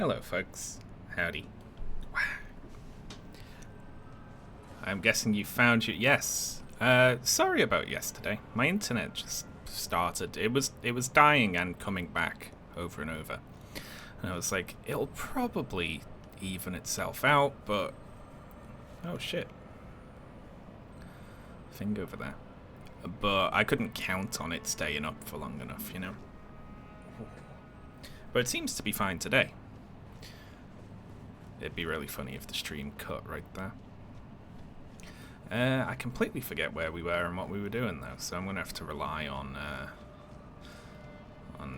Hello, folks. Howdy. I'm guessing you found your... Yes. Sorry about yesterday. My internet just started. It was dying and coming back over and over. And I was like, it'll probably even itself out, but... Oh, shit. Thing over there. But I couldn't count on it staying up for long enough, you know? But it seems to be fine today. It'd be really funny if the stream cut right there. I completely forget where we were and what we were doing though, so I'm gonna have to rely on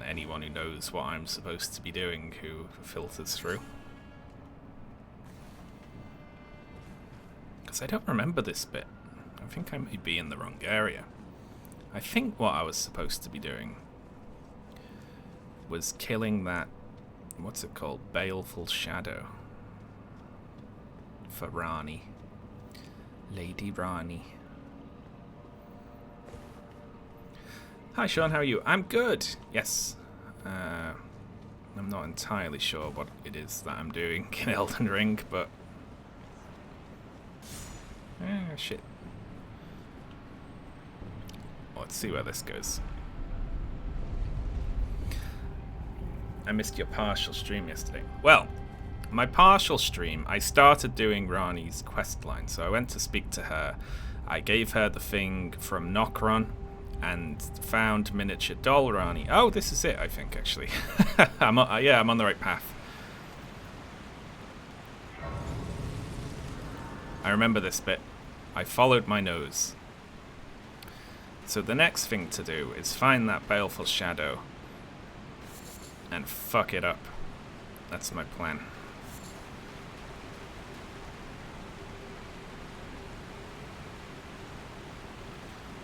anyone who knows what I'm supposed to be doing who filters through. Because I don't remember this bit. I think I may be in the wrong area. I think what I was supposed to be doing was killing that, what's it called, baleful shadow. For Rani. Lady Rani. Hi Sean, how are you? I'm good! Yes. I'm not entirely sure what it is that I'm doing in Elden Ring, but... shit. Let's see where this goes. I missed your partial stream yesterday. Well, my partial stream, I started doing Rani's questline, so I went to speak to her. I gave her the thing from Nokron and found miniature doll Rani. Oh, this is it, I think, actually. I'm on the right path. I remember this bit. I followed my nose. So the next thing to do is find that baleful shadow and fuck it up. That's my plan.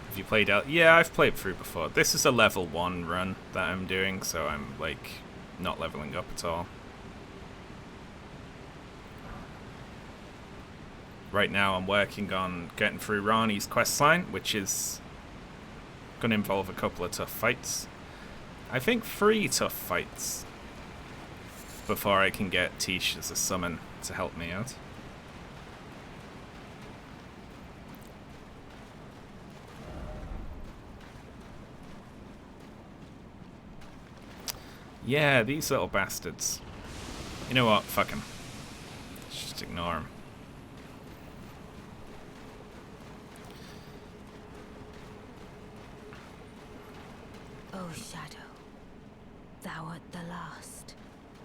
Have you played out? Yeah, I've played through before. This is a level 1 run that I'm doing, so I'm like not leveling up at all. Right now I'm working on getting through Rani's questline, which is going to involve a couple of tough fights. I think 3 tough fights before I can get Tish as a summon to help me out. Yeah, these little bastards. You know what? Fuck them. Just ignore them. O Shadow, thou art the last.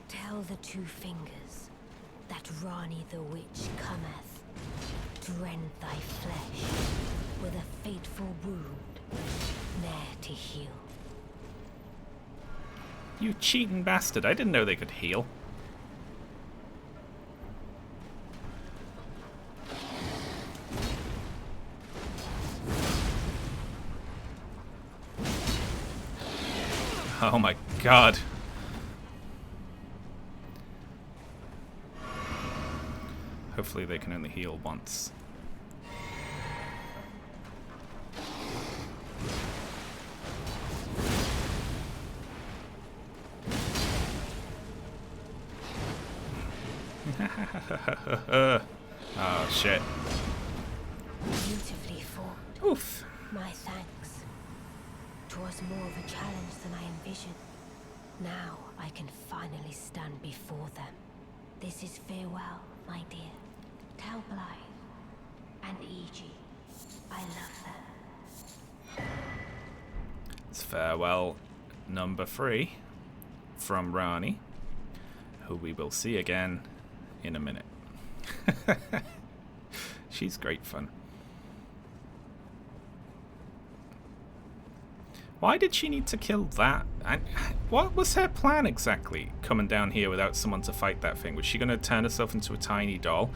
Tell the 2 fingers that Rani the Witch cometh to rend thy flesh with a fateful wound, ne'er to heal. You cheating bastard. I didn't know they could heal. Oh my god. Hopefully they can only heal once. Oh shit. Beautifully fought. Oof. My thanks. 'Twas more of a challenge than I envisioned. Now I can finally stand before them. This is farewell, my dear. Tell Blythe and E.G. I love them. It's farewell number 3 from Rani, who we will see again in a minute. She's great fun. Why did she need to kill that? And what was her plan exactly, coming down here without someone to fight that thing? Was she going to turn herself into a tiny doll,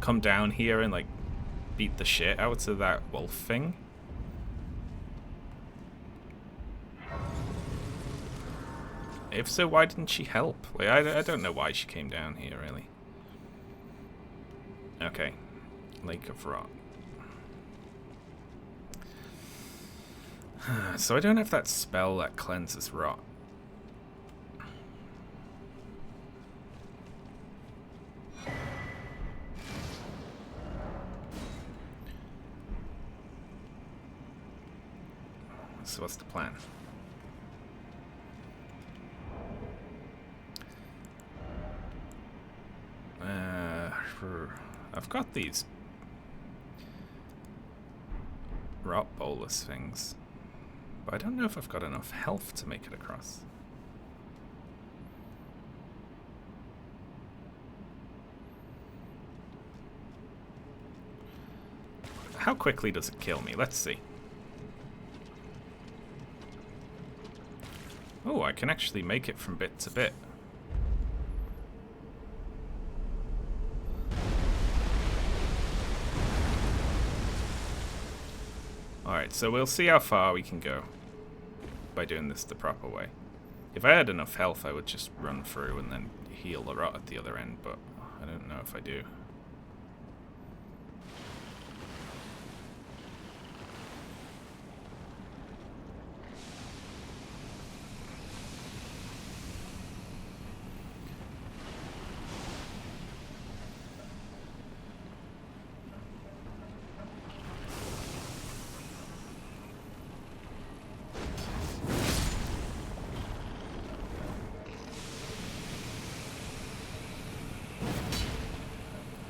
come down here and like beat the shit out of that wolf thing? If so, why didn't she help? Like, I don't know why she came down here, really. Okay. Lake of Rot. So I don't have that spell that cleanses rot. What's the plan? I've got these rot bolus things, but I don't know if I've got enough health to make it across. How quickly does it kill me? Let's see. Oh, I can actually make it from bit to bit. Alright, so we'll see how far we can go by doing this the proper way. If I had enough health, I would just run through and then heal the rot at the other end, but I don't know if I do.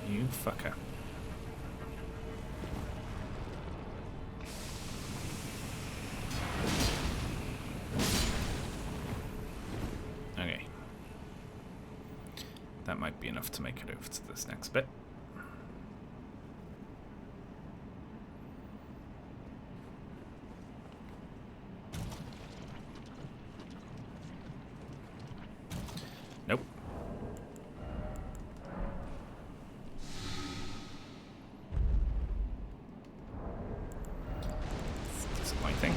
You fucker. Okay. That might be enough to make it over to this next bit. Nope. It's disappointing.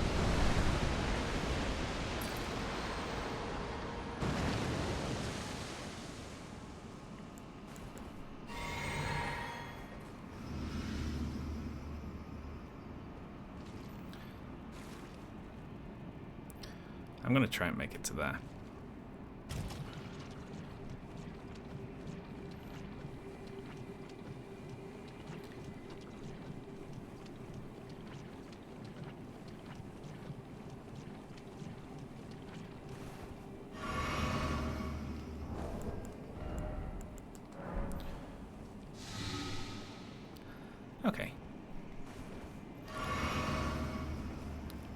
I'm gonna try and make it to there. Okay.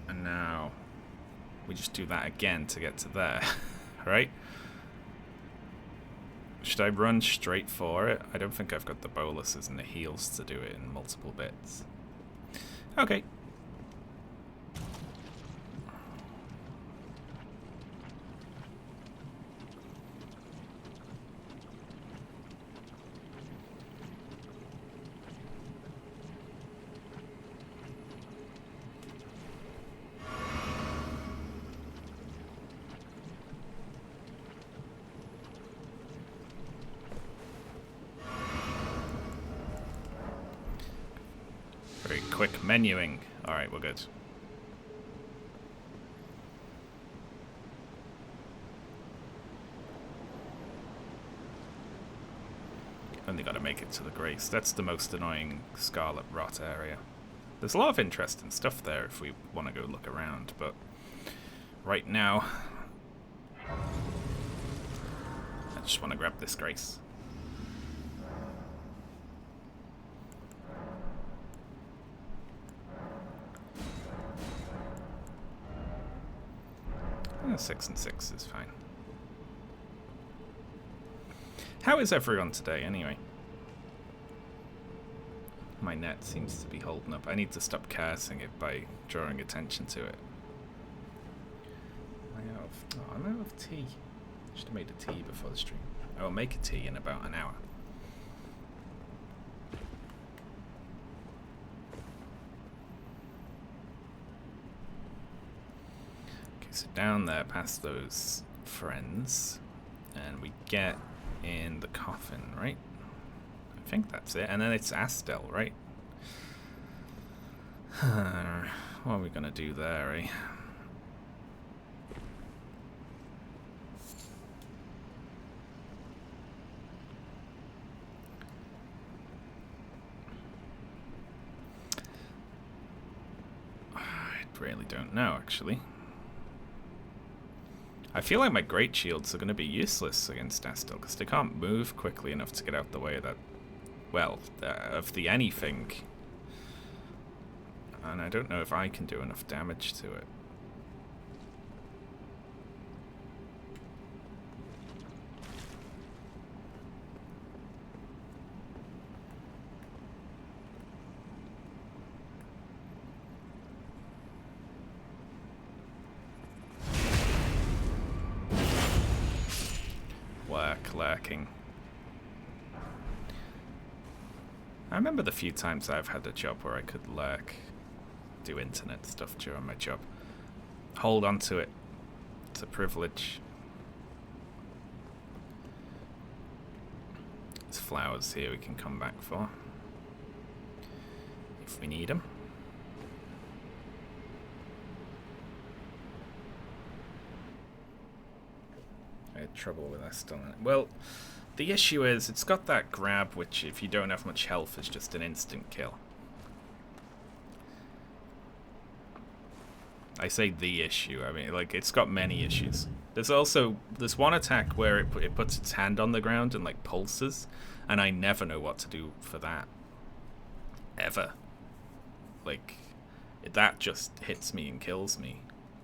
And now we just do that again to get to there, right? Should I run straight for it? I don't think I've got the boluses and the heals to do it in multiple bits. Okay. Very quick menuing. Alright, we're good. Only got to make it to the Grace. That's the most annoying Scarlet Rot area. There's a lot of interesting stuff there if we want to go look around, but right now I just want to grab this Grace. Oh, 6 and 6 is fine. How is everyone today, anyway? My net seems to be holding up. I need to stop cursing it by drawing attention to it. I'm out of tea. Should have made a tea before the stream. I will make a tea in about an hour. Okay, so down there past those friends, and we get in the coffin, right? I think that's it. And then it's Astel, right? What are we gonna do there, eh? Alright, really don't know, actually. I feel like my great shields are going to be useless against Astel, because they can't move quickly enough to get out the way of that, well, of the anything. And I don't know if I can do enough damage to it. Lurking. I remember the few times I've had a job where I could lurk, do internet stuff during my job. Hold on to it. It's a privilege. There's flowers here we can come back for if we need them. I had trouble with that still. Well, the issue is it's got that grab, which if you don't have much health is just an instant kill. I say the issue, I mean, like, it's got many issues. There's one attack where it puts its hand on the ground and, like, pulses, and I never know what to do for that. Ever. Like, that just hits me and kills me.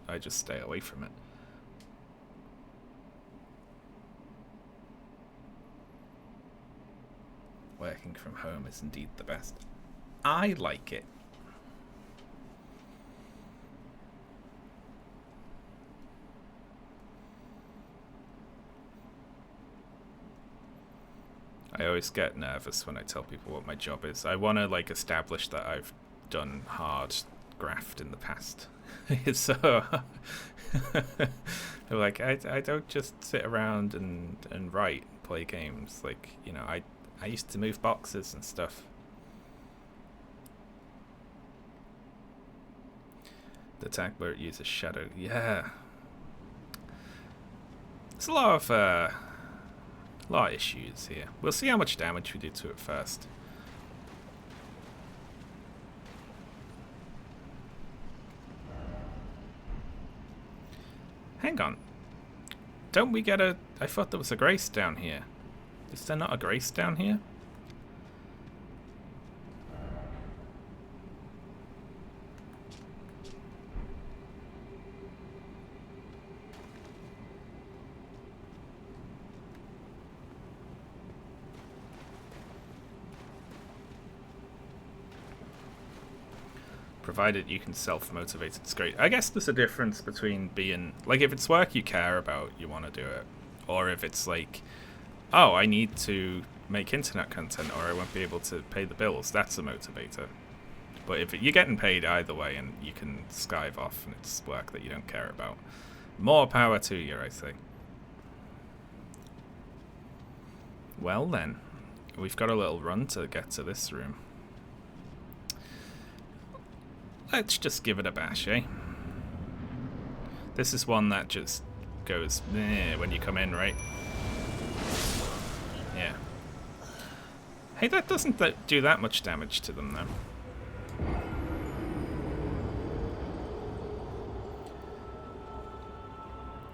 I just stay away from it. Working from home is indeed the best. I like it. I always get nervous when I tell people what my job is. I want to, like, establish that I've done hard graft in the past. So, like, I don't just sit around and write, play games. Like, you know, I used to move boxes and stuff. The attack where it uses shadow. Yeah. There's a lot of issues here. We'll see how much damage we do to it first. Hang on. Don't we get a... I thought there was a grace down here. Is there not a grace down here? Provided you can self-motivate, it's great. I guess there's a difference between being... Like, if it's work you care about, you want to do it. Or if it's like... Oh, I need to make internet content or I won't be able to pay the bills. That's a motivator. But if you're getting paid either way and you can skive off and it's work that you don't care about, more power to you, I say. Well then, we've got a little run to get to this room. Let's just give it a bash, eh? This is one that just goes meh when you come in, right? Yeah. Hey, that doesn't do that much damage to them, though.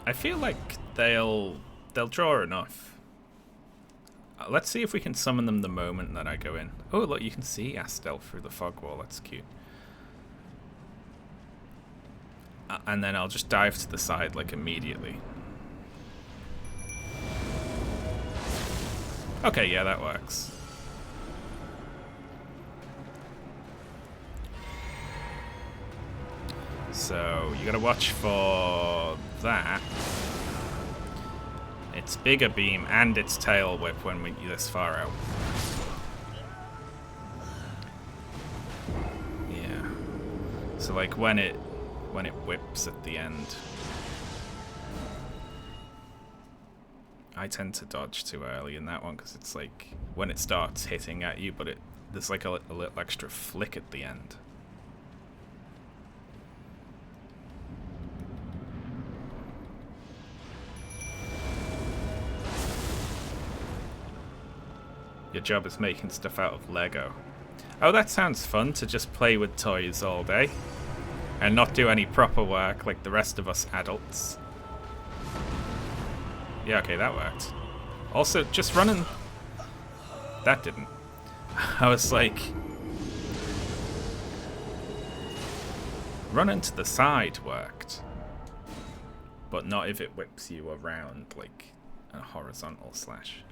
I feel like they'll draw enough. Let's see if we can summon them the moment that I go in. Oh, look, you can see Astel through the fog wall. That's cute. And then I'll just dive to the side, like, immediately. Okay, yeah, that works. So, you gotta watch for that. Its bigger beam and its tail whip when we're this far out. Yeah. So, like, when it whips at the end, I tend to dodge too early in that one because it's like when it starts hitting at you, but there's like a little extra flick at the end. Your job is making stuff out of Lego. Oh, that sounds fun, to just play with toys all day. and not do any proper work like the rest of us adults. Yeah, okay, that worked. Also, just running... That didn't. I was like... Running to the side worked. But not if it whips you around like a horizontal slash.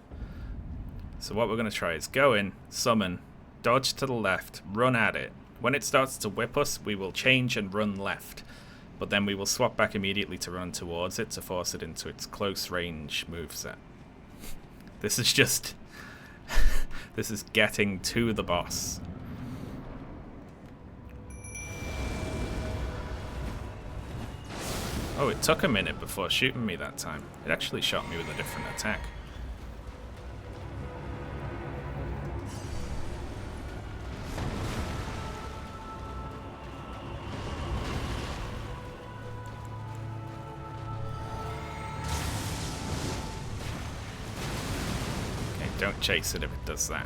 So what we're going to try is go in, summon, dodge to the left, run at it. When it starts to whip us, we will change and run left. But then we will swap back immediately to run towards it to force it into its close range moveset. This is just... this is getting to the boss. Oh, it took a minute before shooting me that time. It actually shot me with a different attack. Okay, don't chase it if it does that.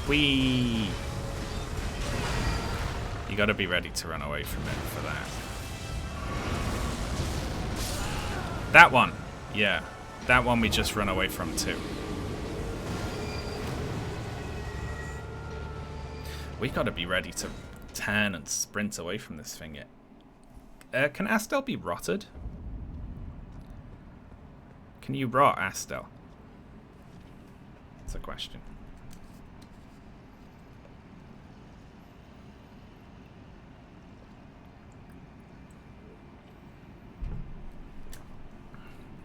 Whee! You gotta be ready to run away from it for that. That one! Yeah. That one we just run away from too. We gotta be ready to turn and sprint away from this thing yet. Can Astel be rotted? Can you rot Astel? That's a question.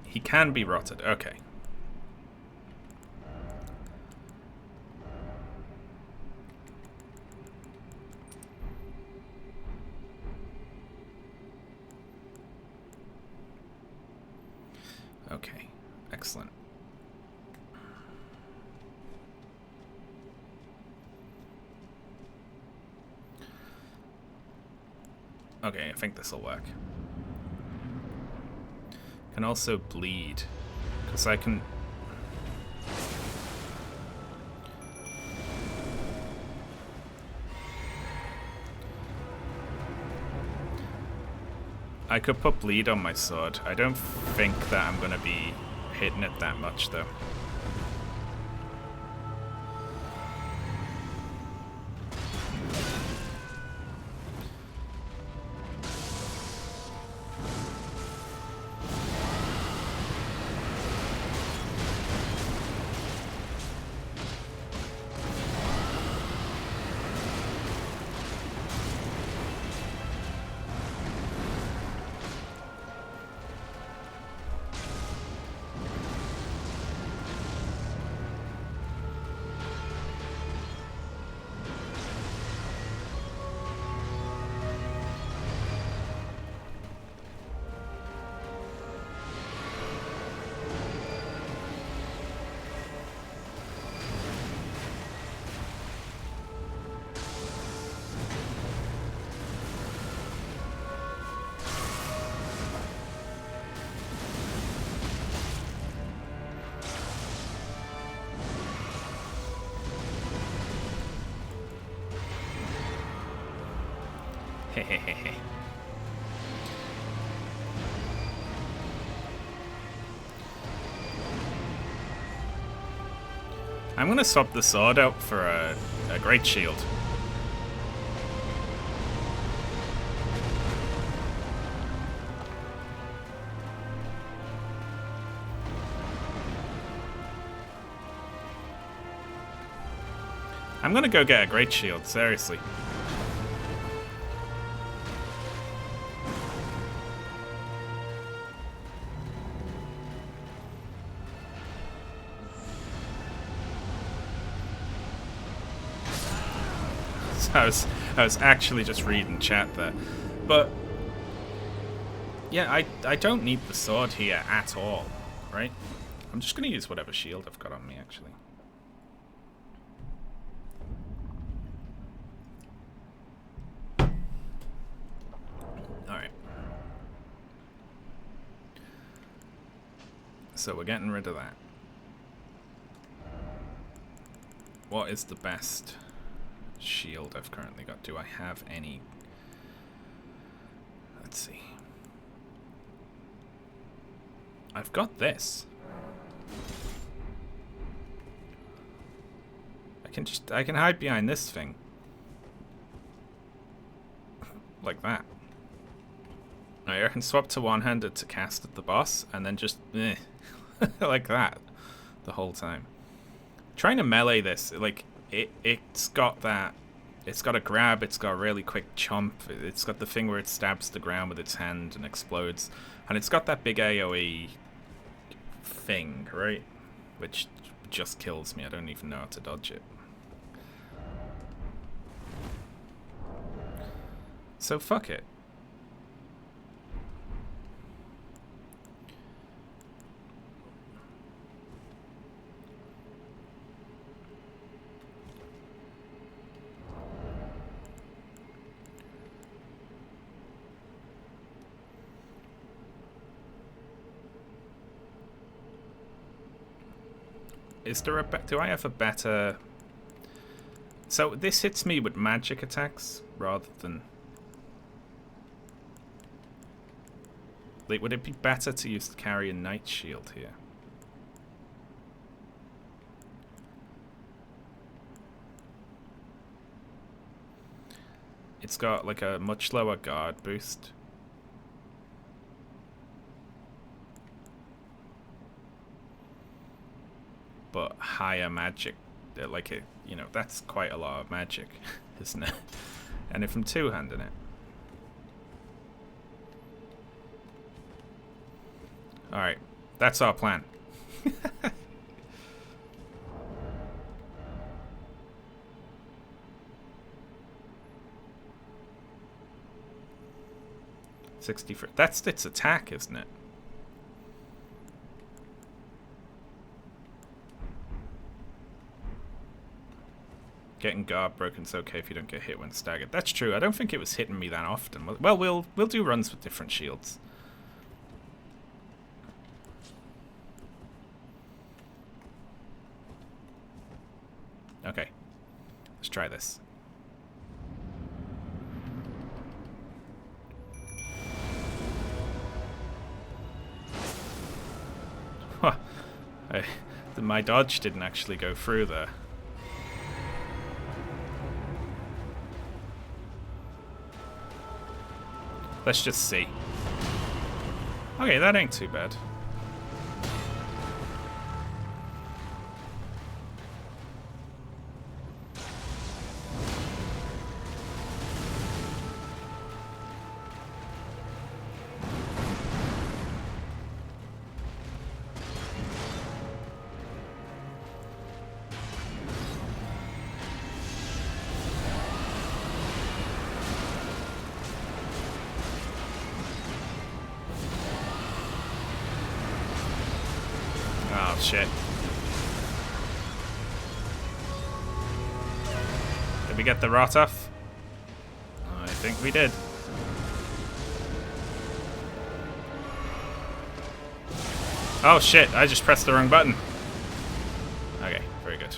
He can be rotted. Okay. Okay. Excellent. Okay, I think this will work. Can also bleed, because I can... I could put bleed on my sword. I don't think that I'm going to be hitting it that much, though. Hehehehe. I'm gonna swap the sword out for a great shield. I'm gonna go get a great shield, seriously. I was actually just reading chat there. But yeah, I don't need the sword here at all, right? I'm just gonna use whatever shield I've got on me, actually. Alright. So we're getting rid of that. What is the best shield I've currently got? Do I have any? Let's see. I've got this. I can hide behind this thing. Like that. I can swap to one-handed to cast at the boss, and then just like that the whole time. Trying to melee this, like it's got that. It's got a grab. It's got a really quick chomp. It's got the thing where it stabs the ground with its hand and explodes, and it's got that big AOE thing, right? Which just kills me. I don't even know how to dodge it. So fuck it. Is there do I have a better... So this hits me with magic attacks rather than... Like, would it be better to use the carry a knight shield here? It's got like a much lower guard boost. But higher magic, like it, you know, that's quite a lot of magic, isn't it? And if I'm two-handing it. Alright, that's our plan. That's its attack, isn't it? Getting guard broken's okay if you don't get hit when staggered. That's true. I don't think it was hitting me that often. Well, we'll do runs with different shields. Okay. Let's try this. Huh. My dodge didn't actually go through there. Let's just see. Okay, that ain't too bad. Oh, shit. Did we get the rot off? I think we did. Oh, shit. I just pressed the wrong button. Okay, very good.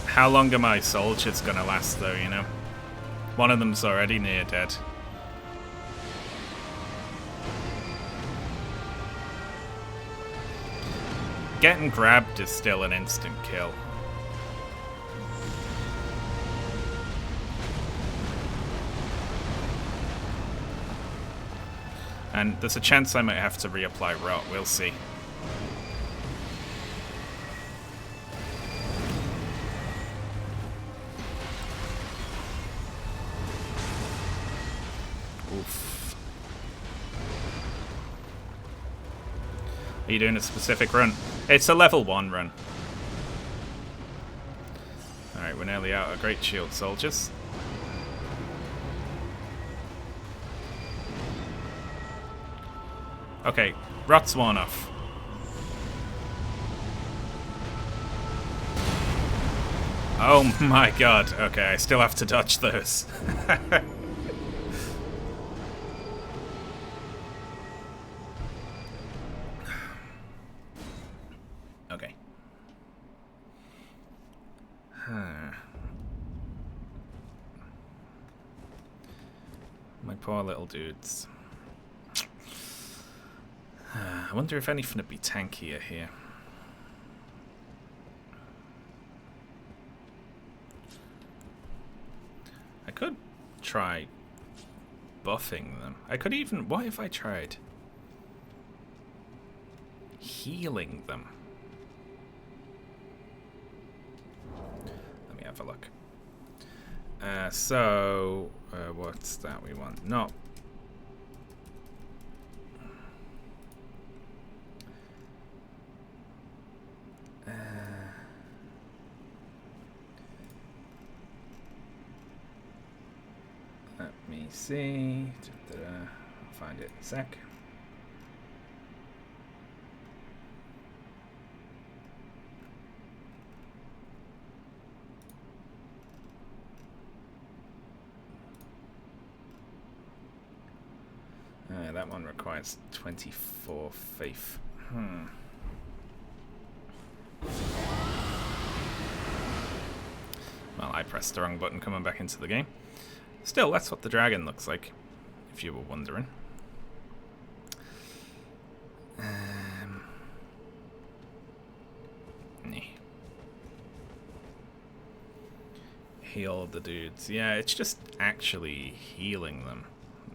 How long are my soldiers gonna last, though, you know? One of them's already near dead. Getting grabbed is still an instant kill. And there's a chance I might have to reapply rot, we'll see. Oof. Are you doing a specific run? It's a level 1 run. Alright, we're nearly out of Great Shield soldiers. Okay, rot's worn off. Oh my god. Okay, I still have to dodge those. Okay. My poor little dudes. I wonder if anything would be tankier here. I could try buffing them. I could even... What if I tried healing them? Let me have a look. What's that we want? No. Let me see. I'll find it in a sec. That one requires 24 faith. Well, I pressed the wrong button coming back into the game. Still, that's what the dragon looks like, if you were wondering. Heal the dudes. Yeah, it's just actually healing them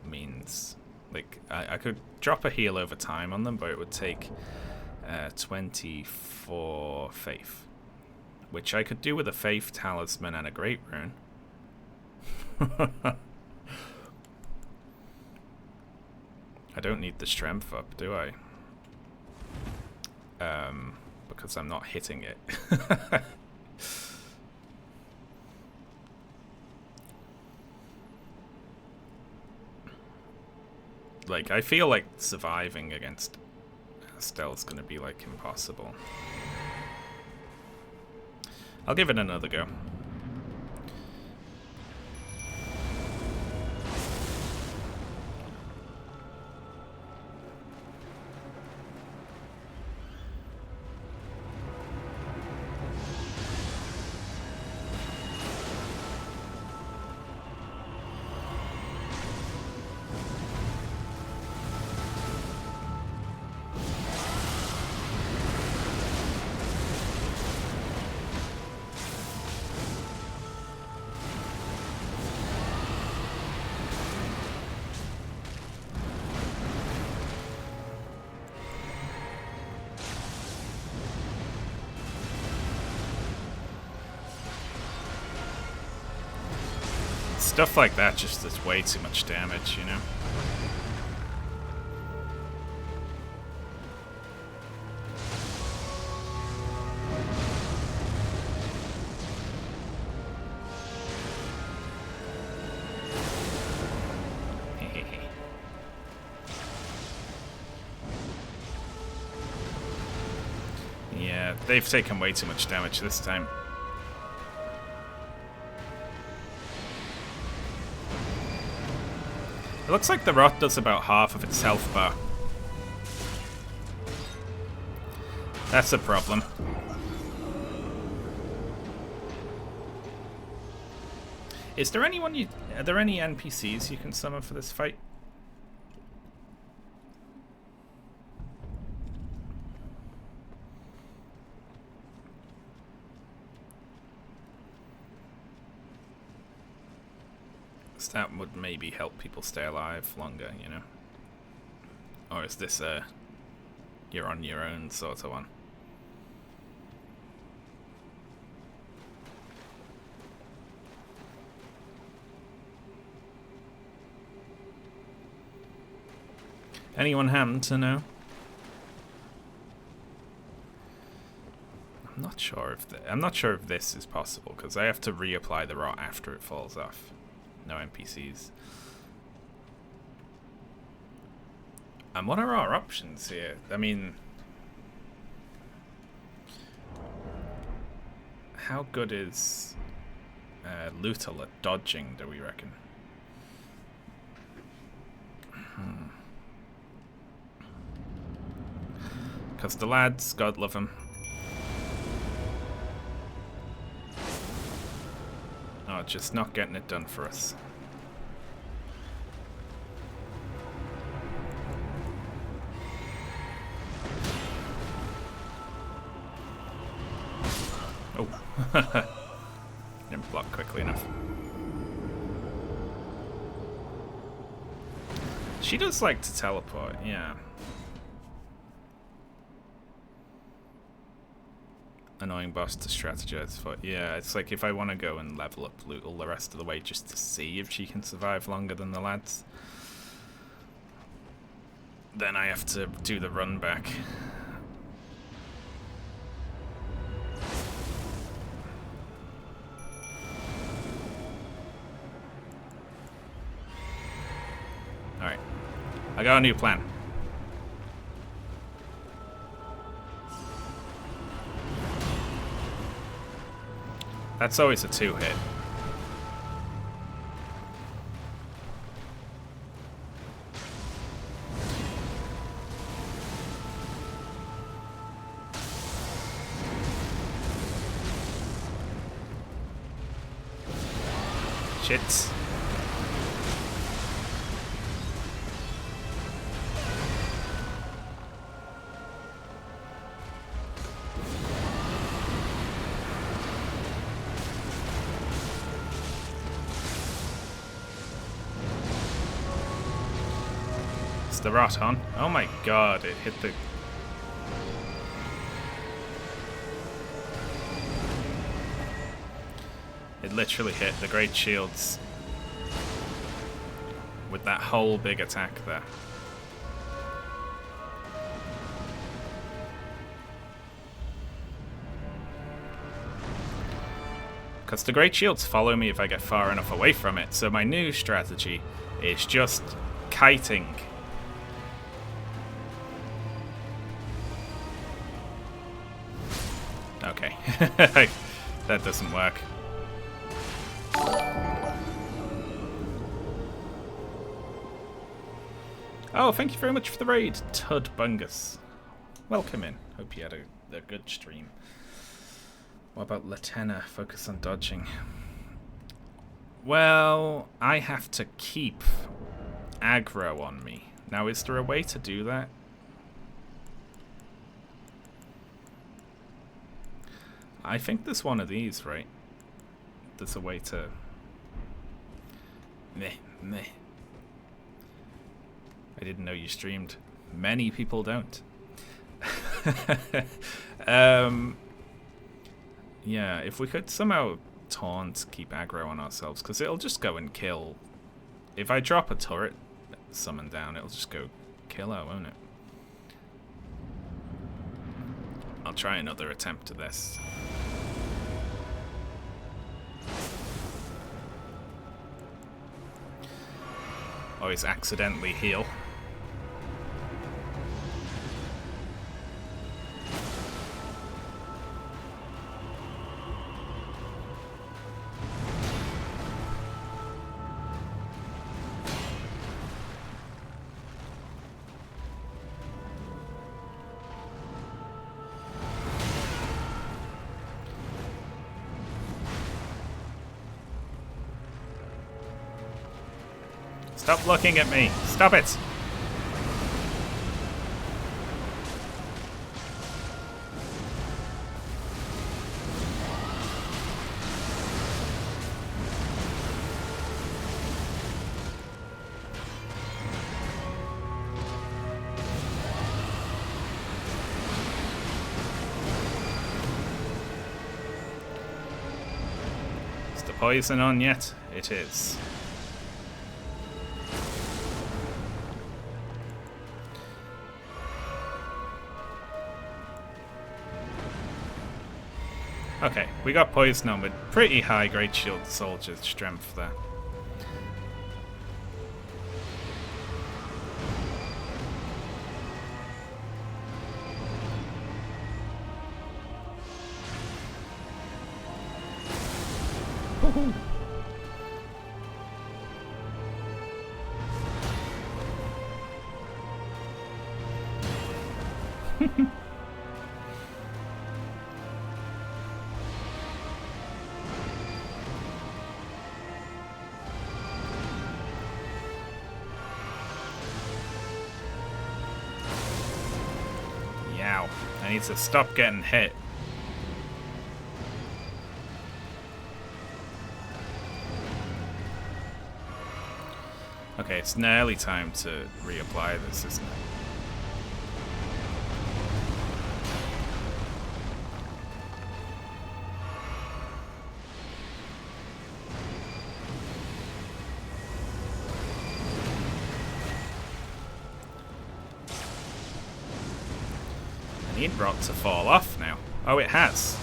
means... Like, I could drop a heal over time on them, but it would take 24 faith. Which I could do with a faith talisman and a great rune. I don't need the strength up, do I? Because I'm not hitting it. Like, I feel like surviving against Estelle's gonna be, like, impossible. I'll give it another go. Stuff like that just does way too much damage, you know? Yeah, they've taken way too much damage this time. It looks like the rot does about half of its health bar. That's a problem. Is there anyone are there any NPCs you can summon for this fight? That would maybe help people stay alive longer, you know? Or is this a you're on your own sort of one? Anyone happen to know? I'm not sure if this is possible because I have to reapply the rot after it falls off. No NPCs. And what are our options here? I mean, how good is Lutal at dodging, do we reckon? Because the lads, God love them. Oh, just not getting it done for us. Oh. Didn't block quickly enough. She does like to teleport, yeah. Annoying boss to strategize for. Yeah, it's like if I want to go and level up Lutal the rest of the way just to see if she can survive longer than the lads, then I have to do the run back. Alright. I got a new plan. That's always a 2-hit. Shit. The rot on. Oh my god, it hit the... It literally hit the great shields with that whole big attack there. Because the great shields follow me if I get far enough away from it, so my new strategy is just kiting. Okay, that doesn't work. Oh, thank you very much for the raid, Tud Bungus. Welcome in. Hope you had a good stream. What about Latena? Focus on dodging. Well, I have to keep aggro on me. Now, is there a way to do that? I think there's one of these, right? There's a way to... Meh. I didn't know you streamed. Many people don't. Yeah, if we could somehow taunt, keep aggro on ourselves, because it'll just go and kill. If I drop a turret summon down, it'll just go kill her, won't it? I'll try another attempt at this. Always accidentally heal. Stop looking at me. Stop it. Is the poison on yet? It is. Okay, we got poison on with pretty high Great Shield Soldier strength there. Woohoo! Yow. I need to stop getting hit. Okay, it's nearly time to reapply this, isn't it? I need rot to fall off now. Oh, it has.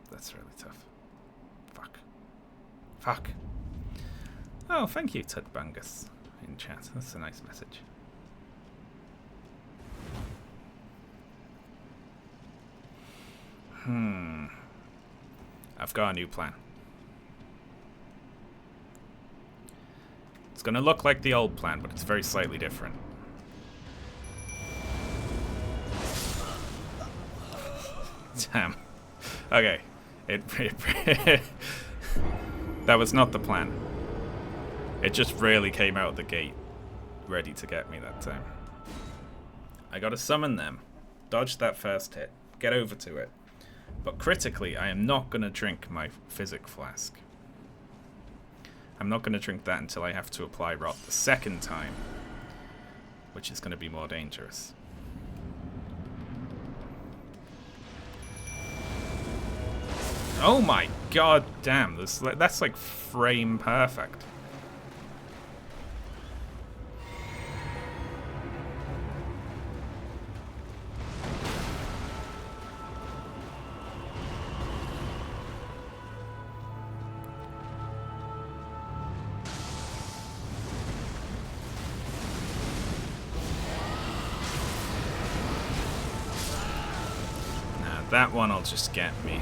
That's really tough. Fuck. Oh, thank you, Tudbungus, in chat. That's a nice message. I've got a new plan. It's gonna look like the old plan, but it's very slightly different. Damn. Okay. That was not the plan. It just really came out of the gate ready to get me that time. I gotta summon them, dodge that first hit, get over to it. But critically, I am not gonna drink my physic flask. I'm not gonna drink that until I have to apply rot the second time, which is gonna be more dangerous. Oh my god damn, that's like frame perfect. Now that one will just get me.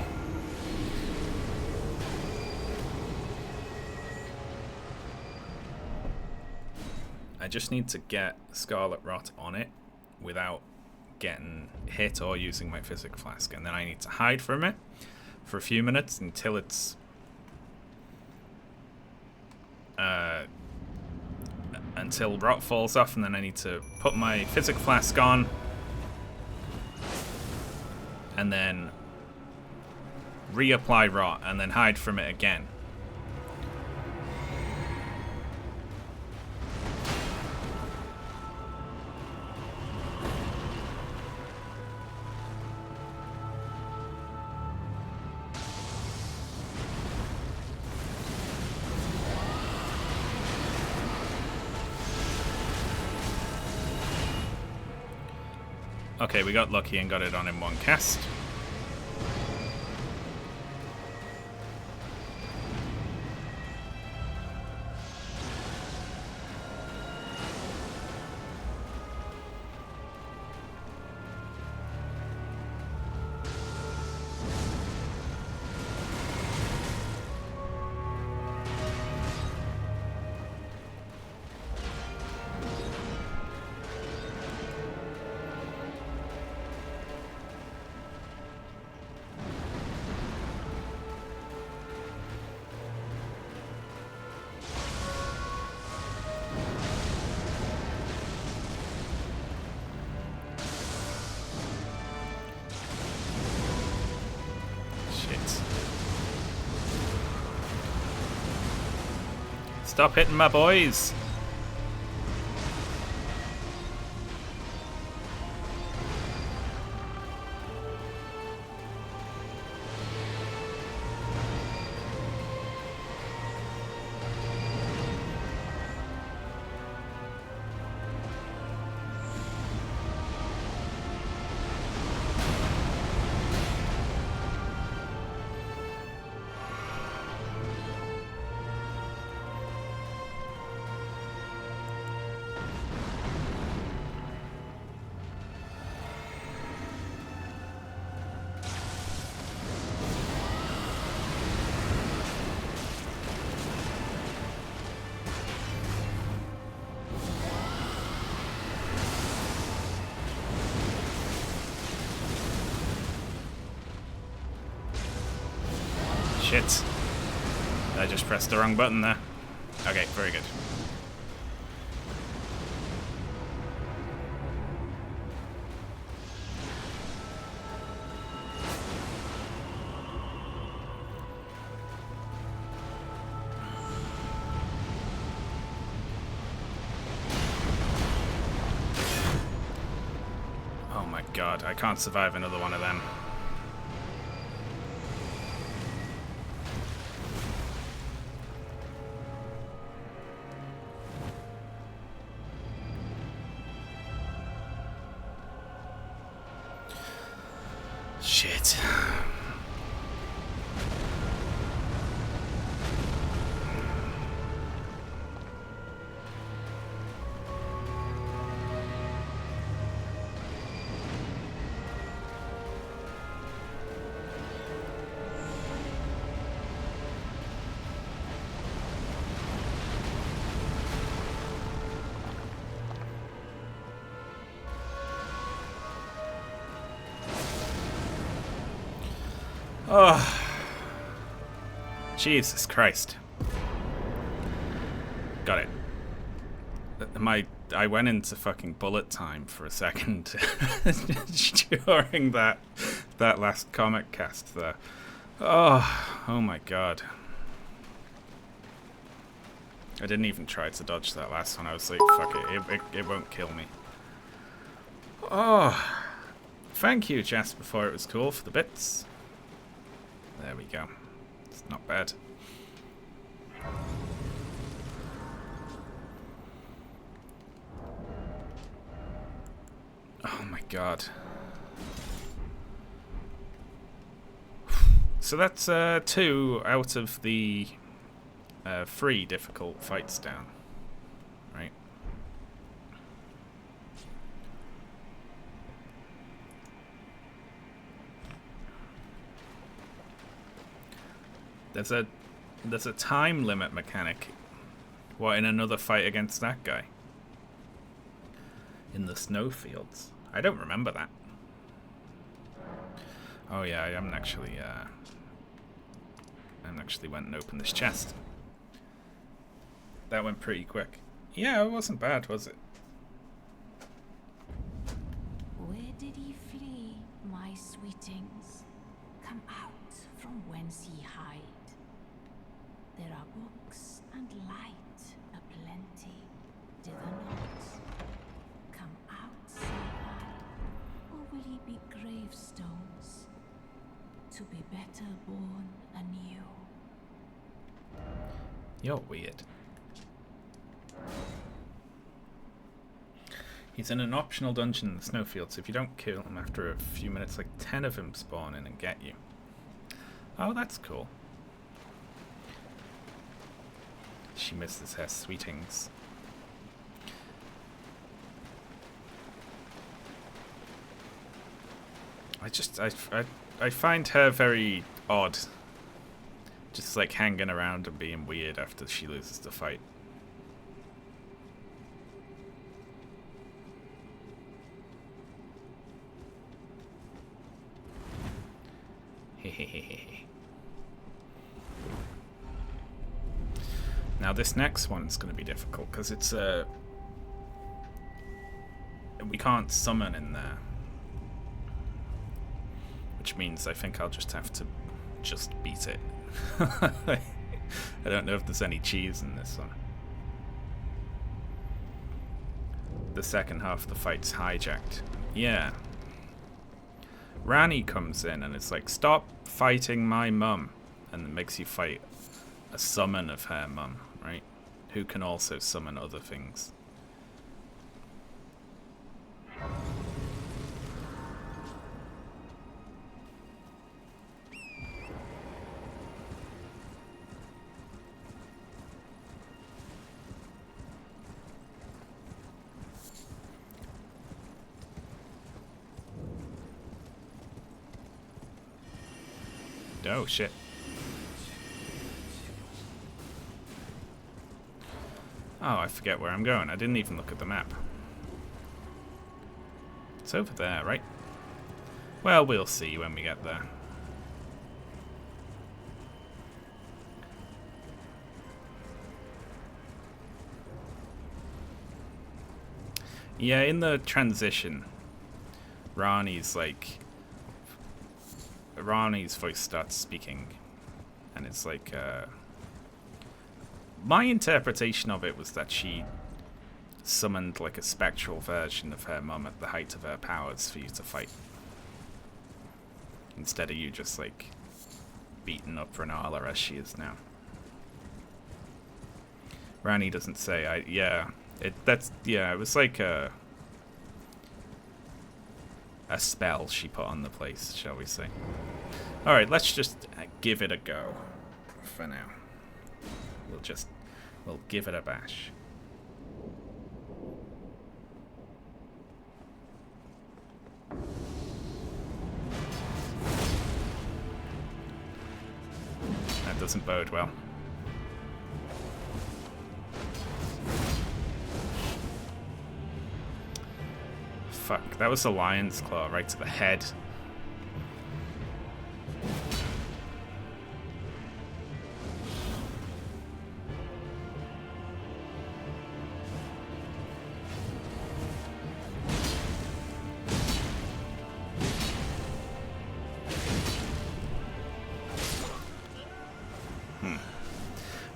I just need to get Scarlet Rot on it without getting hit or using my physic flask, and then I need to hide from it for a few minutes until it's until rot falls off, and then I need to put my physic flask on and then reapply rot and then hide from it again. Okay, we got lucky and got it on in one cast. Stop hitting my boys! shit. I just pressed the wrong button there. Okay, very good. Oh my god, I can't survive another one of them. Shit. Oh, Jesus Christ. Got it. I went into fucking bullet time for a second during that last comic cast there. Oh my god. I didn't even try to dodge that last one. I was like, fuck it, it won't kill me. Oh, thank you, Jasper, before it was cool for the bits. There we go. It's not bad. Oh my god. So that's 2 out of the 3 difficult fights down. Right? There's a time limit mechanic. What, in another fight against that guy? In the snowfields? I don't remember that. Oh yeah, I haven't actually went and opened this chest. That went pretty quick. Yeah, it wasn't bad, was it? Where did he flee, my sweetings? Come out from whence ye hide. There are books and light aplenty, dither not. Come out, say I, or will ye be gravestones, to be better born anew? You're weird. He's in an optional dungeon in the snowfields. If you don't kill him after a few minutes, like 10 of him spawn in and get you. Oh, that's cool. She misses her sweetings. I find her very odd. Just like hanging around and being weird after she loses the fight. Now this next one's going to be difficult because it's we can't summon in there, which means I think I'll just have to just beat it. I don't know if there's any cheese in this one. The second half of the fight's hijacked. Yeah. Rani comes in and it's like, stop fighting my mum, and it makes you fight a summon of her mum, right? Who can also summon other things. Oh shit. Oh, I forget where I'm going. I didn't even look at the map. It's over there, right? Well, we'll see when we get there. Yeah, in the transition, Rani's like... Rani's voice starts speaking, and it's like... my interpretation of it was that she summoned like a spectral version of her mum at the height of her powers for you to fight. Instead of you just like beating up Renala as she is now. Rani doesn't say. It was like a spell she put on the place, shall we say. Alright, let's just give it a go for now. We'll give it a bash. That doesn't bode well. Fuck, that was the lion's claw right to the head.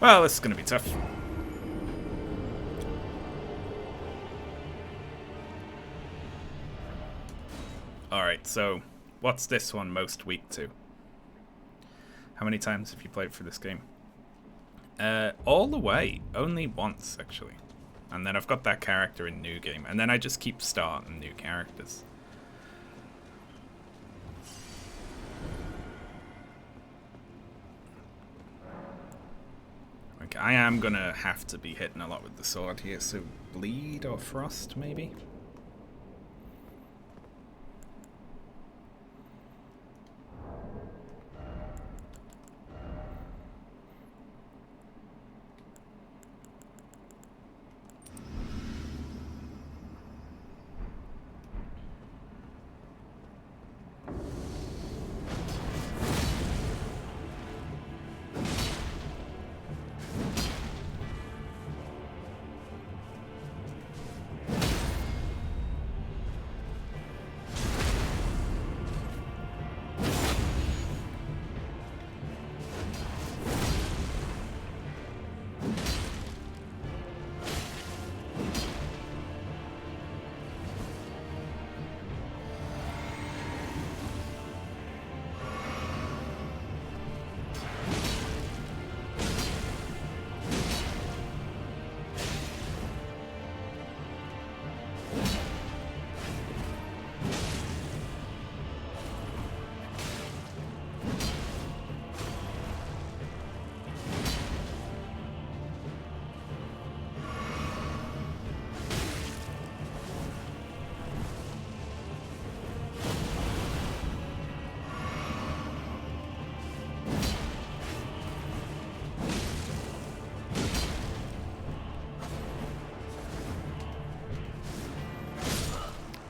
Well, this is going to be tough. Alright, so what's this one most weak to? How many times have you played through this game? All the way. Only once, actually. And then I've got that character in New Game. And then I just keep starting new characters. Okay, I am gonna have to be hitting a lot with the sword here, so bleed or frost, maybe?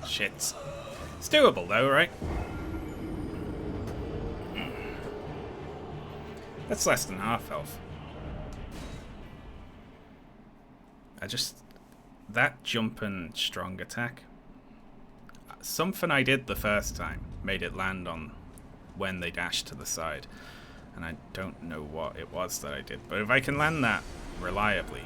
Shit. It's doable though, right? That's less than half health. That jump and strong attack. Something I did the first time made it land on when they dashed to the side. And I don't know what it was that I did. But if I can land that reliably...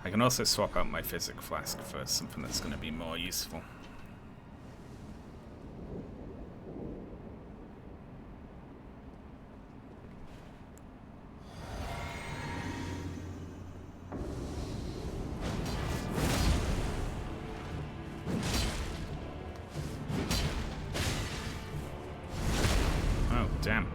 I can also swap out my physic flask for something that's going to be more useful. Oh, damn.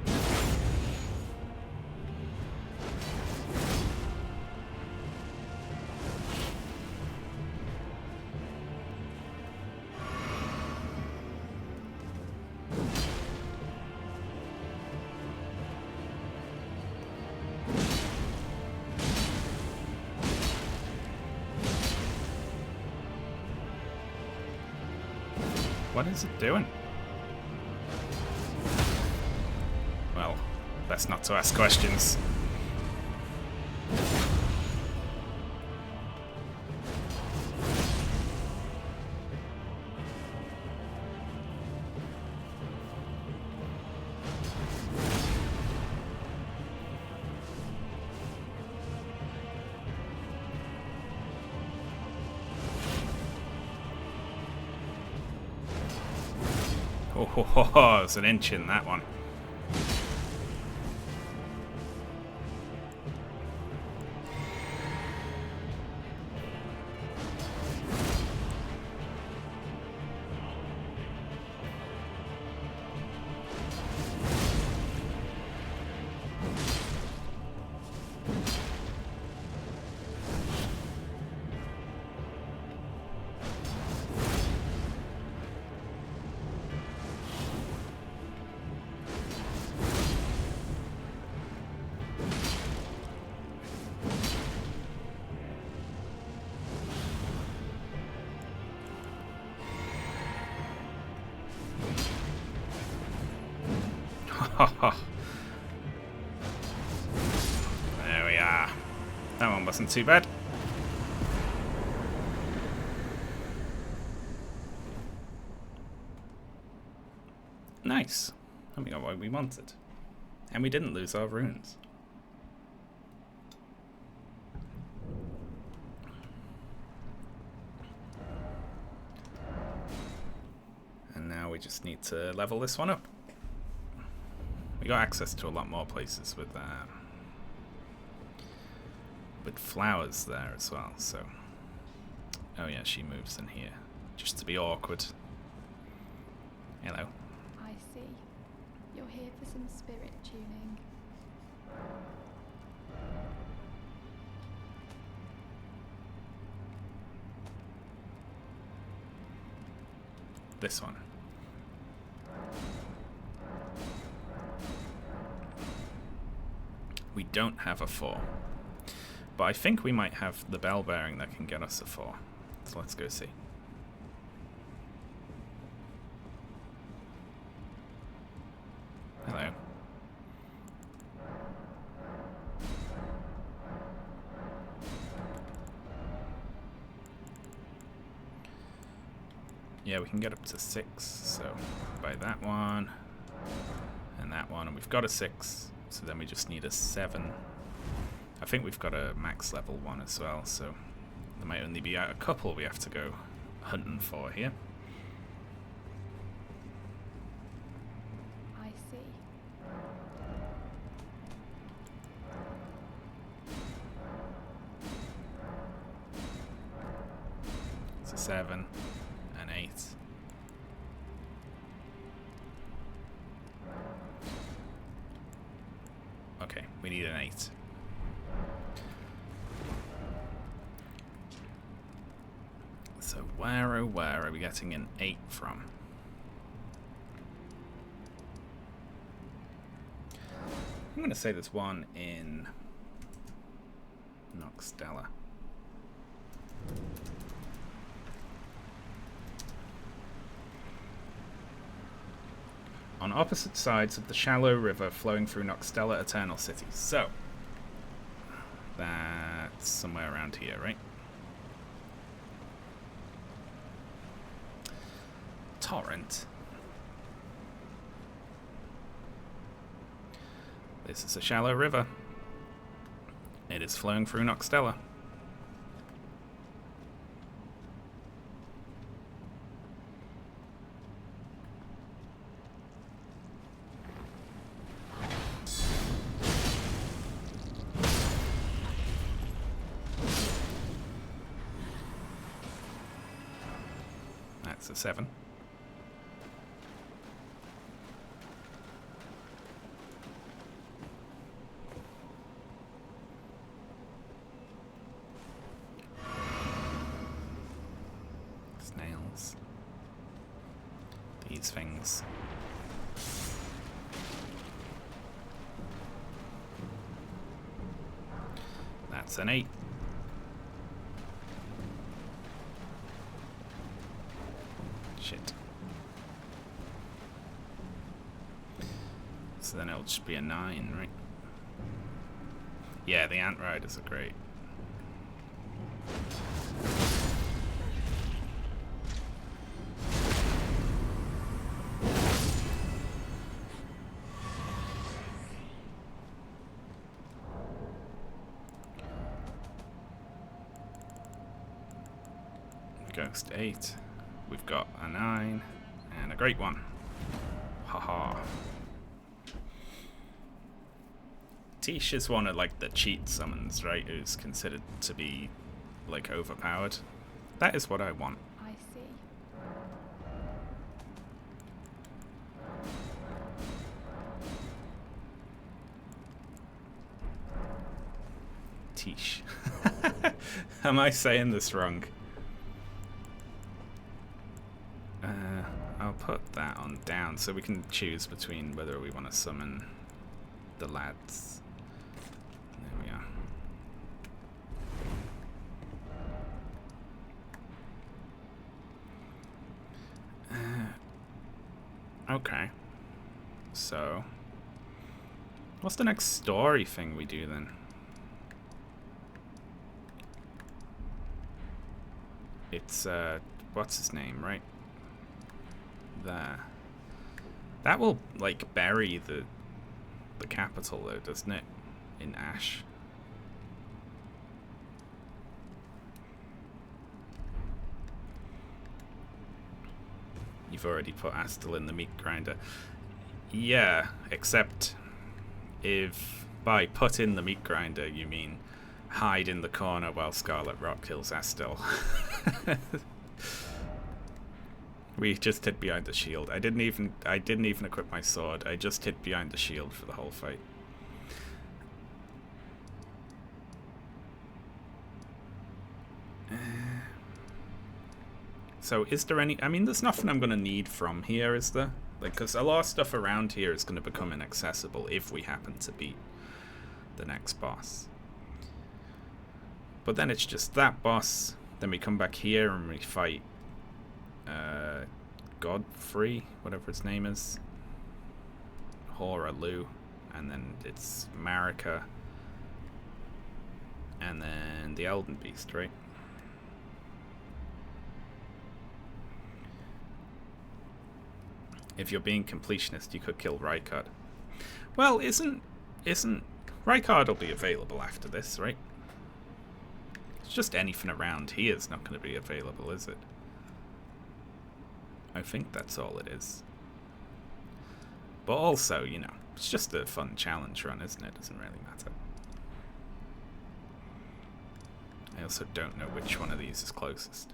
What is it doing? Well, best not to ask questions. Oh, it's an inch in that one. There we are. That one wasn't too bad. Nice. And we got what we wanted. And we didn't lose our runes. And now we just need to level this one up. We got access to a lot more places with flowers there as well, so... Oh yeah, she moves in here. Just to be awkward. Hello. I see. You're here for some spirit tuning. This one. We don't have a 4. But I think we might have the bell bearing that can get us a 4. So let's go see. Hello. Yeah, we can get up to 6, so by that one and that one, and we've got a 6, so then we just need a 7. I think we've got a max level 1 as well, so there might only be a couple we have to go hunting for here. I see. It's a 7, an 8. Okay, we need an 8. So where, oh where are we getting an 8 from? I'm going to say there's one in Noxtella. On opposite sides of the shallow river flowing through Noxtella Eternal City. So, that's somewhere around here, right? Torrent. This is a shallow river. It is flowing through Noxtella. That's a 7. Snails. These things. That's an 8. Shit. So then it'll just be a 9, right? Yeah, the Ant Riders are great. Ghost 8. We've got a 9 and a great one. Haha. Tish is one of like the cheat summons, right? Who's considered to be like overpowered. That is what I want. I see. Tish. Am I saying this wrong? I'll put that on down so we can choose between whether we want to summon the lads. There we are. Okay. So, what's the next story thing we do then? It's, what's his name, right? There. That will, like, bury the capital, though, doesn't it? In ash. You've already put Astel in the meat grinder. Yeah, except if by put in the meat grinder you mean hide in the corner while Scarlet Rock kills Astel. We just hid behind the shield. I didn't even equip my sword. I just hid behind the shield for the whole fight. So is there any... I mean, there's nothing I'm going to need from here, is there? Like, because a lot of stuff around here is going to become inaccessible if we happen to beat the next boss. But then it's just that boss. Then we come back here and we fight Godfrey, whatever his name is. Horalu. And then it's Marika. And then the Elden Beast, right? If you're being completionist, you could kill Rykard. Well, isn't Rykard will be available after this, right? It's just anything around here is not going to be available, is it? I think that's all it is. But also, you know, it's just a fun challenge run, isn't it? Doesn't really matter. I also don't know which one of these is closest.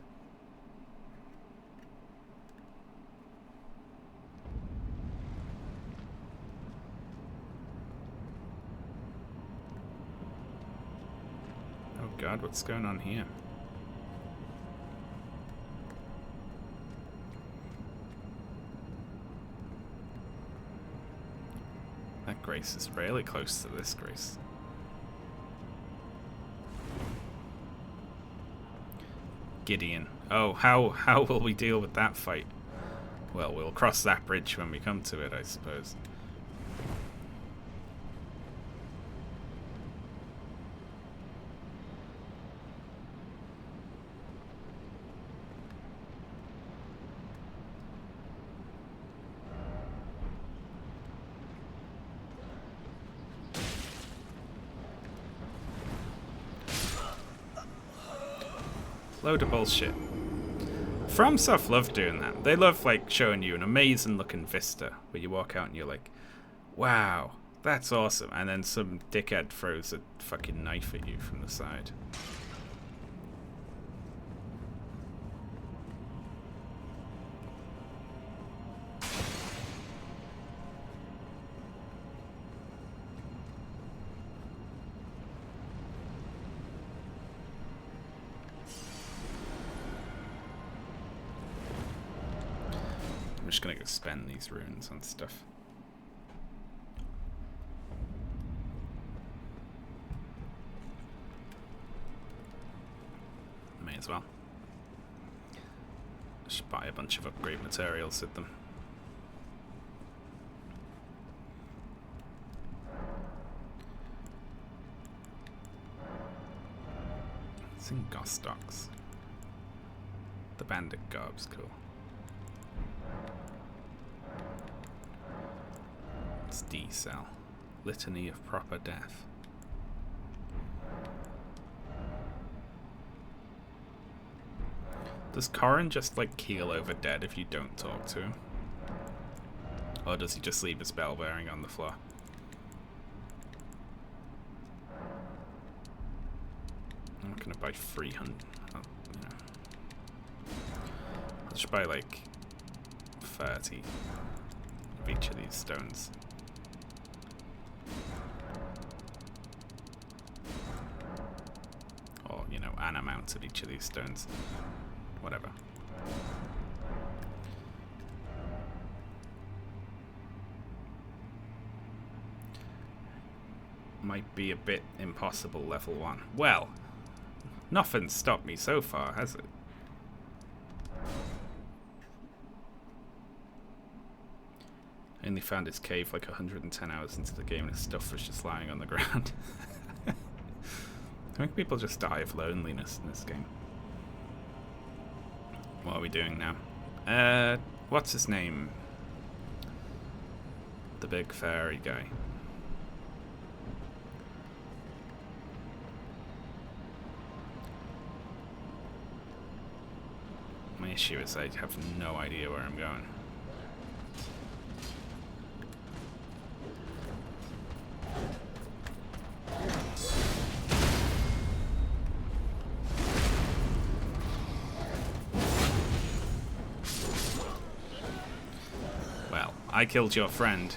Oh god, what's going on here? That Grace is really close to this Grace. Gideon. Oh, how will we deal with that fight? Well, we'll cross that bridge when we come to it, I suppose. Load of bullshit. FromSoft love doing that. They love like showing you an amazing looking vista where you walk out and you're like, wow, that's awesome. And then some dickhead throws a fucking knife at you from the side. I'm just gonna go spend these runes on stuff. May as well. Just buy a bunch of upgrade materials with them. It's in Gostox. The bandit garb's cool. It's D-cell. Litany of proper death. Does Corrin just like keel over dead if you don't talk to him? Or does he just leave his bell bearing on the floor? I'm not gonna buy 300. I'll just buy like 30 of each of these stones. Or, you know, an amount of each of these stones. Whatever. Might be a bit impossible level 1. Well, nothing's stopped me so far, has it? I only found his cave like 110 hours into the game and his stuff was just lying on the ground. I think people just die of loneliness in this game. What are we doing now? What's his name? The big fairy guy. My issue is I have no idea where I'm going. Well, I killed your friend.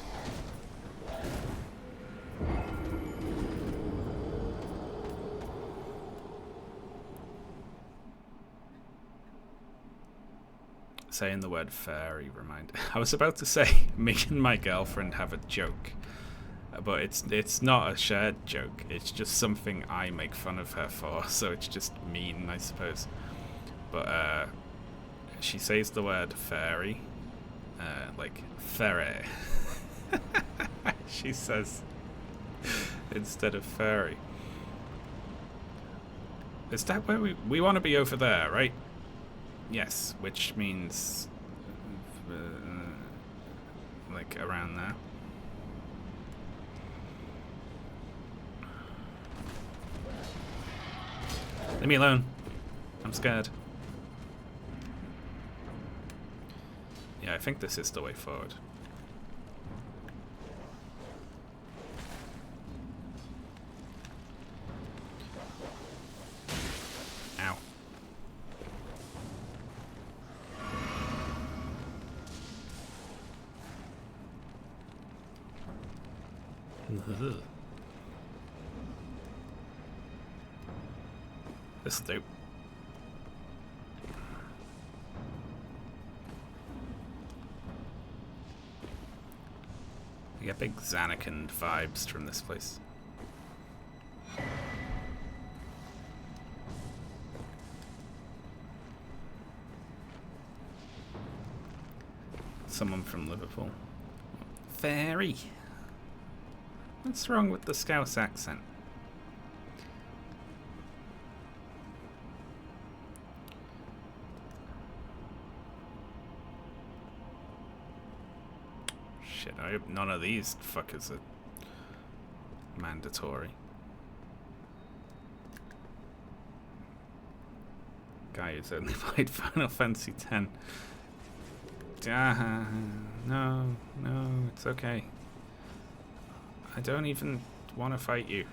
Saying the word fairy remind. I was about to say me and my girlfriend have a joke, but it's not a shared joke. It's just something I make fun of her for, so it's just mean, I suppose. But she says the word fairy, like fairy. She says instead of fairy. Is that where we want to be over there, right? Yes, which means like around there. Leave me alone. I'm scared. Yeah, I think this is the way forward. Ow. This'll do. I get big Xanakin vibes from this place. Someone from Liverpool. Fairy. What's wrong with the Scouse accent? Shit, I hope none of these fuckers are mandatory. Guy who's only played Final Fantasy X. No, it's okay. I don't even want to fight you.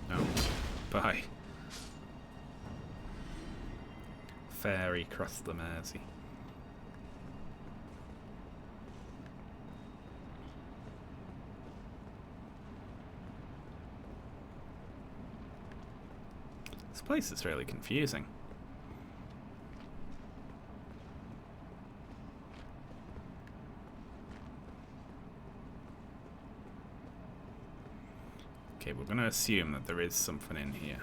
No. Bye. Fairy cross the Mersey. This place is really confusing. Okay, we're going to assume that there is something in here.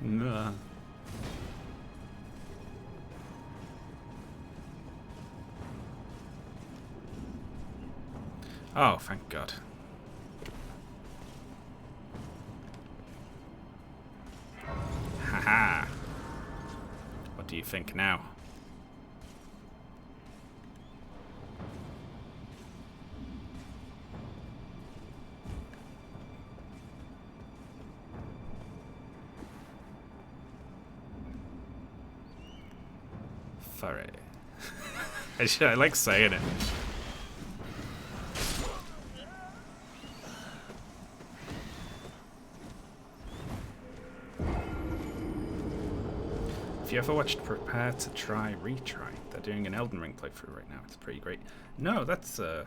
Nah. Oh, thank God. Haha. What do you think now? Furry. I like saying it. If you ever watched Prepare to Try Retry, they're doing an Elden Ring playthrough right now. It's pretty great. No, that's a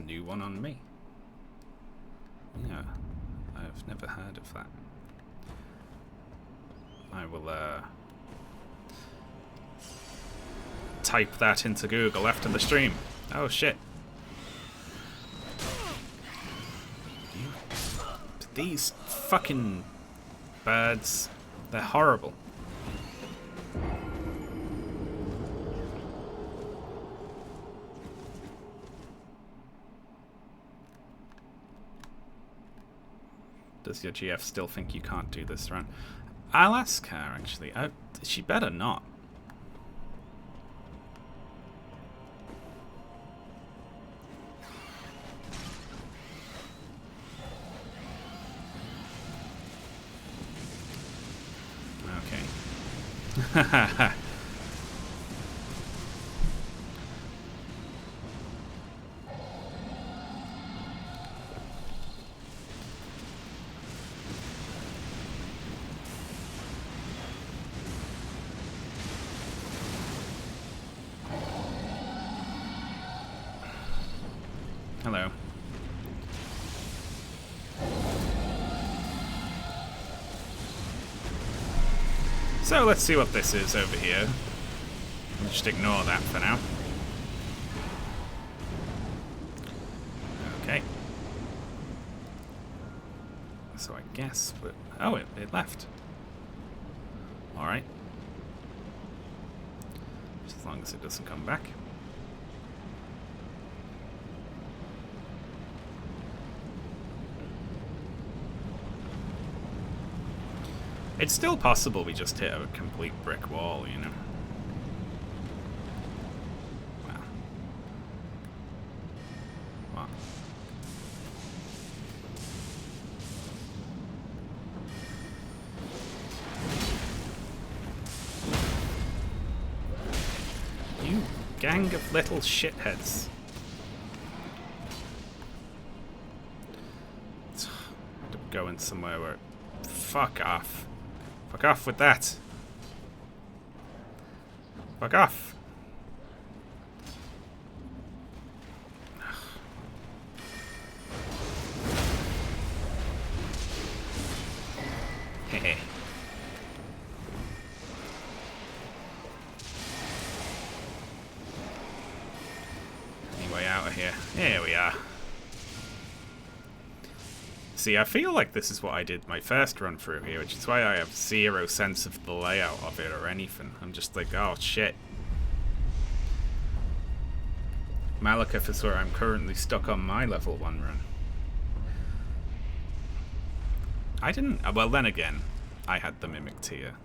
new one on me. Yeah, I've never heard of that. I will type that into Google after the stream. Oh shit. These fucking birds, they're horrible. Does your GF still think you can't do this run? I'll ask her, actually. She better not. Okay. Hello. So let's see what this is over here. We'll just ignore that for now. Okay. So I guess, but oh, it left. All right. Just as long as it doesn't come back. It's still possible we just hit a complete brick wall, you know. Wow. What? You gang of little shitheads. Going somewhere where... Fuck off. Fuck off with that. Fuck off. Hehe. Any way out of here? Here we are. See, I feel like this is what I did my first run through here, which is why I have zero sense of the layout of it or anything. I'm just like, oh shit. Malekith is where I'm currently stuck on my level 1 run. I didn't... Well, then again, I had the Mimic tier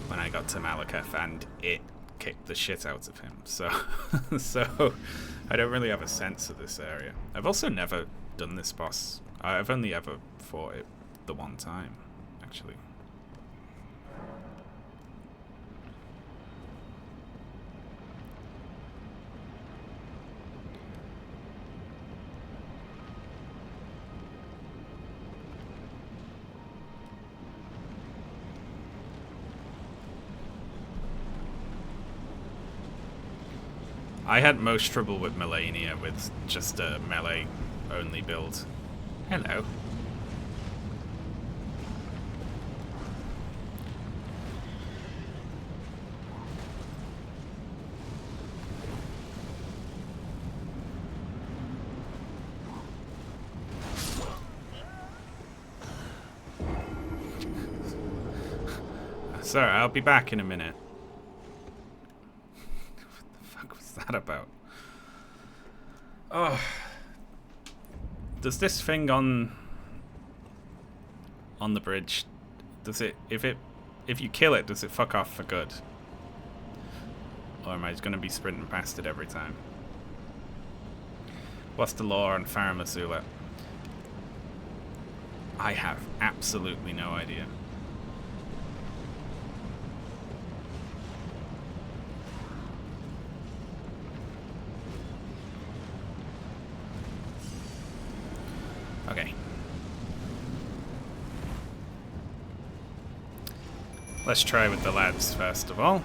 when I got to Malekith, and it kicked the shit out of him. So, so I don't really have a sense of this area. I've also never done this boss. I've only ever fought it the one time, actually. I had most trouble with Melania with just a melee only build. Hello. Sir, I'll be back in a minute. What the fuck was that about? Oh. Does this thing on the bridge, does it, if you kill it, does it fuck off for good? Or am I just going to be sprinting past it every time? What's the law on Farum Azula? I have absolutely no idea. Okay. Let's try with the lads first of all.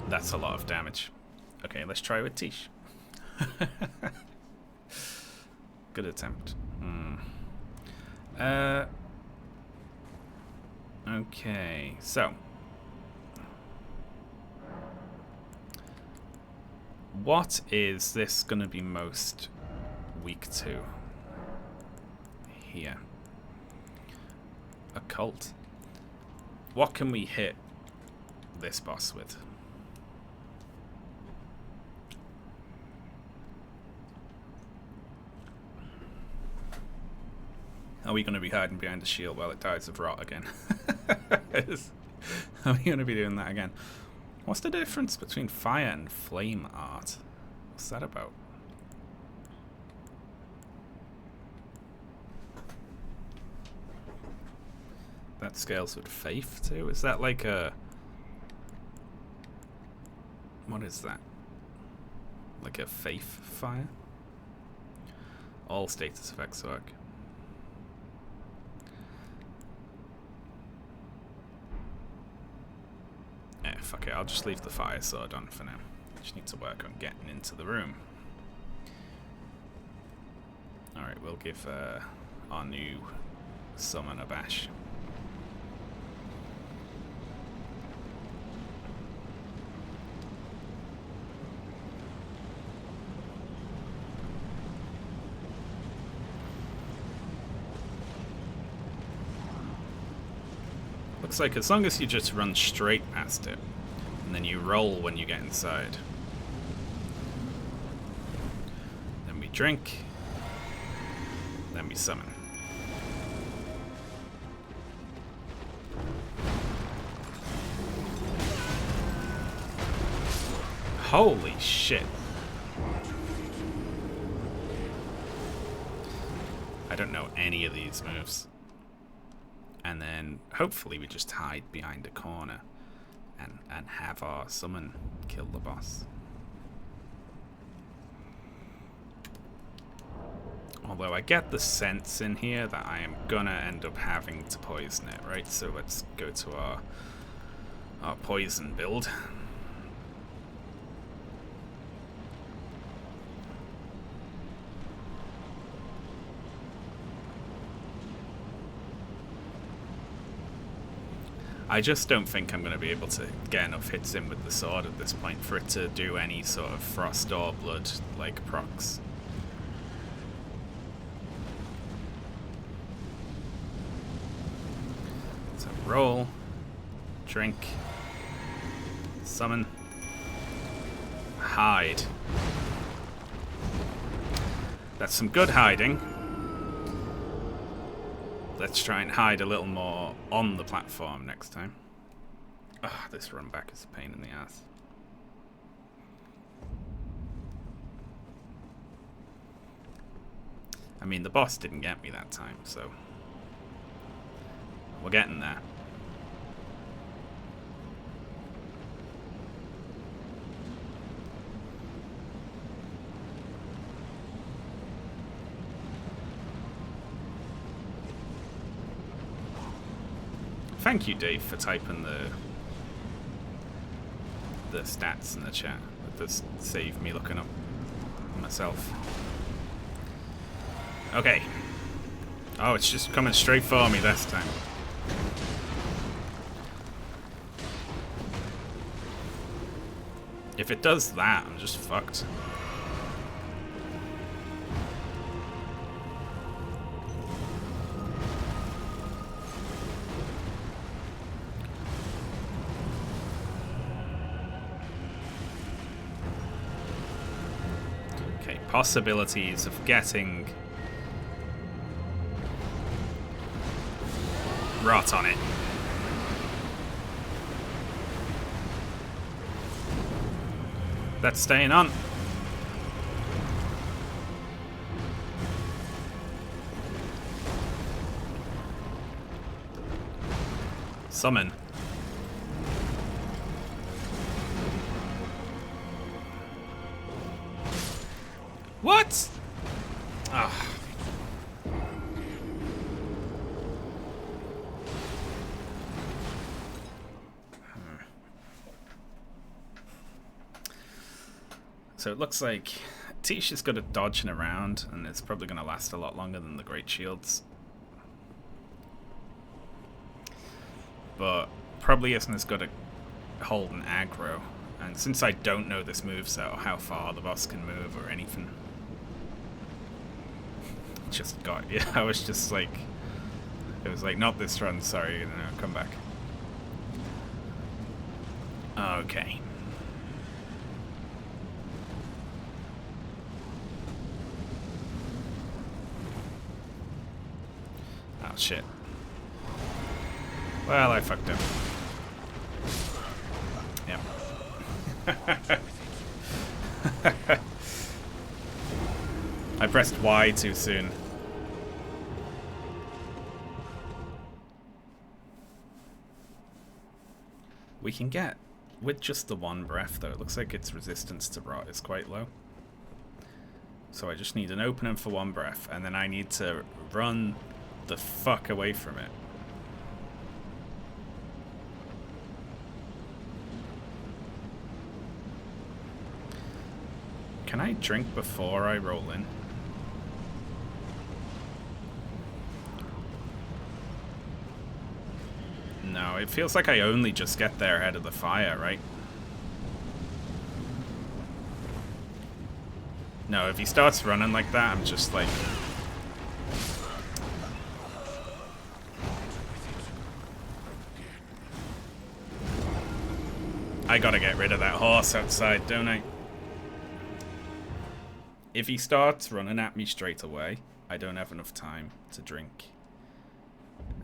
That's a lot of damage. Okay, let's try with Tish. Good attempt. Okay, so what is this going to be most weak to? Here. Occult. What can we hit this boss with? Are we going to be hiding behind the shield while it dies of rot again? Are we going to be doing that again? What's the difference between fire and flame art? What's that about? That scales with faith too? Is that like a... What is that? Like a faith fire? All status effects work. Fuck it, I'll just leave the fire sword on for now. Just need to work on getting into the room. Alright, we'll give our new summon a bash. Looks like as long as you just run straight past it, and then you roll when you get inside. Then we drink. Then we summon. Holy shit. I don't know any of these moves. And then hopefully we just hide behind a corner and have our summon kill the boss. Although I get the sense in here that I am gonna end up having to poison it, right? So let's go to our poison build. I just don't think I'm going to be able to get enough hits in with the sword at this point for it to do any sort of frost or blood like procs. So roll, drink, summon, hide. That's some good hiding. Let's try and hide a little more on the platform next time. Ugh, this run back is a pain in the ass. I mean, the boss didn't get me that time, so we're getting there. Thank you, Dave, for typing the stats in the chat. That does save me looking up myself. Okay. Oh, it's just coming straight for me this time. If it does that, I'm just fucked. Okay, possibilities of getting rot on it. That's staying on. Summon. What? Ah. So it looks like Tisha's good at dodging around, and it's probably going to last a lot longer than the Great Shields. But probably isn't as good at holding aggro. And since I don't know this moveset or how far the boss can move or anything, just got, yeah, I was just like, it was like, not this run, sorry, no, come back. Okay. Oh, shit. Well, I fucked up. Yep. I pressed Y too soon. We can get, with just the one breath though, it looks like its resistance to rot is quite low. So I just need an opening for one breath, and then I need to run the fuck away from it. Can I drink before I roll in? No, it feels like I only just get there ahead of the fire, right? No, if he starts running like that, I'm just like... I gotta get rid of that horse outside, don't I? If he starts running at me straight away, I don't have enough time to drink.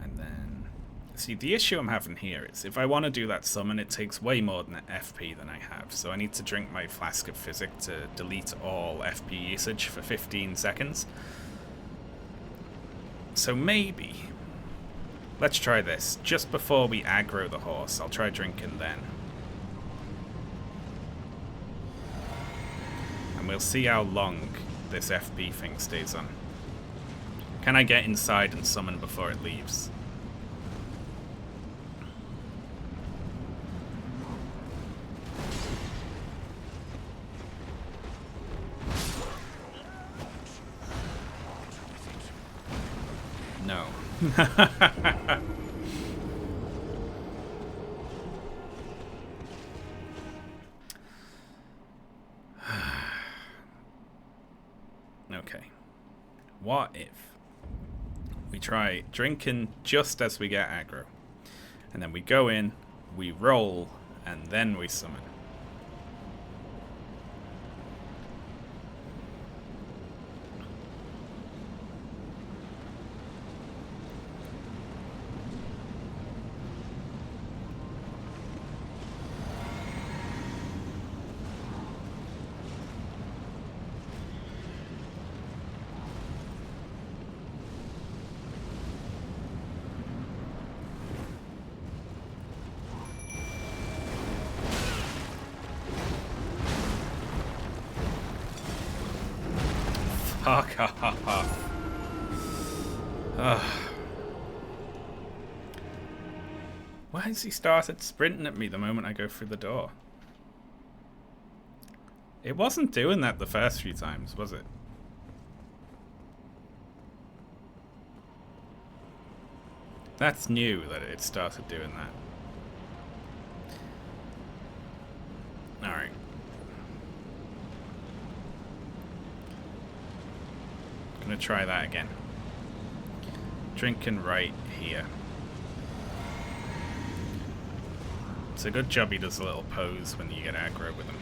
And then... See, the issue I'm having here is if I want to do that summon, it takes way more than FP than I have. So I need to drink my Flask of Physic to delete all FP usage for 15 seconds. So maybe... Let's try this. Just before we aggro the horse, I'll try drinking then. And we'll see how long this FP thing stays on. Can I get inside and summon before it leaves? No. Okay. What if we try drinking just as we get aggro? And then we go in, we roll, and then we summon. Fuck off. Ugh. Why has he started sprinting at me the moment I go through the door? It wasn't doing that the first few times, was it? That's new that it started doing that. Alright. Gonna try that again. Drinking right here. It's a good job he does a little pose when you get aggro with him.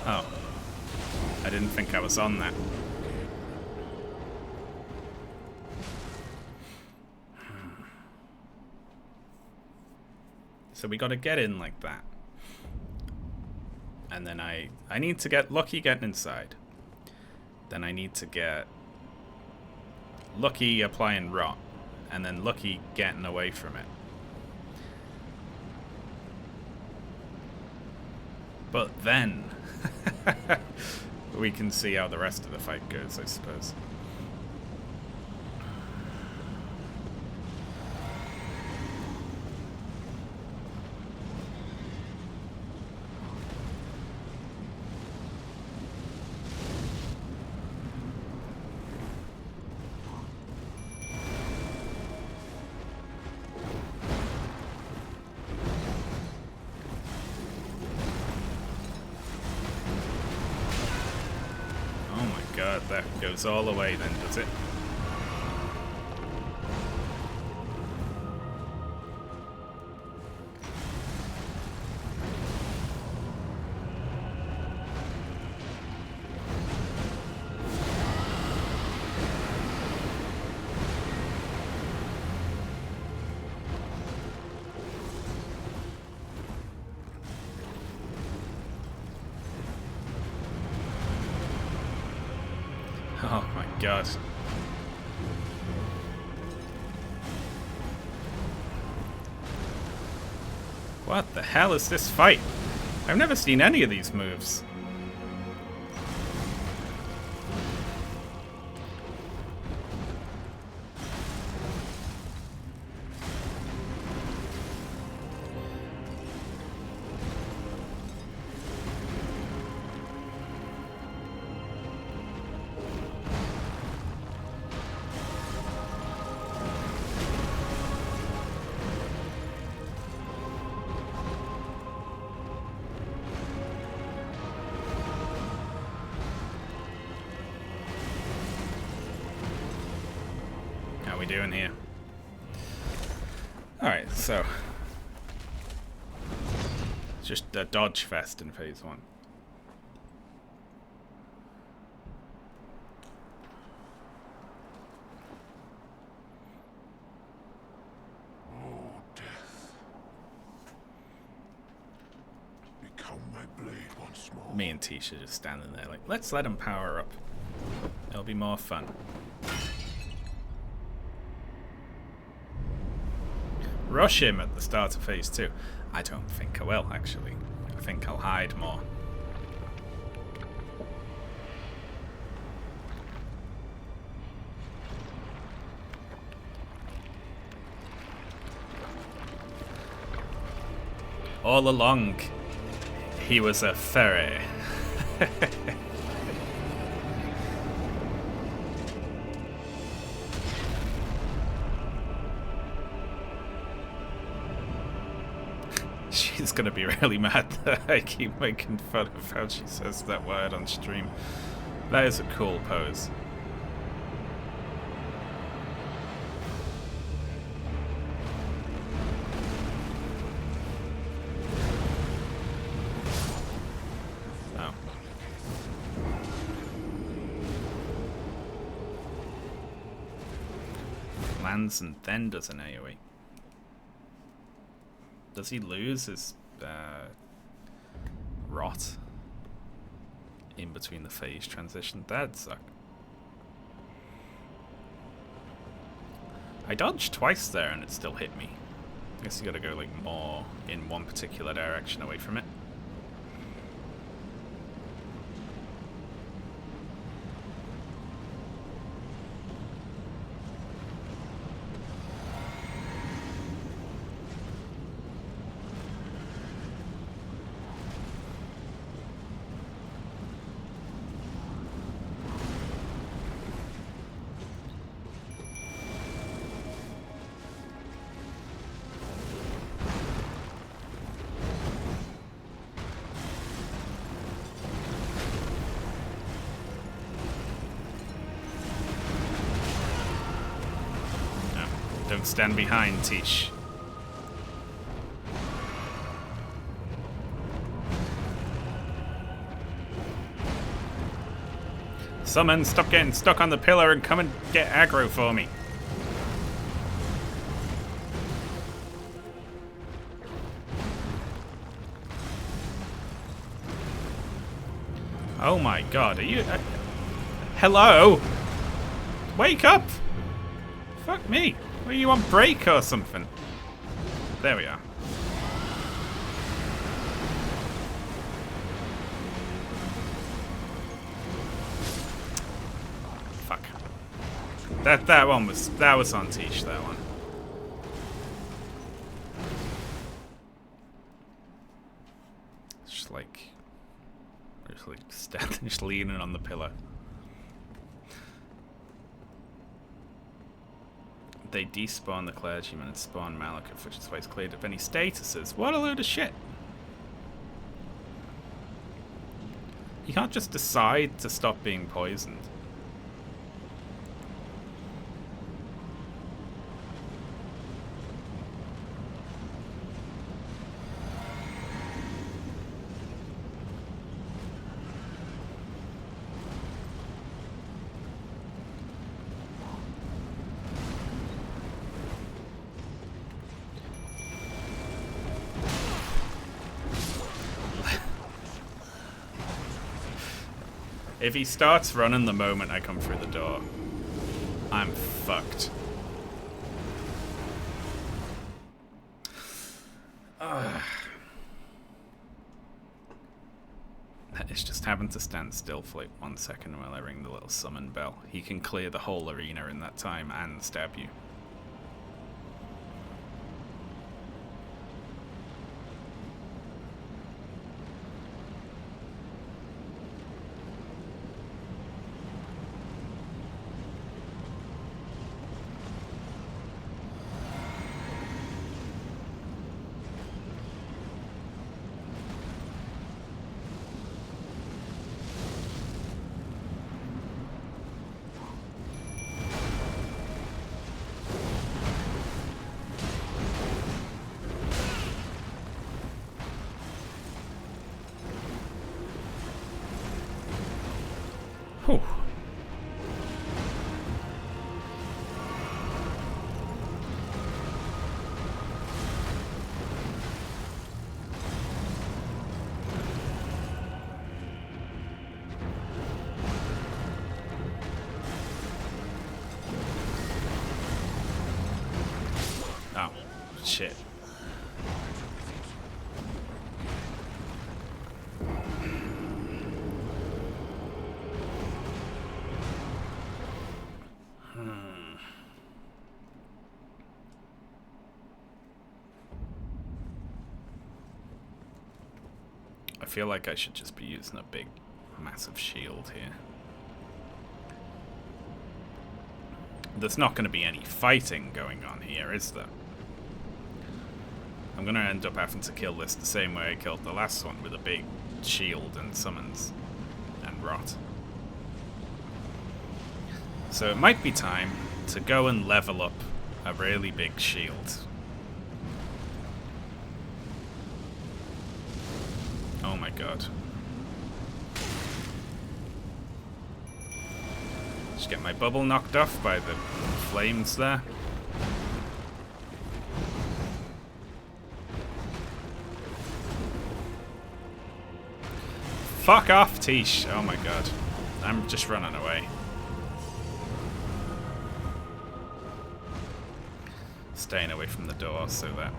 Oh. I didn't think I was on that. So we gotta get in like that. And then I need to get lucky getting inside. Then I need to get lucky applying rot. And then lucky getting away from it. But then we can see how the rest of the fight goes, I suppose. God, that goes all the way then, does it? Oh my god. What the hell is this fight? I've never seen any of these moves. How are we doing here? Alright, so just a dodge fest in phase 1. Oh, death. Become my blade once more. Me and Tisha just standing there like, let's let him power up. It'll be more fun. Rush him at the start of phase 2. I don't think I will, actually. I think I'll hide more. All along, he was a fairy. She's gonna be really mad that I keep making fun of how she says that word on stream. That is a cool pose. Oh. Lands and then does an AoE. Does he lose his rot in between the phase transition? That'd suck. I dodged twice there and it still hit me. I guess you gotta go like more in one particular direction away from it. Don't stand behind, Tish. Summon, stop getting stuck on the pillar and come and get aggro for me. Oh my god, are you... hello? Wake up! Fuck me. Are you on break or something? There we are. Fuck. That one was... that was on Tish, that one. Just like... standing, just leaning on the pillar. They despawn the clergyman and spawn Malekith, which is why it's cleared up any statuses. What a load of shit! You can't just decide to stop being poisoned. If he starts running the moment I come through the door, I'm fucked. It's just having to stand still for like 1 second while I ring the little summon bell. He can clear the whole arena in that time and stab you. Whew. Oh, shit. I feel like I should just be using a big, massive shield here. There's not going to be any fighting going on here, is there? I'm going to end up having to kill this the same way I killed the last one, with a big shield and summons and rot. So it might be time to go and level up a really big shield. Oh my god. Just get my bubble knocked off by the flames there. Fuck off, Tish. Oh my god. I'm just running away. Staying away from the door so that...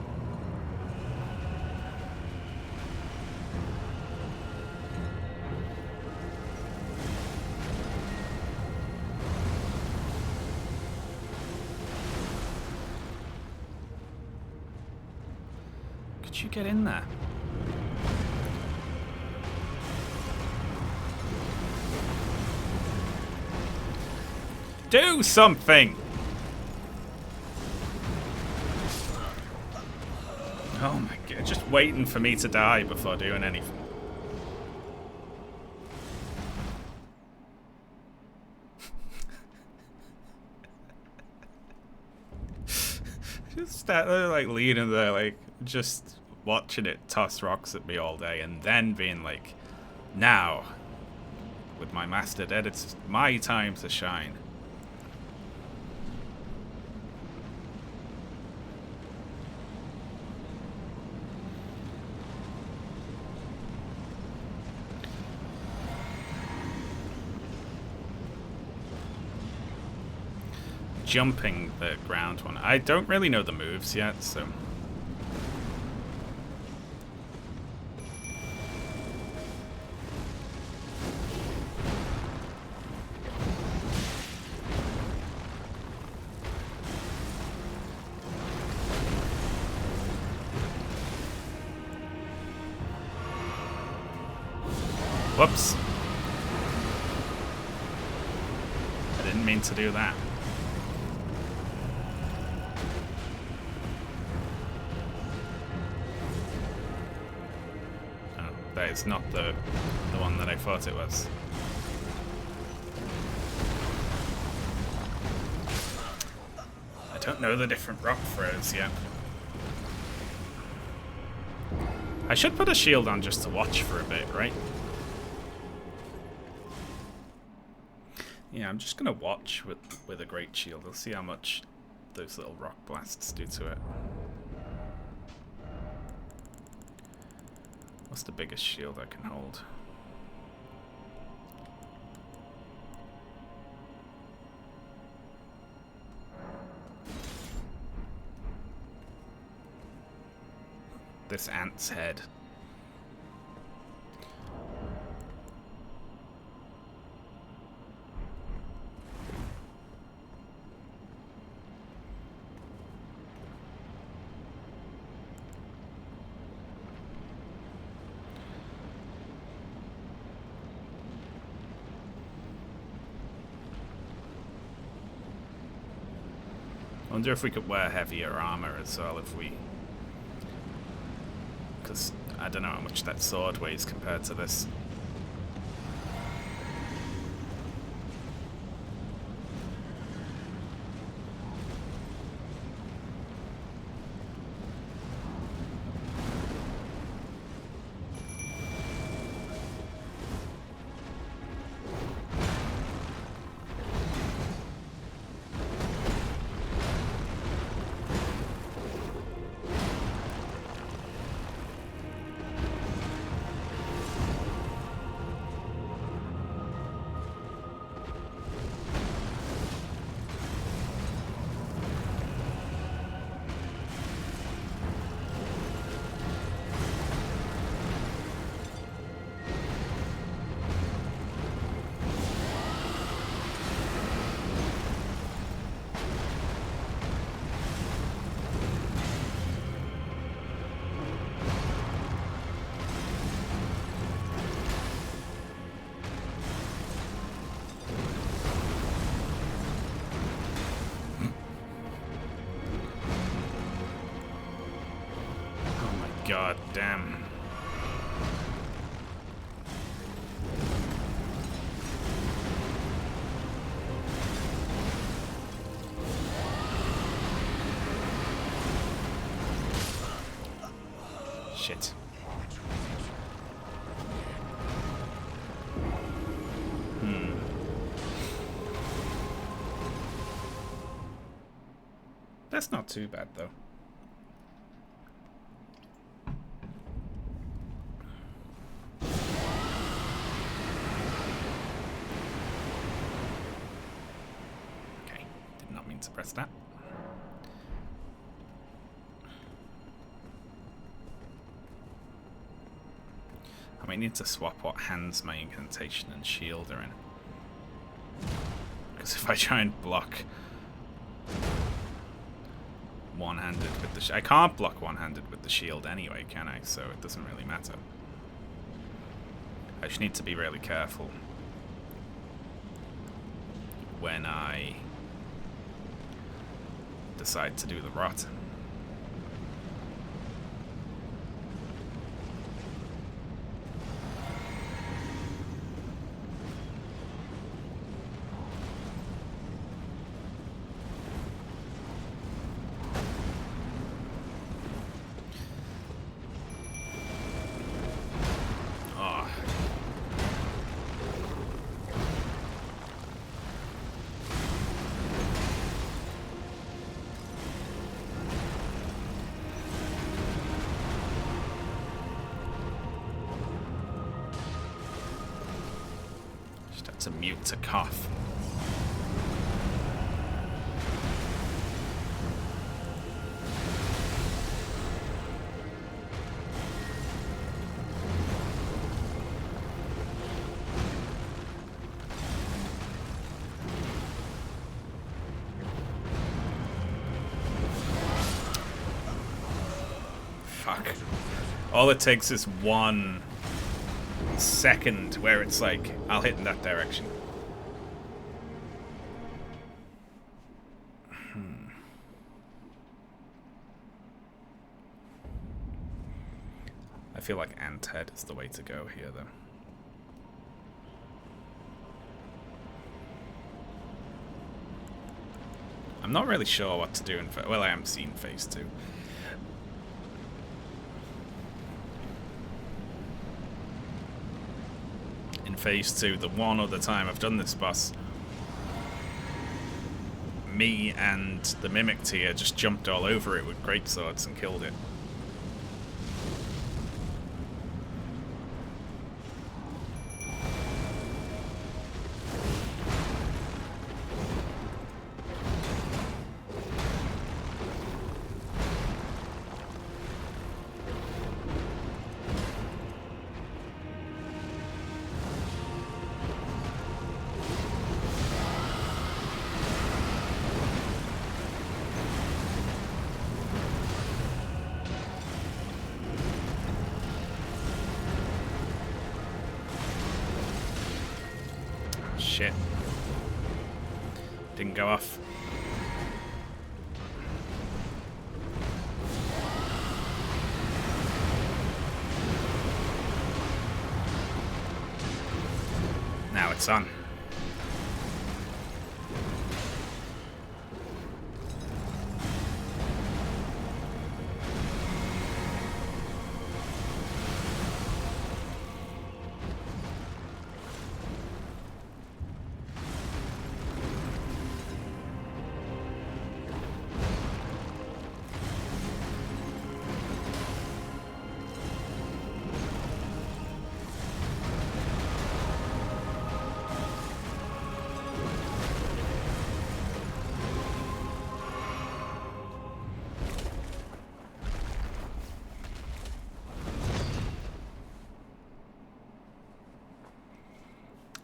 Could you get in there? Do something! Oh my god, just waiting for me to die before doing anything. Just like leaning there, like just watching it toss rocks at me all day, and then being like, now, with my master dead, it's my time to shine. Jumping the ground one. I don't really know the moves yet, so... Whoops. I didn't mean to do that. That is not the one that I thought it was. I don't know the different rock throws yet. I should put a shield on just to watch for a bit, right? Yeah, I'm just gonna watch with a great shield. I'll see how much those little rock blasts do to it. What's the biggest shield I can hold? This ant's head. I wonder if we could wear heavier armor as well if we... Because I don't know how much that sword weighs compared to this. God damn. Shit. That's not too bad though. To press that. I might need to swap what hands my incantation and shield are in. Because if I try and block one-handed with the I can't block one-handed with the shield anyway, can I? So it doesn't really matter. I just need to be really careful when I decide to do the rot. That's a mute to cough. Fuck. All it takes is 1 second where it's like, I'll hit in that direction. I feel like Anthead is the way to go here, though. I'm not really sure what to do in well, I am seeing phase 2. In phase 2, the one other time I've done this boss, me and the Mimic tier just jumped all over it with greatswords and killed it. Shit. Didn't go off. Now it's on.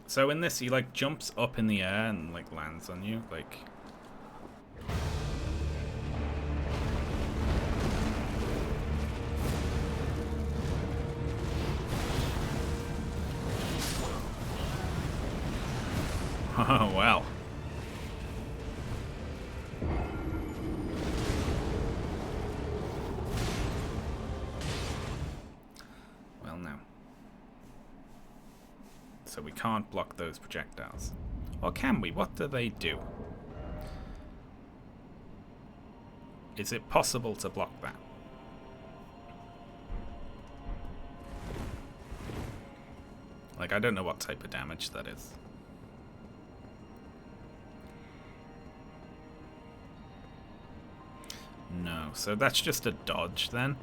So in this, he like jumps up in the air and like lands on you, like. Oh well. Well now. So we can't block those projectiles. Or can we? What do they do? Is it possible to block that? Like, I don't know what type of damage that is. No, so that's just a dodge then.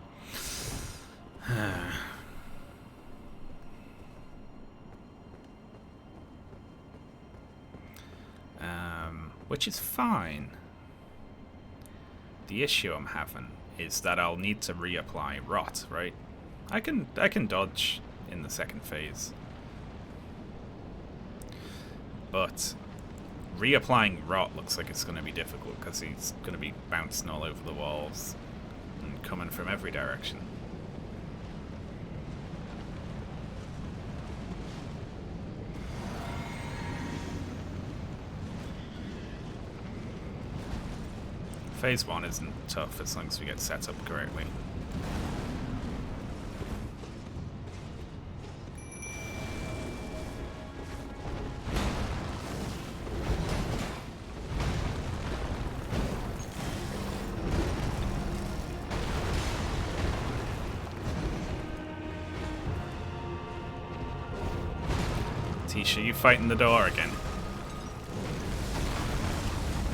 Which is fine. The issue I'm having is that I'll need to reapply rot, right? I can dodge in the second phase. But reapplying rot looks like it's going to be difficult because he's going to be bouncing all over the walls and coming from every direction. Phase 1 isn't tough as long as we get set up correctly. Tisha, you fighting the door again?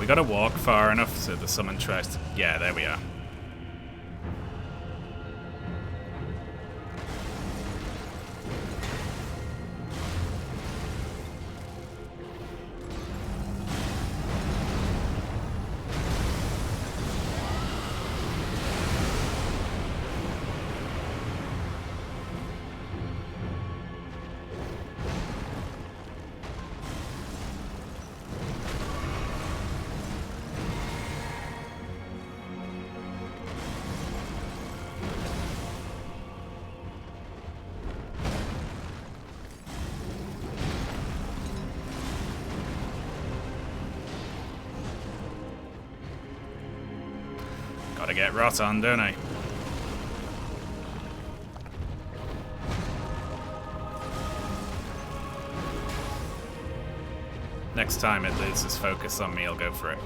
We gotta walk far enough so the summon tries to... Yeah, there we are. get rot on, don't I? Next time it loses focus on me, I'll go for it.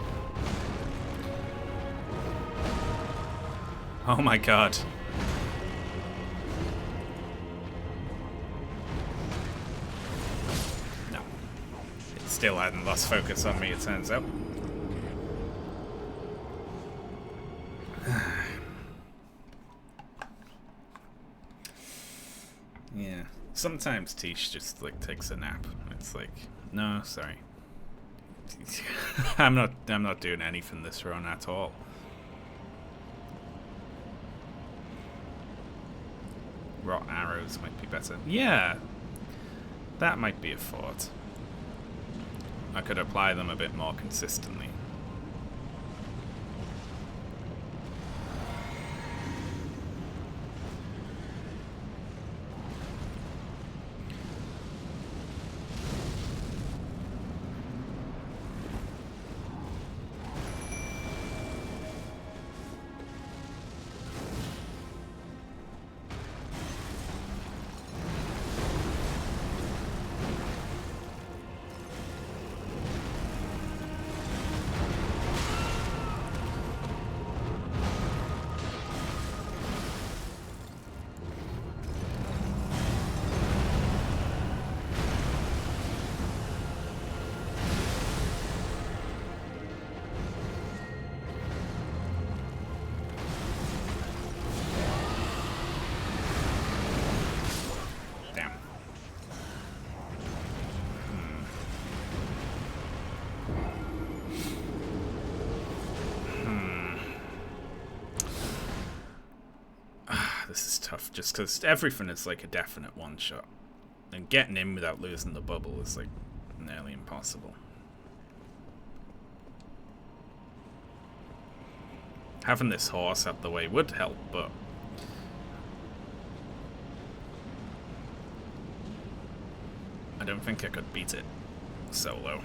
Oh my god. No. It still hadn't lost focus on me, it turns out. Yeah. Sometimes Tish just like takes a nap. It's like, no, sorry. I'm not doing anything this run at all. Rot arrows might be better. Yeah. That might be a thought. I could apply them a bit more consistently. This is tough, just because everything is like a definite one-shot. And getting in without losing the bubble is like nearly impossible. Having this horse out the way would help, but... I don't think I could beat it solo.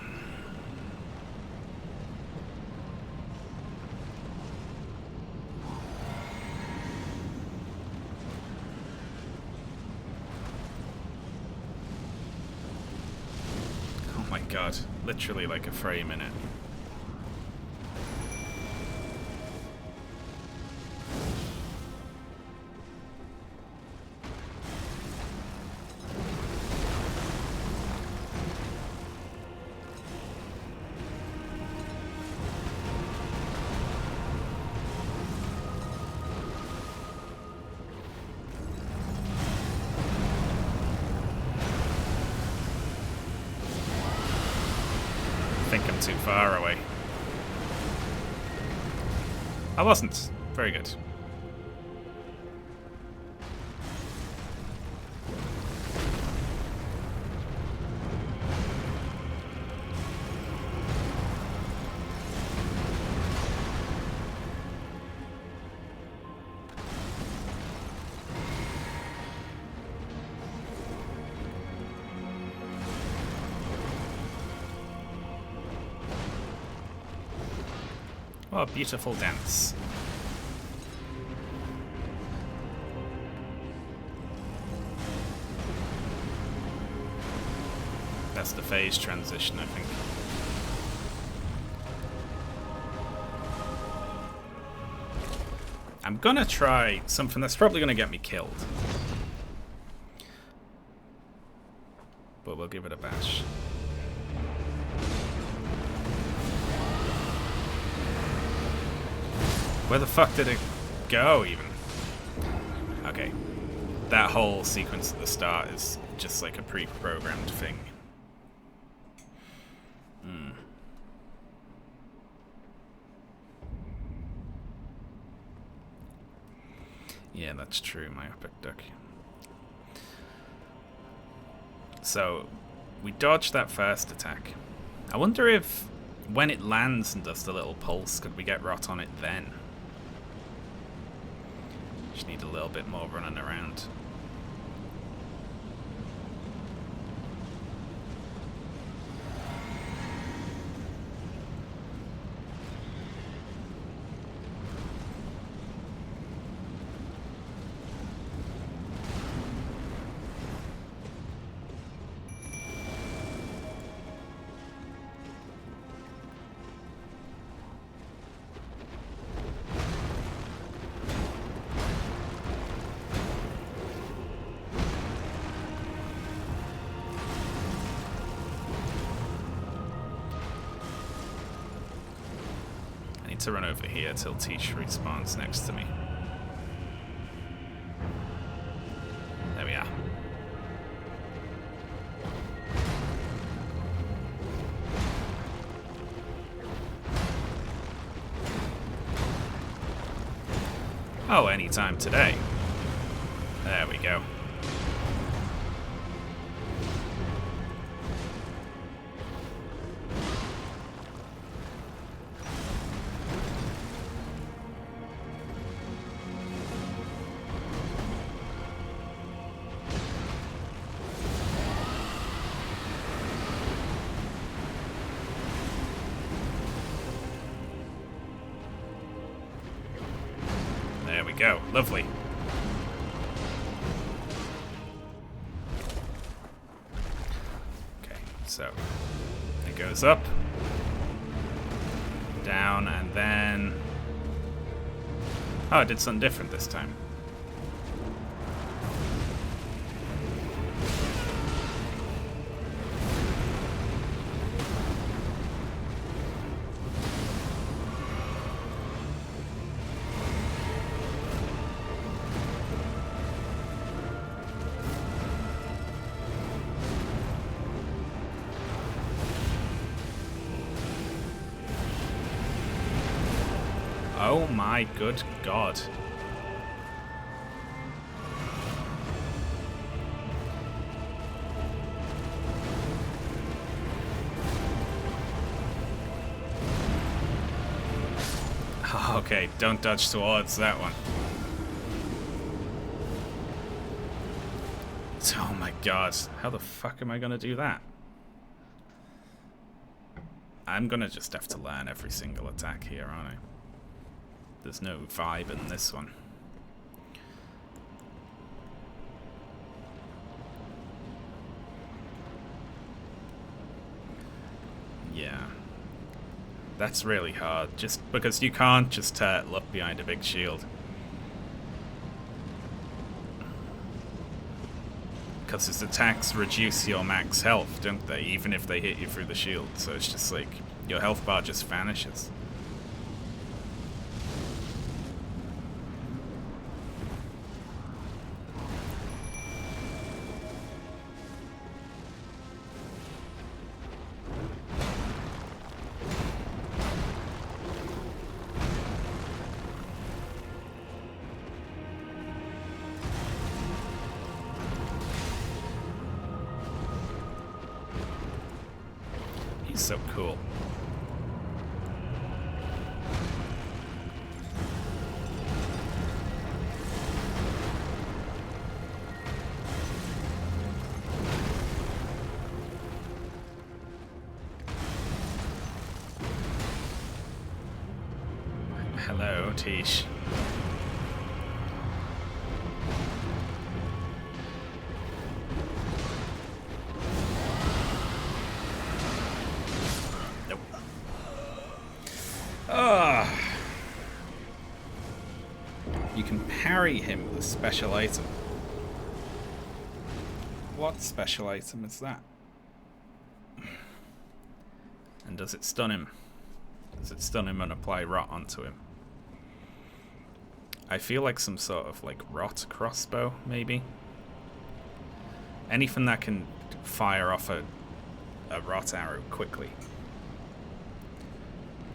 God, literally like a frame in it. I think I'm too far away. I wasn't. Very good. What a beautiful dance. That's the phase transition, I think. I'm gonna try something that's probably gonna get me killed. But we'll give it a bash. Where the fuck did it go, even? Okay. That whole sequence at the start is just like a pre-programmed thing. Yeah, that's true, myopic duck. So, we dodged that first attack. I wonder if, when it lands and does the little pulse, could we get rot on it then? Just need a little bit more running around. need to run over here till Tish respawns next to me. There we are. Oh, anytime today. There we go. There we go. Lovely. Okay, so it goes up, down, and then... Oh, it did something different this time. Oh my good god. Okay, don't dodge towards that one. Oh my god, how the fuck am I gonna do that? I'm gonna just have to learn every single attack here, aren't I? There's no vibe in this one. Yeah. That's really hard, just because you can't just turtle up behind a big shield. Because his attacks reduce your max health, don't they? Even if they hit you through the shield. So it's just like, your health bar just vanishes. So cool. Hello, Tish. You can parry him with a special item. What special item is that? And does it stun him? Does it stun him and apply rot onto him? I feel like some sort of like rot crossbow, maybe? Anything that can fire off a rot arrow quickly.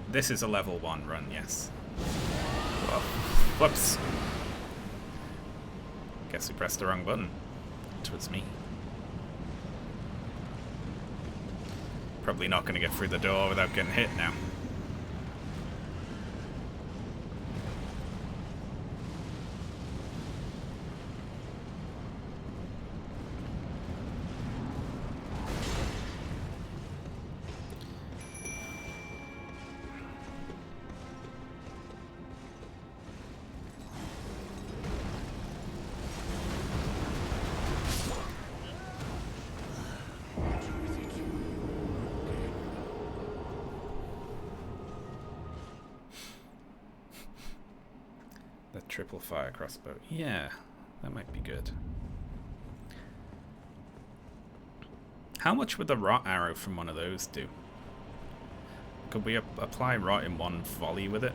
This is a level 1 run, yes. Whoa. Whoops. Guess we pressed the wrong button. It was me. Probably not going to get through the door without getting hit now. Triple fire crossbow. Yeah, that might be good. How much would the rot arrow from one of those do? Could we apply rot in one volley with it?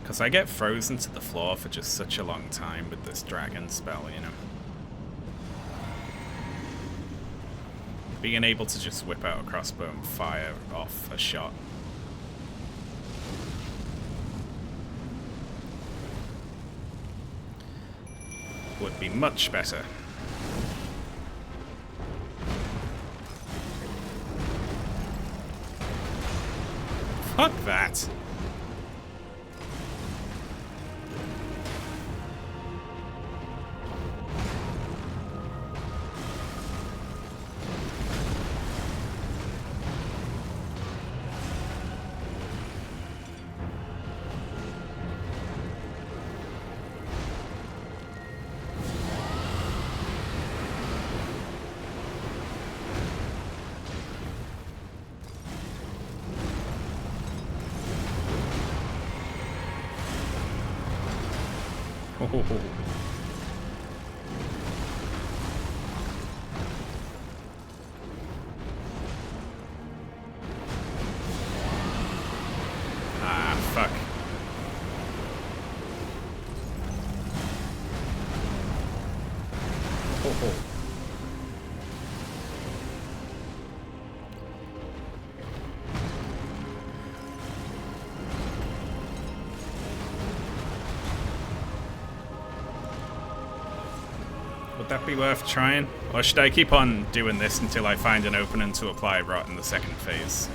Because I get frozen to the floor for just such a long time with this dragon spell, you know. Being able to just whip out a crossbow and fire off a shot. Would be much better. Fuck that. Oh. Ah, fuck. Oh. Would that be worth trying? Or should I keep on doing this until I find an opening to apply rot in the second phase?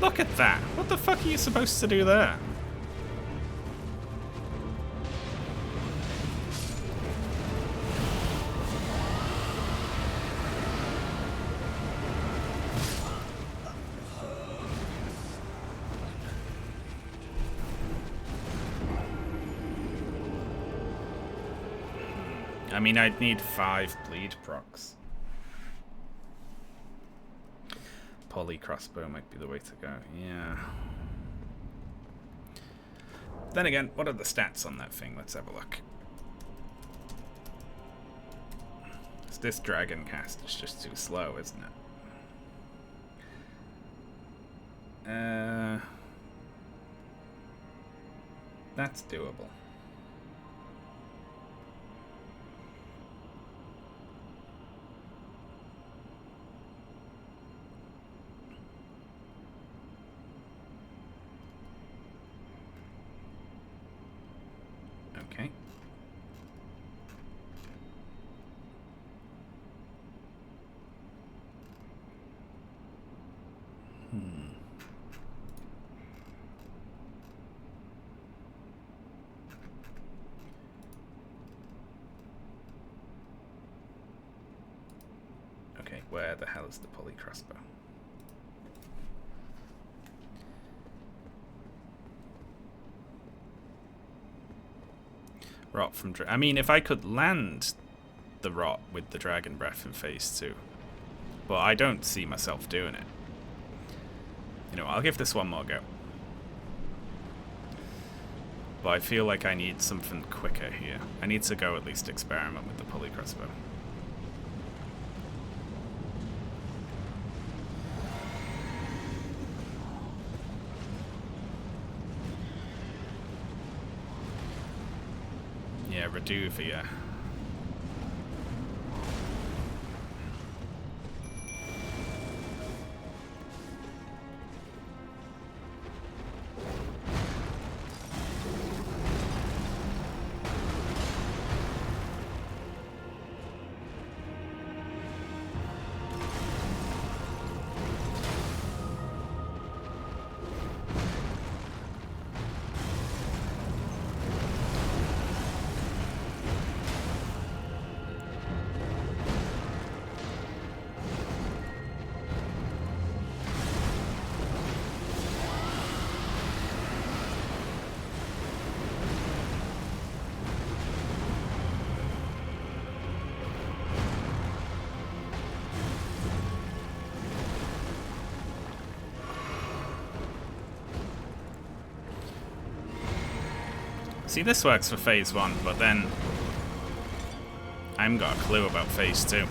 Look at that! What the fuck are you supposed to do there? I mean, I'd need 5 bleed procs. Poly crossbow might be the way to go. Yeah. Then again, what are the stats on that thing? Let's have a look. This dragon cast is just too slow, isn't it? That's doable. Okay. Okay, where the hell is the poly crossbow? Rot from I mean, if I could land the rot with the dragon breath in phase 2, but I don't see myself doing it. You know, I'll give this one more go. But I feel like I need something quicker here. I need to go at least experiment with the poly crossbow. Yeah, Reduvia. See, this works for phase 1, but then I haven't got a clue about phase 2.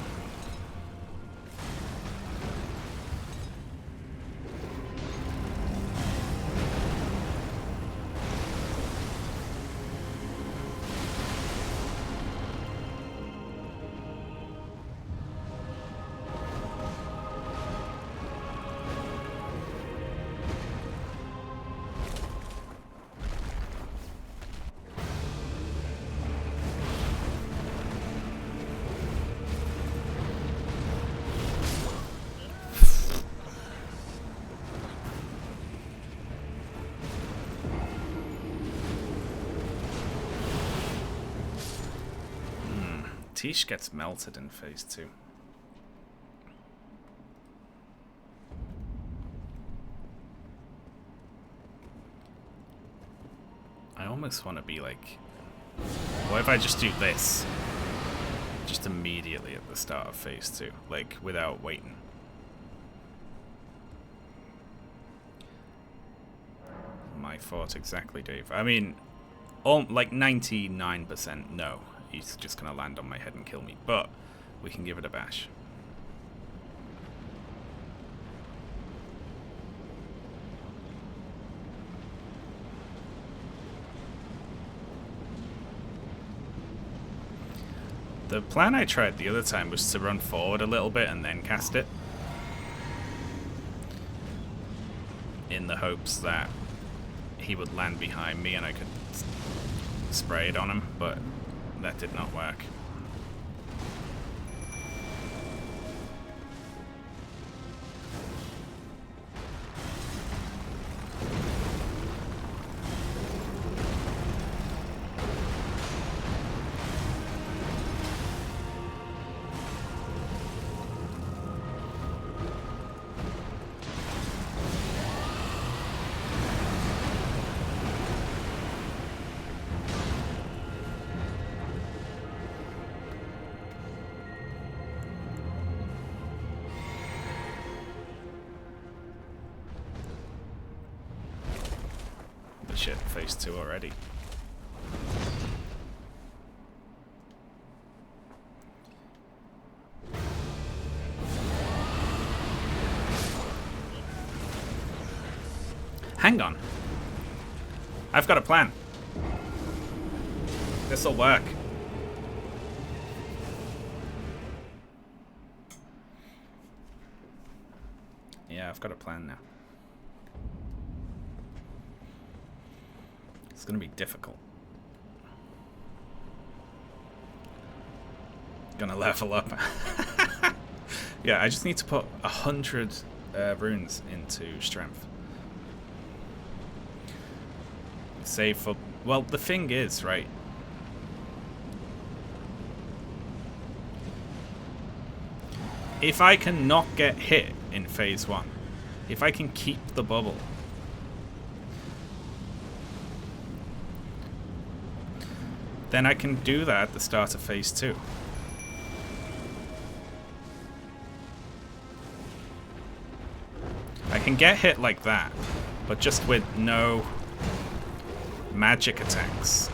Tish gets melted in phase 2. I almost want to be like, what if I just do this? Just immediately at the start of phase 2, like without waiting. My thought exactly, Dave. I mean, like 99% no. He's just going to land on my head and kill me. But we can give it a bash. The plan I tried the other time was to run forward a little bit and then cast it. In the hopes that he would land behind me and I could spray it on him, but that did not work. Shit, phase 2 already. Hang on. I've got a plan. This'll work. Yeah, I've got a plan now. It's gonna be difficult. Gonna level up. Yeah, I just need to put 100 runes into strength. Save for... Well, the thing is, right? If I can not get hit in phase 1, if I can keep the bubble, then I can do that at the start of phase 2. I can get hit like that, but just with no magic attacks.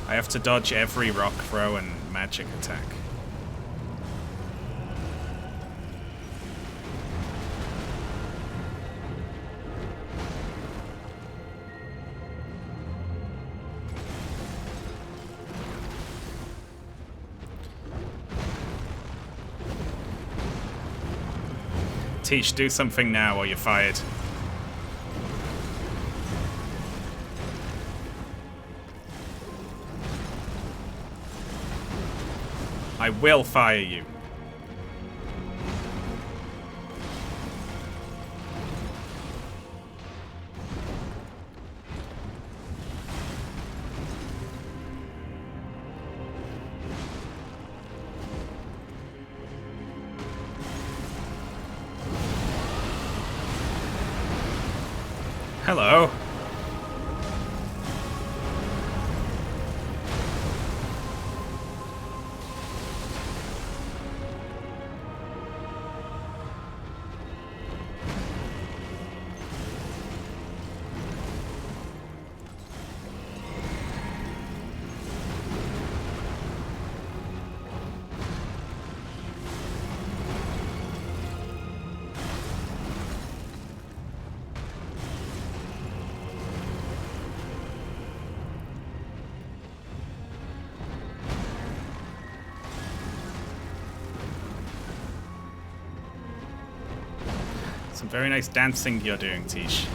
I have to dodge every rock throw and magic attack. Teach, do something now or you're fired. I will fire you. Hello. Some very nice dancing you're doing, Tish.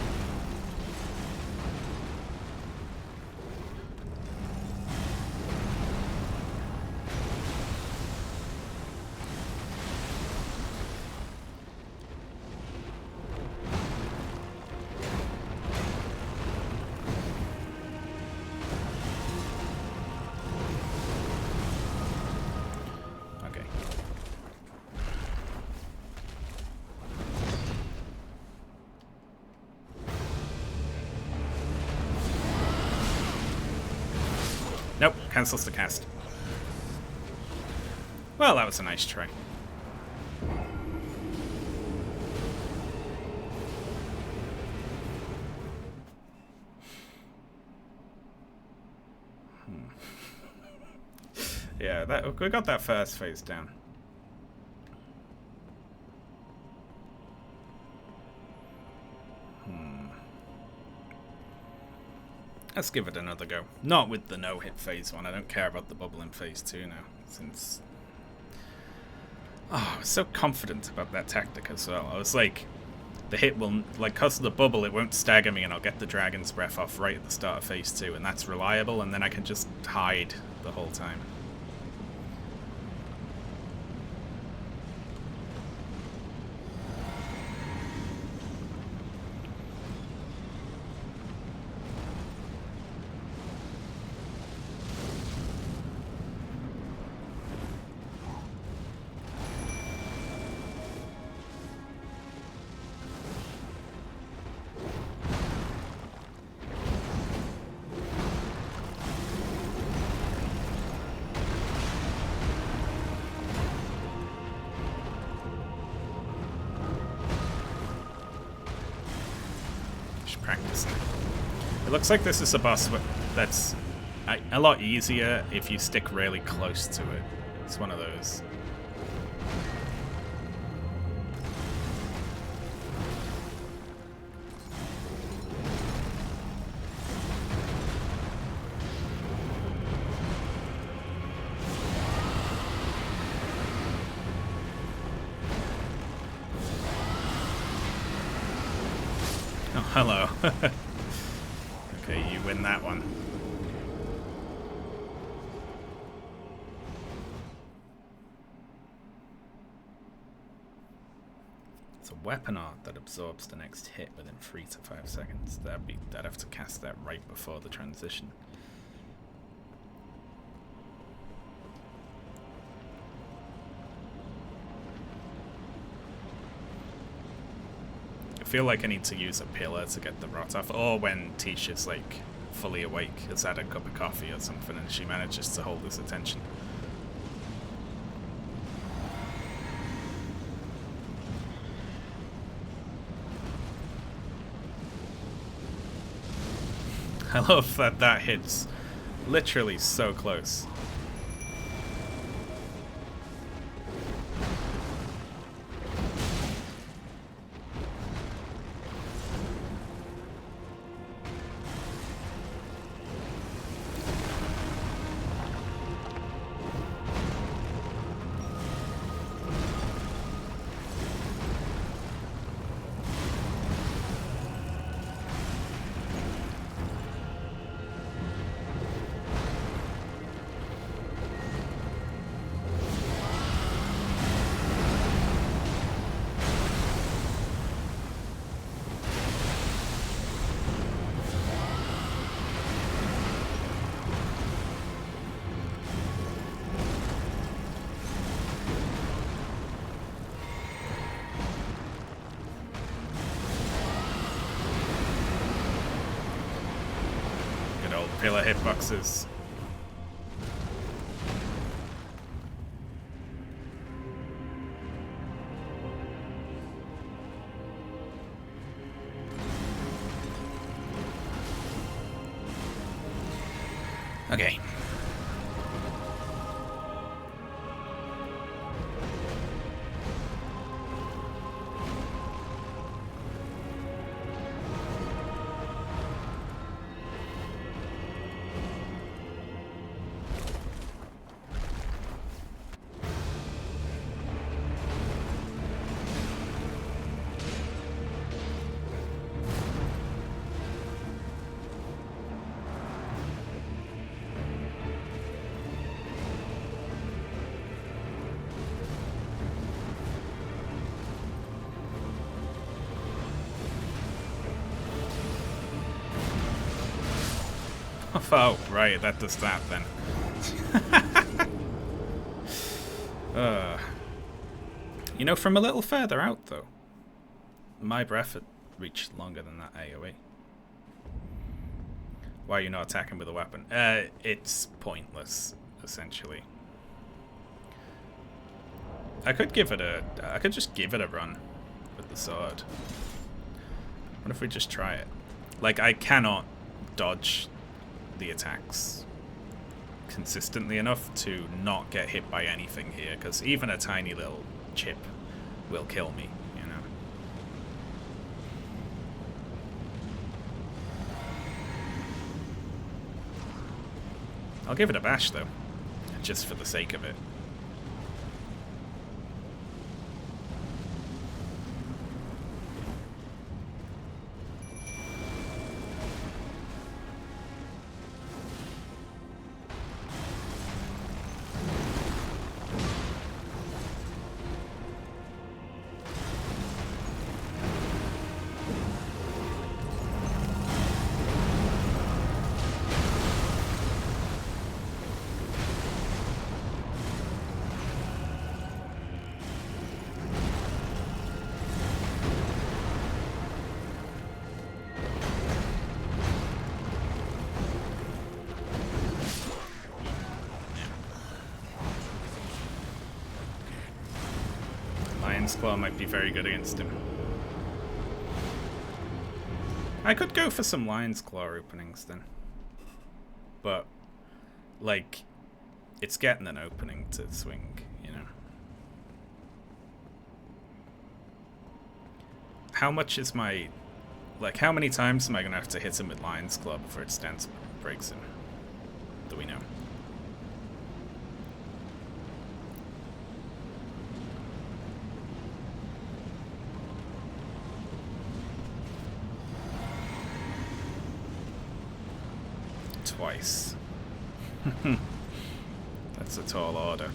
Nope, cancels the cast. Well, that was a nice try. Yeah, we got that first phase down. Let's give it another go. Not with the no-hit phase one. I don't care about the bubble in phase 2 now, since... Oh, I was so confident about that tactic as well. I was like, the hit will... Like, because of the bubble, it won't stagger me, and I'll get the Dragon's Breath off right at the start of phase 2, and that's reliable, and then I can just hide the whole time. Practice. It looks like this is a boss that's a lot easier if you stick really close to it. It's one of those. Hello. Okay, you win that one. It's a weapon art that absorbs the next hit within 3 to 5 seconds. I'd have to cast that right before the transition. I feel like I need to use a pillar to get the rot off, or when Tish is like fully awake, has had a cup of coffee or something, and she manages to hold his attention. I love that that hits literally so close. Pillar hitboxes. Okay. Oh, right, that does that then. You know, from a little further out, though, my breath had reached longer than that AoE. Why are you not attacking with a weapon? It's pointless, essentially. I could just give it a run with the sword. What if we just try it? Like, I cannot dodge the attacks consistently enough to not get hit by anything here, because even a tiny little chip will kill me, you know. I'll give it a bash, though, just for the sake of it. Claw might be very good against him. I could go for some Lion's Claw openings then. But, like, it's getting an opening to swing, you know. How much is my... Like, how many times am I going to have to hit him with Lion's Claw before it stance breaks him? Do we know? Twice. That's a tall order.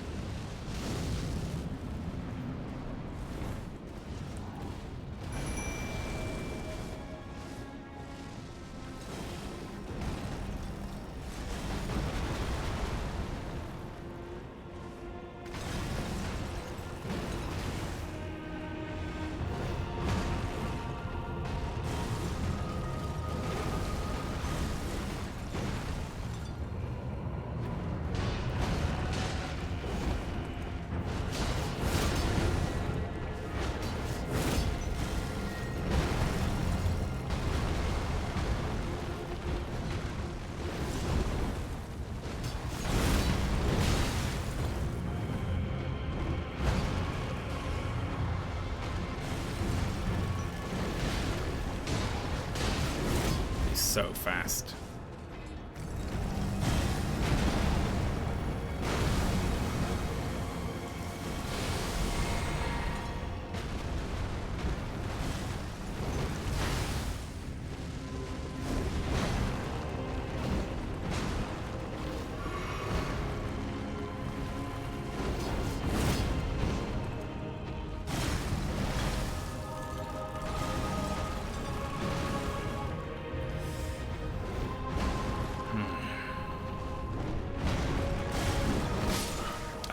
So fast.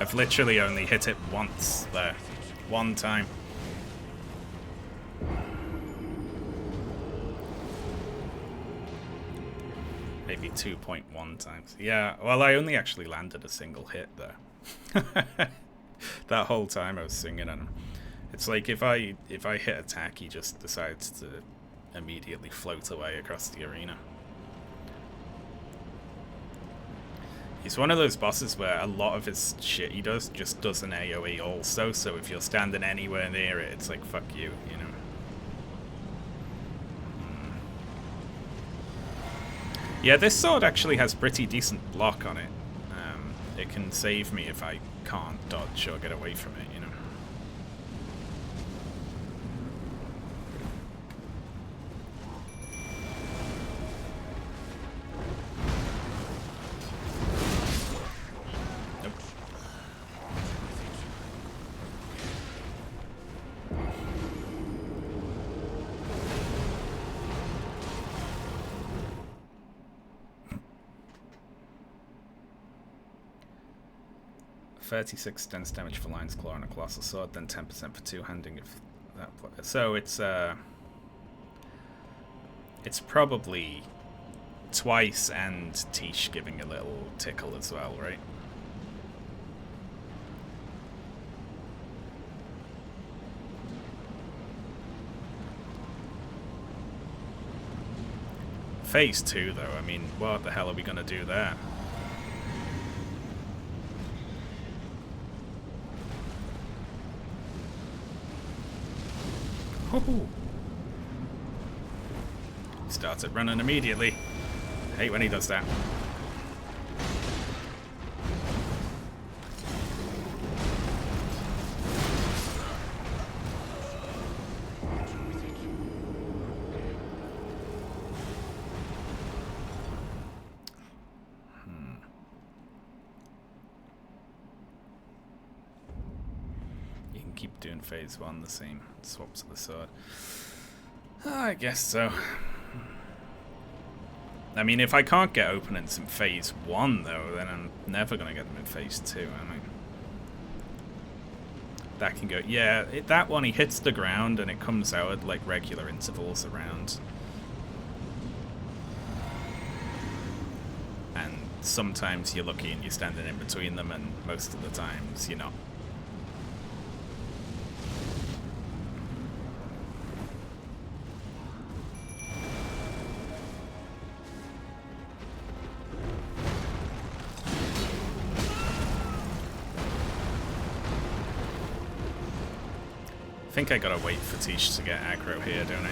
I've literally only hit it once there. One time. Maybe 2.1 times. Yeah, well, I only actually landed a single hit there. That whole time I was swinging at him. It's like if I hit attack, he just decides to immediately float away across the arena. He's one of those bosses where a lot of his shit he does just does an AoE also, so if you're standing anywhere near it, it's like, fuck you, you know. Yeah, this sword actually has pretty decent block on it. It can save me if I can't dodge or get away from it, you know. 36 dense damage for Lion's Claw on a Colossal Sword, then 10% for two-handing if that. So it's probably twice and Tish giving a little tickle as well, right? Phase 2, though, I mean, what the hell are we going to do there? Woohoo! Started running immediately. Hate when he does that. You can keep doing phase 1 the same. Swaps of the sword. I guess so. I mean, if I can't get openings in phase 1, though, then I'm never going to get them in phase 2, am I? That can go... Yeah, that one, he hits the ground and it comes out at, like, regular intervals around. And sometimes you're lucky and you're standing in between them, and most of the times you're not. I think I gotta wait for Tish to get aggro here, don't I?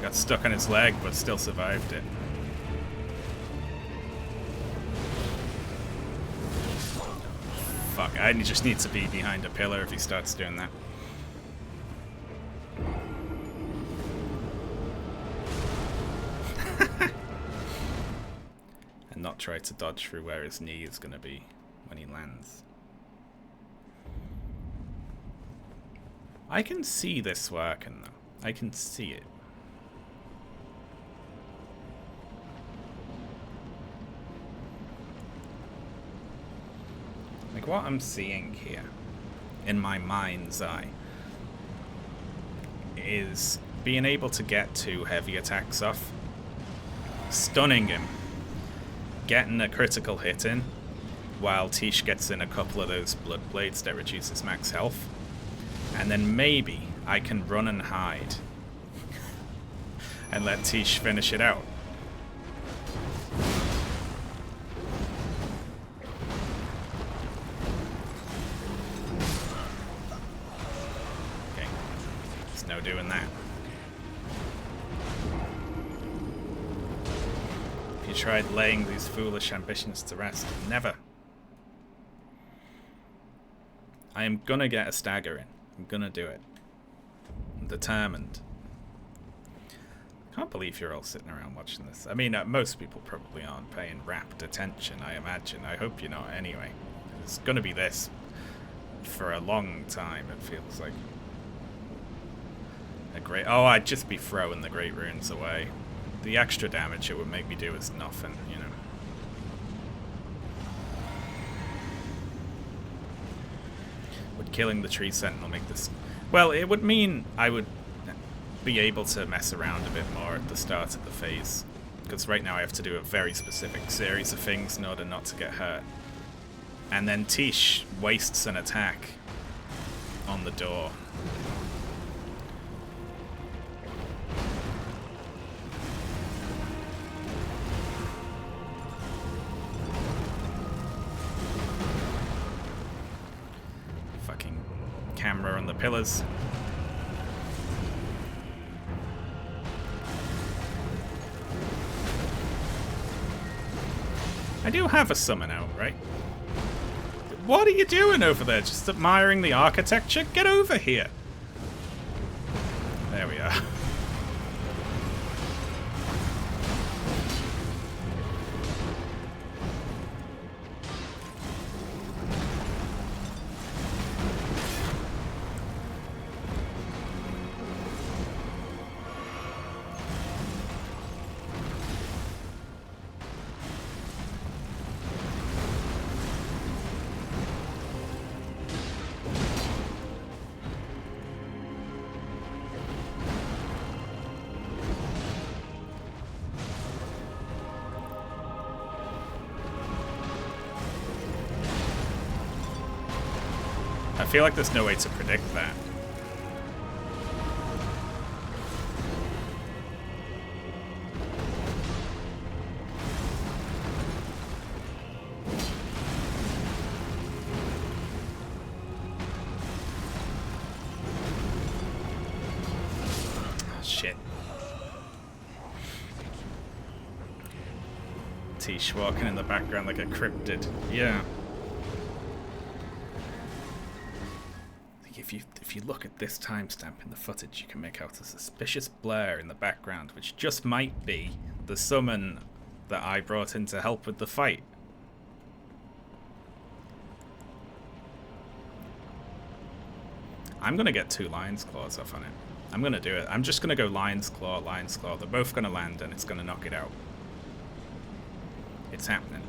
Got stuck on its leg, but still survived it. Fuck, I just need to be behind a pillar if he starts doing that. And not try to dodge through where his knee is going to be when he lands. I can see this working, though. I can see it. Like, what I'm seeing here, in my mind's eye, is being able to get 2 heavy attacks off, stunning him, getting a critical hit in, while Tish gets in a couple of those blood blades that reduces max health, and then maybe I can run and hide and let Tish finish it out. Doing that. If you tried laying these foolish ambitions to rest, never. I am gonna get a stagger in. I'm gonna do it. I'm determined. Can't believe you're all sitting around watching this. I mean, most people probably aren't paying rapt attention, I imagine. I hope you're not anyway. It's gonna be this for a long time, it feels like. Oh, I'd just be throwing the Great Runes away. The extra damage it would make me do is nothing, you know. Would killing the Tree Sentinel make this... Well, it would mean I would be able to mess around a bit more at the start of the phase. Because right now I have to do a very specific series of things in order not to get hurt. And then Tish wastes an attack on the door. Fucking camera on the pillars. I do have a summon out, right? What are you doing over there? Just admiring the architecture? Get over here. There we are. I feel like there's no way to predict that. Oh, shit. Tish walking in the background like a cryptid. Yeah. If you look at this timestamp in the footage, you can make out a suspicious blur in the background, which just might be the summon that I brought in to help with the fight. I'm gonna get 2 Lion's Claws off on it. I'm gonna do it. I'm just gonna go Lion's Claw, Lion's Claw. They're both gonna land and it's gonna knock it out. It's happening.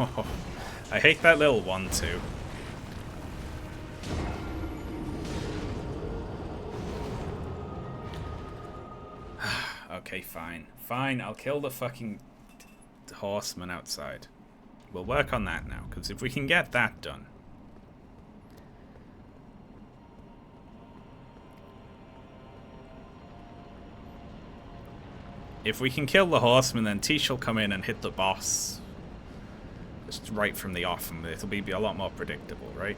Oh, I hate that little 1-2. Okay, fine. Fine, I'll kill the fucking horseman outside. We'll work on that now, because if we can get that done... If we can kill the horseman, then Tish will come in and hit the boss. Just right from the off, and it'll be a lot more predictable, right?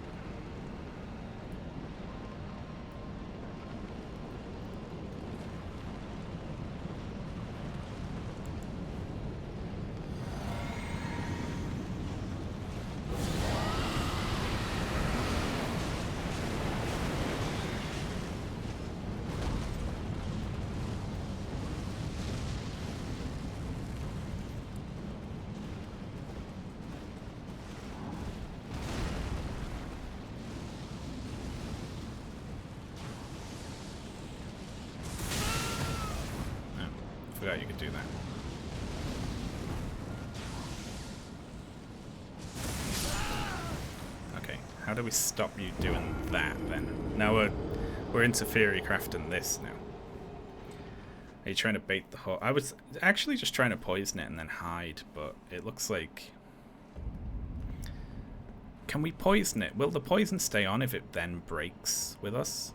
Forgot you could do that. Okay, how do we stop you doing that then? Now we're into theory crafting this now. Are you trying to bait the horse? I was actually just trying to poison it and then hide, but it looks like... Can we poison it? Will the poison stay on if it then breaks with us?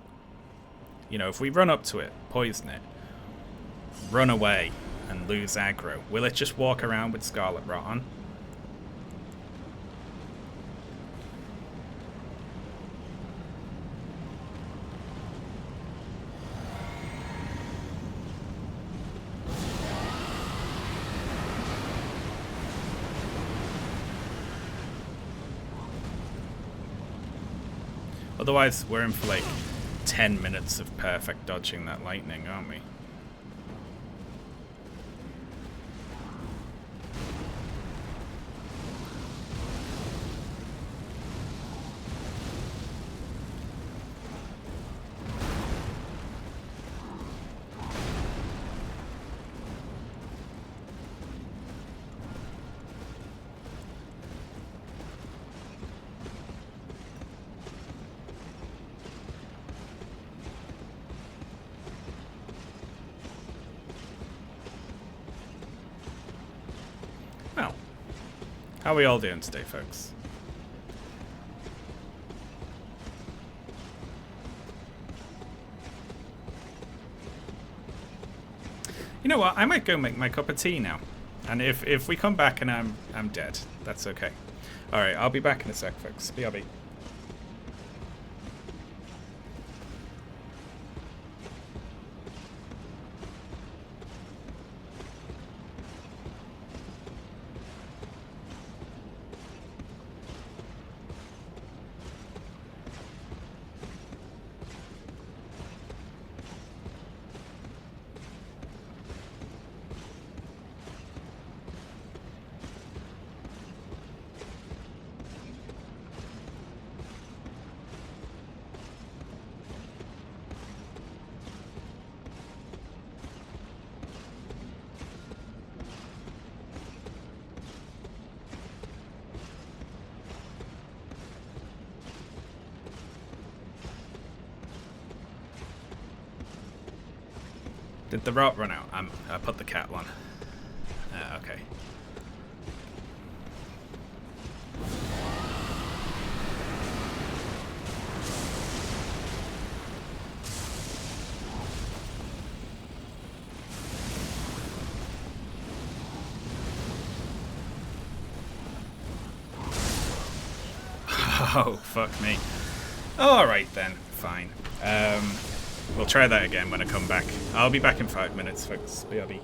You know, if we run up to it, poison it, run away and lose aggro, will it just walk around with Scarlet Rot on? Otherwise, we're in for like 10 minutes of perfect dodging that lightning, aren't we? How are we all doing today, folks? You know what? I might go make my cup of tea now. And if we come back and I'm dead, that's okay. All right, I'll be back in a sec, folks. BRB. Did the rope run out? I put the cat one. Okay. Oh, fuck me. Alright then, fine. We'll try that again when I come back. I'll be back in 5 minutes, folks. BRB.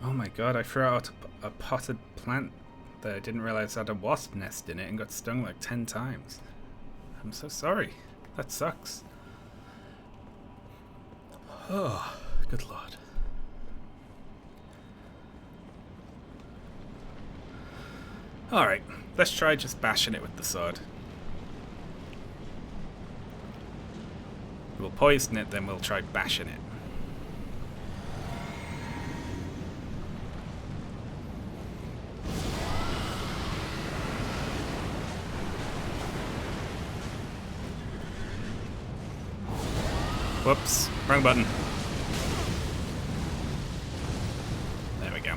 Oh my god, I threw out a potted plant that I didn't realize had a wasp nest in it and got stung like 10 times. I'm so sorry. That sucks. Oh, Good lord. Alright, let's try just bashing it with the sword. We'll poison it, then we'll try bashing it. Whoops, wrong button. There we go.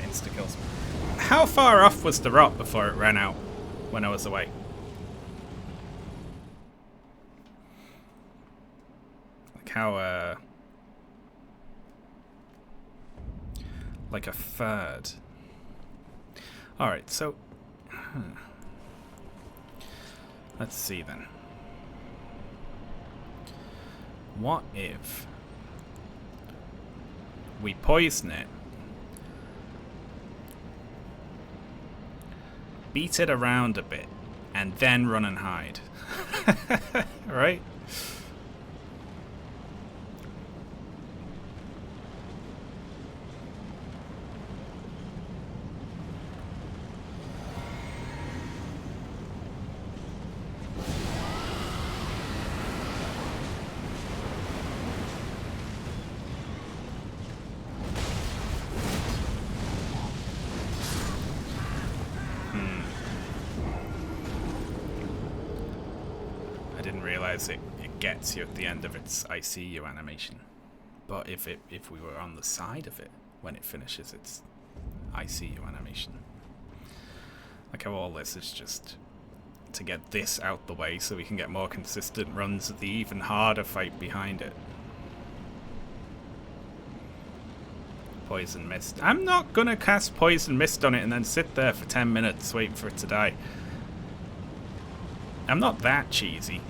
Insta-kills. How far off was the rot before it ran out when I was away? Like how, like a third. Alright, so... Let's see then. What if we poison it, beat it around a bit, and then run and hide? Right? It gets you at the end of its I see you animation, but if we were on the side of it when it finishes its I see you animation, like how all this is just to get this out the way so we can get more consistent runs of the even harder fight behind it. Poison mist. I'm not gonna cast poison mist on it and then sit there for 10 minutes waiting for it to die. I'm not that cheesy.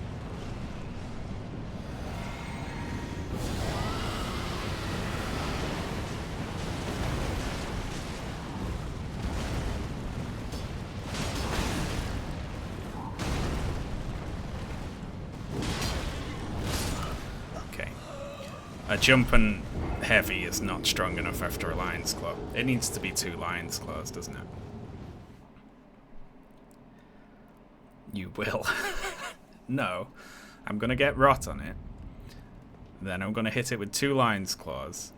A jumping heavy is not strong enough after a lion's claw. It needs to be 2 lion's claws, doesn't it? You will. No. I'm gonna get rot on it. Then I'm gonna hit it with 2 lion's claws.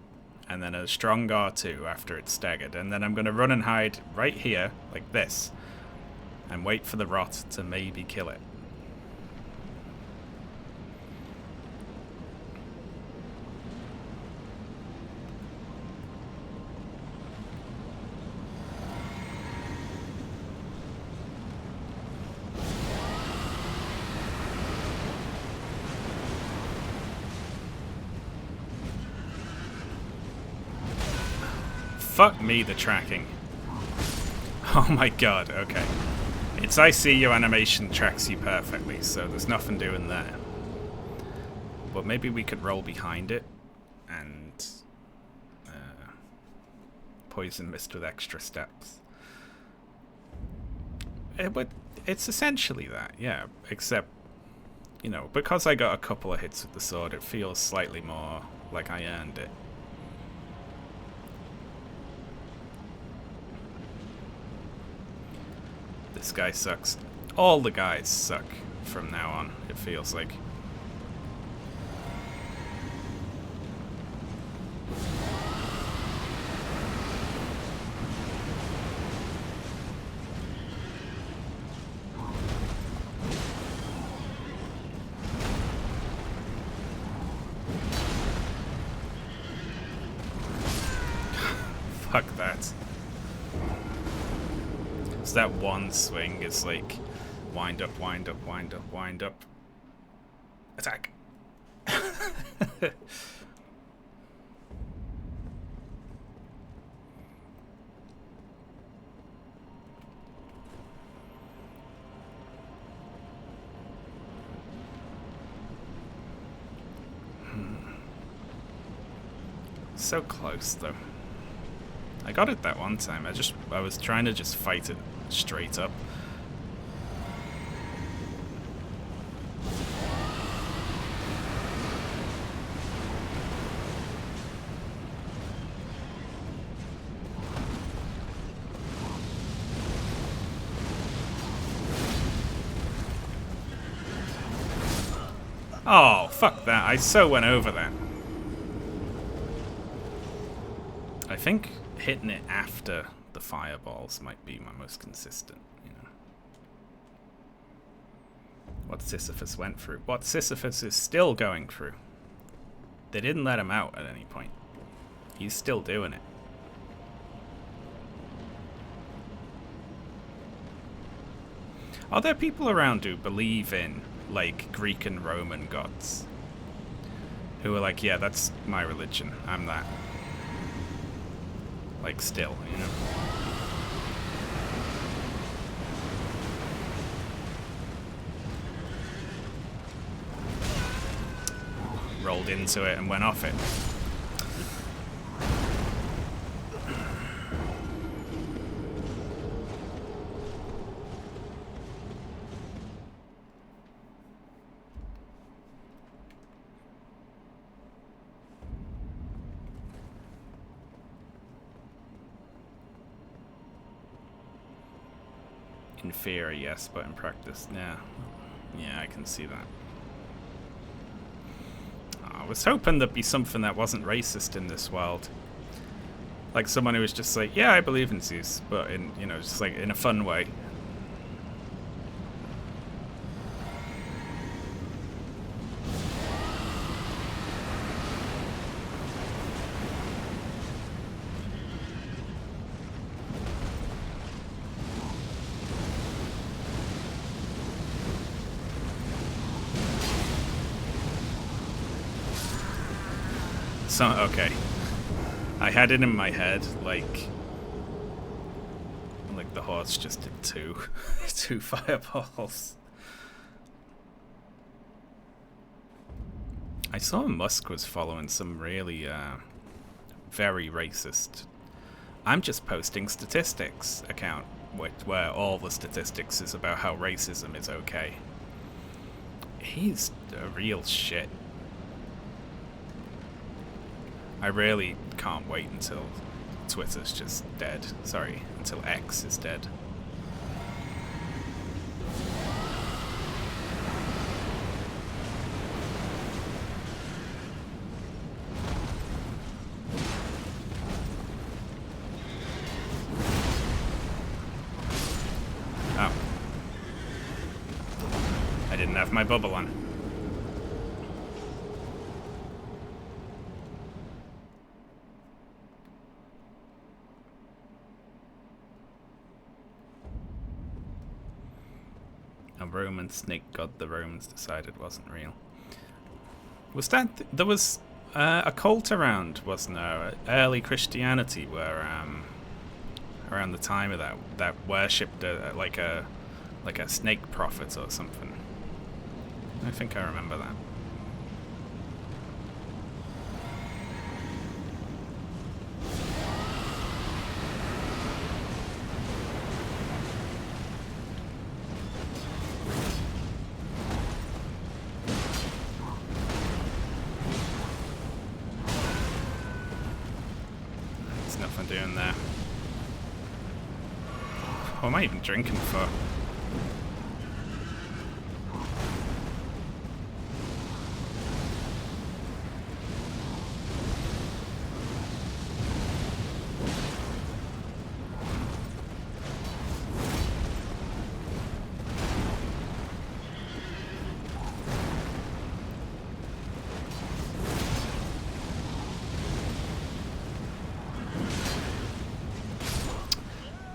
And then a strong R2 after it's staggered. And then I'm gonna run and hide right here, like this. And wait for the rot to maybe kill it. Fuck me, the tracking. Oh my god, okay. It's I see you animation tracks you perfectly, so there's nothing doing there. But maybe we could roll behind it and poison mist with extra steps. It's essentially that, yeah. Except, you know, because I got a couple of hits with the sword, it feels slightly more like I earned it. This guy sucks. All the guys suck from now on, it feels like. Fuck that. That one swing is like wind up, wind up, wind up, wind up. Attack. So close, though. I got it that one time. I was trying to just fight it straight up. Oh, fuck that. I so went over that. I think hitting it after the fireballs might be my most consistent, you know. What Sisyphus went through. What Sisyphus is still going through. They didn't let him out at any point. He's still doing it. Are there people around who believe in, like, Greek and Roman gods? Who are like, yeah, that's my religion. I'm that. Like, still, you know? Rolled into it and went off it. In theory, yes, but in practice, yeah. Yeah, I can see that. I was hoping there'd be something that wasn't racist in this world. Like someone who was just like, yeah, I believe in Zeus, but in, you know, just like in a fun way. So, okay. I had it in my head, like the horse just did two fireballs. I saw Musk was following some really, very racist I'm just posting statistics account, where all the statistics is about how racism is okay. He's a real shit. I really can't wait until Twitter's just dead. Sorry, until X is dead. Oh. I didn't have my bubble on. A Roman snake god the Romans decided wasn't real. Was that... there was a cult around, wasn't there? Early Christianity where, around the time of that worshipped like a snake prophet or something. I think I remember that. There's nothing doing there. What am I even drinking for?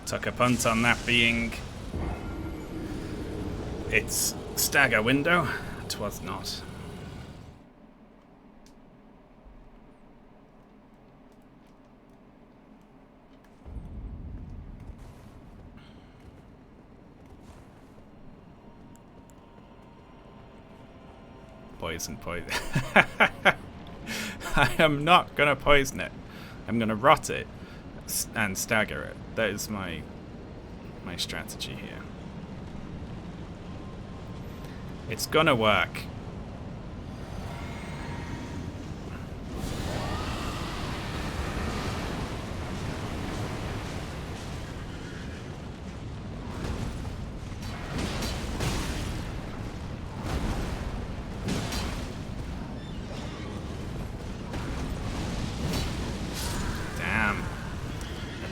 Took a punt on that being its stagger window. It was not. Poison. I am not gonna poison it. I'm gonna rot it and stagger it. That is my strategy here. It's gonna work.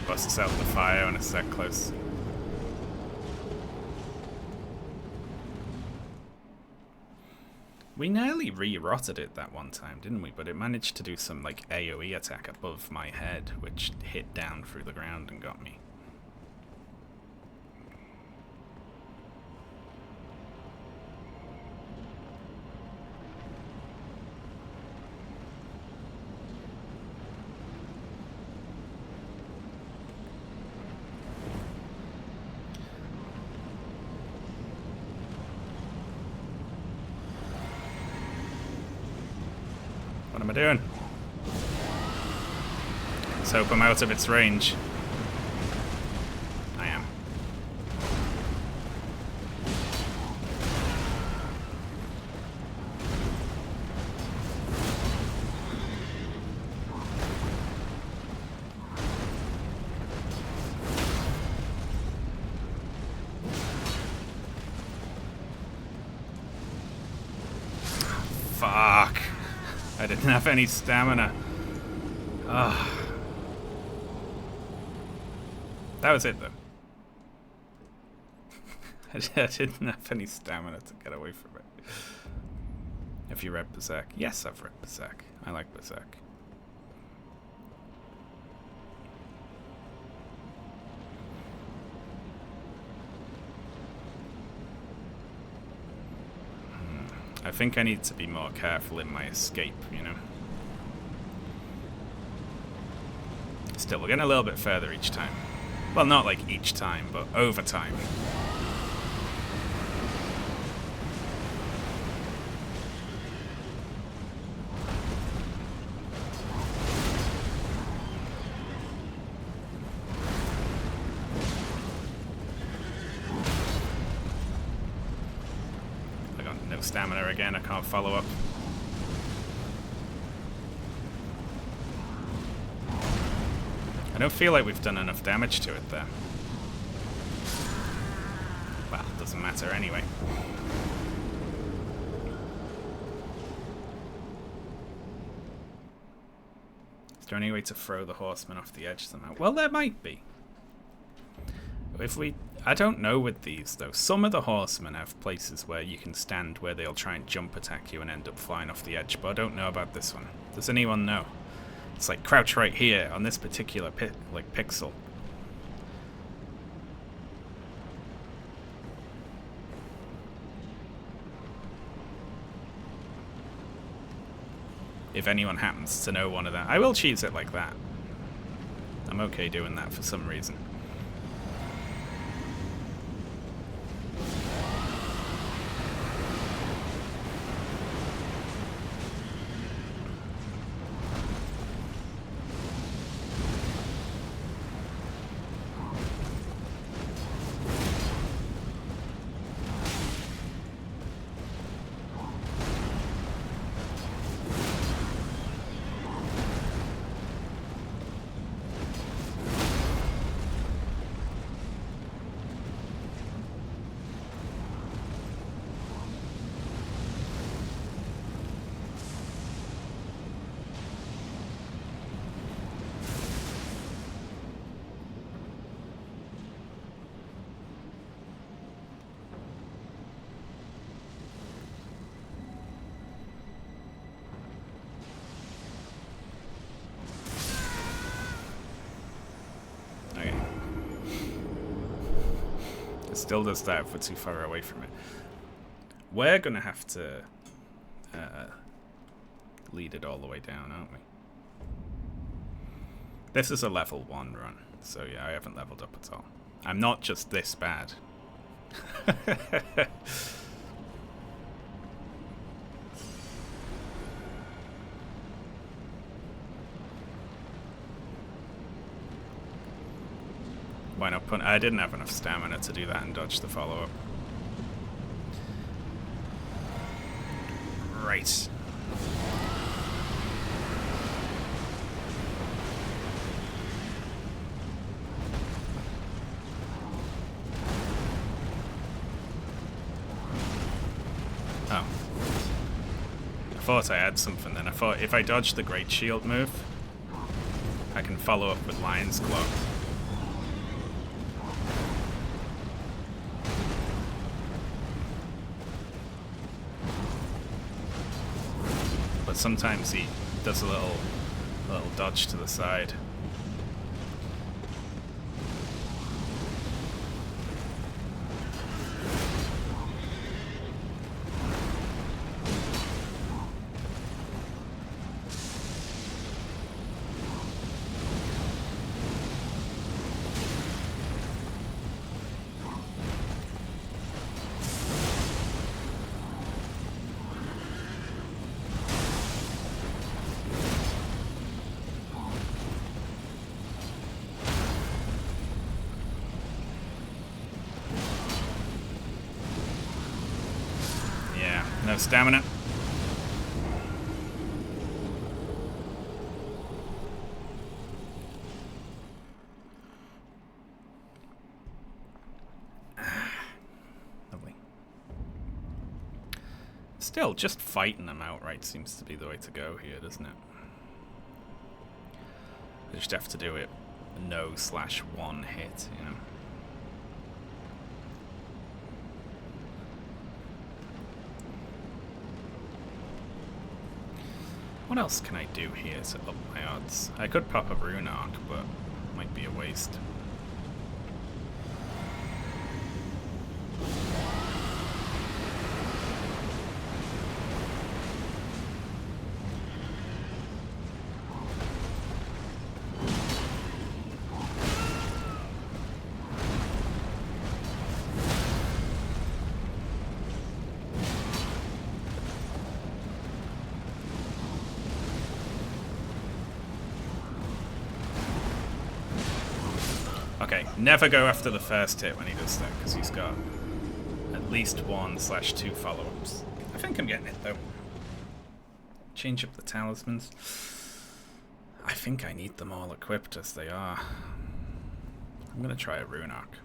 Busts out the fire when it's that close. We nearly re-rotted it that one time, didn't we? But it managed to do some like AoE attack above my head, which hit down through the ground and got me. What am I doing? Let's hope I'm out of its range. I am. Fuck. I didn't have any stamina. Ugh. That was it, though. I didn't have any stamina to get away from it. Have you read Berserk? Yes, I've read Berserk. I like Berserk. I think I need to be more careful in my escape, you know? Still, we're getting a little bit further each time. Well, not like each time, but over time. Stamina again, I can't follow up. I don't feel like we've done enough damage to it there. Well, it doesn't matter anyway. Is there any way to throw the horseman off the edge somehow? Well, there might be. If we... I don't know with these, though. Some of the horsemen have places where you can stand where they'll try and jump attack you and end up flying off the edge, but I don't know about this one. Does anyone know? It's like, crouch right here on this particular pixel. If anyone happens to know one of that. I will cheese it like that. I'm okay doing that for some reason. Still does that if we're too far away from it. We're gonna have to lead it all the way down, aren't we? This is a level 1 run, so yeah, I haven't leveled up at all. I'm not just this bad. Why not put... I didn't have enough stamina to do that and dodge the follow-up. Right. Oh. I thought I had something then. I thought if I dodge the Great Shield move, I can follow up with Lion's Claw. But sometimes he does a little dodge to the side. No stamina. Lovely. Still, just fighting them outright seems to be the way to go here, doesn't it? You just have to do it no/1 hit, you know. What else can I do here to up my odds? I could pop a rune arc, but it might be a waste. Okay, never go after the first hit when he does that, because he's got at least 1/2 follow-ups. I think I'm getting it, though. Change up the talismans. I think I need them all equipped as they are. I'm going to try a rune arc.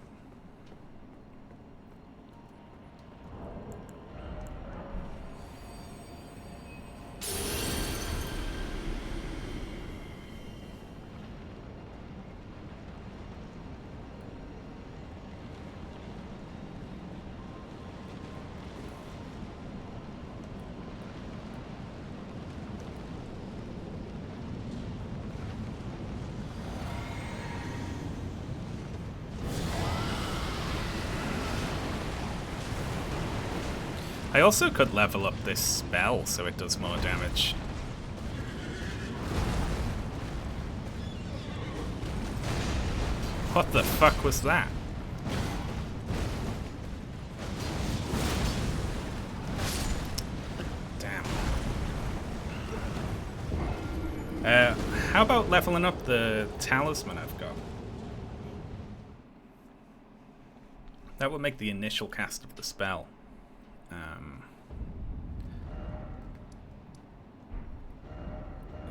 I also could level up this spell so it does more damage. What the fuck was that? Damn. How about leveling up the talisman I've got? That would make the initial cast of the spell.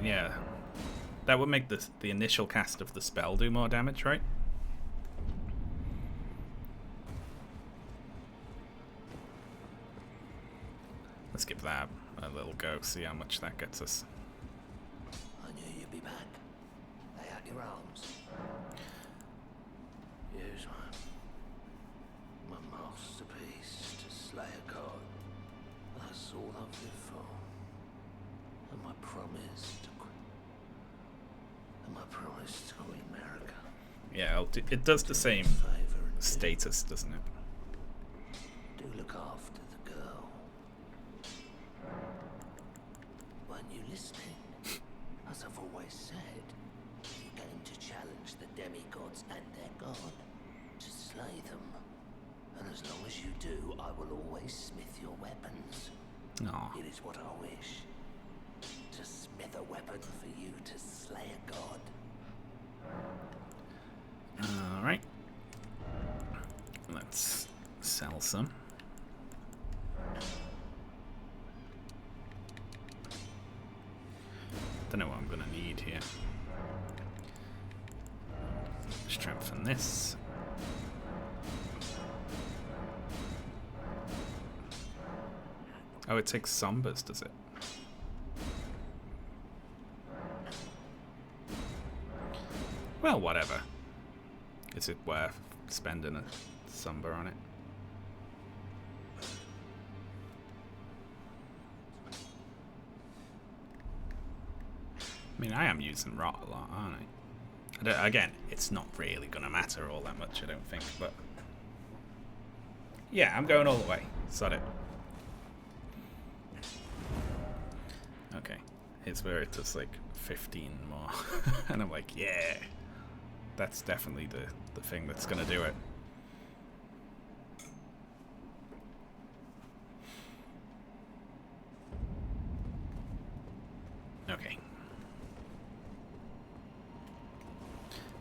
Yeah, that would make the initial cast of the spell do more damage, right? Let's give that a little go, see how much that gets us. I knew you'd be back. Lay out your arms. Use my masterpiece to slay a god. That's all I've lived for. And my promise to Queen America. Yeah, it does the same status, doesn't it? Do look after the girl. Weren't you listening? As I've always said, you came to challenge the demigods and their god, to slay them. And as long as you do, I will always smith your weapons. Aw. It is what I wish. To smith a weapon for you to slay a god. Alright. some. Don't know what I'm gonna need here. Strengthen this. Oh, it takes Sombers, does it? Well, whatever. Is it worth spending a Somber on it? I mean, I am using Rot a lot, aren't I? Again, it's not really going to matter all that much, I don't think, but... Yeah, I'm going all the way. Sod it. Okay. Here's where it does, like, 15 more. And I'm like, yeah! That's definitely the thing that's going to do it. Okay.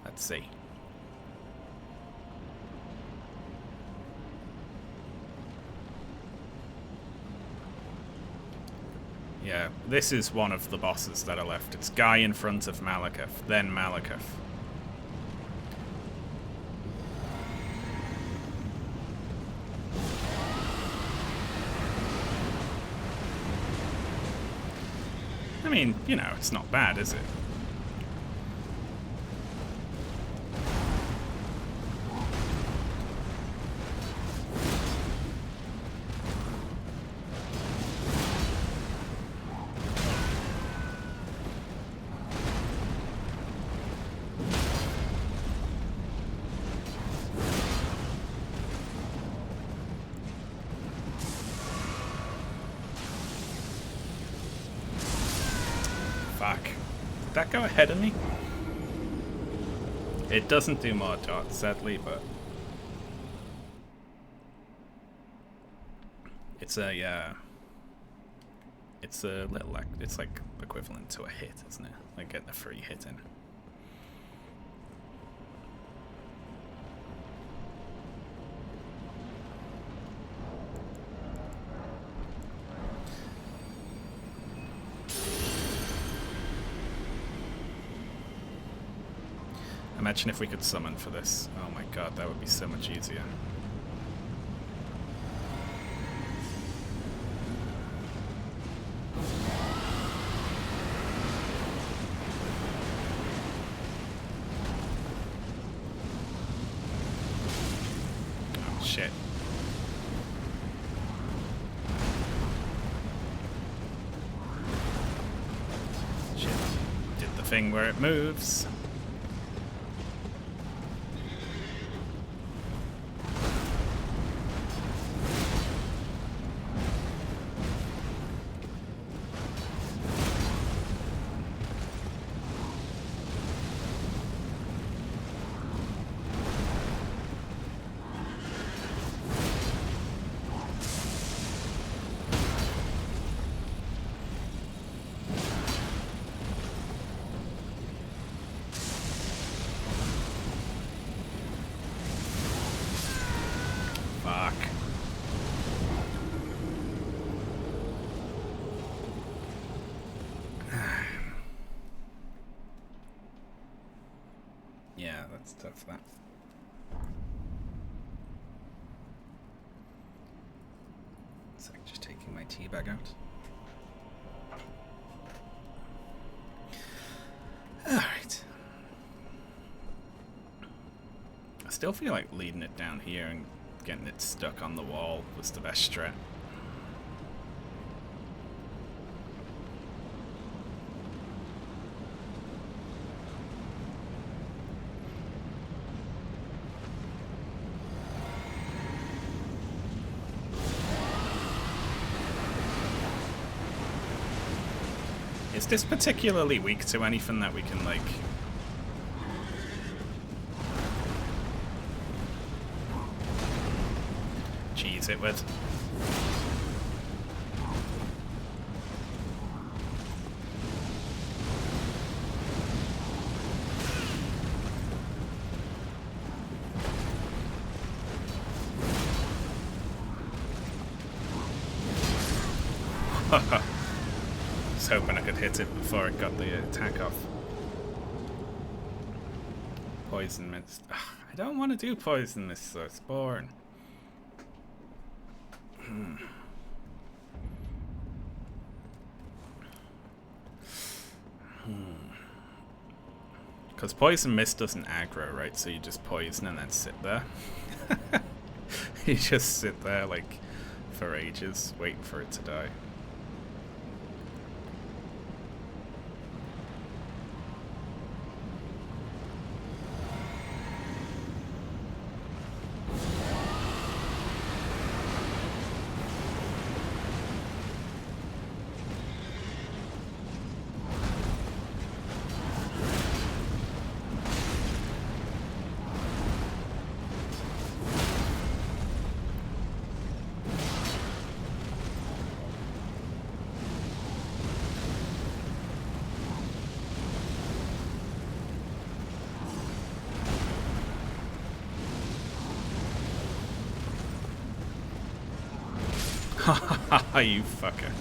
Let's see. Yeah, this is one of the bosses that are left. It's guy in front of Malekith, then Malekith. I mean, you know, it's not bad, is it? Fuck. Did that go ahead of me? It doesn't do more dots, sadly, but... It's a, it's a little, like, it's like equivalent to a hit, isn't it? Like getting a free hit in. Imagine if we could summon for this. Oh my god, that would be so much easier. Oh shit. Shit. Did the thing where it moves. Yeah, that's tough, that. So just taking my tea bag out. Alright. I still feel like leading it down here and getting it stuck on the wall was the best strat. Is this particularly weak to anything that we can, like... cheese it with? was hoping I could hit it before it got the attack off. Poison mist. Ugh, I don't want to do poison mist, so it's boring. Because poison mist doesn't aggro, right? So you just poison and then sit there. You just sit there like for ages, waiting for it to die. You fucker.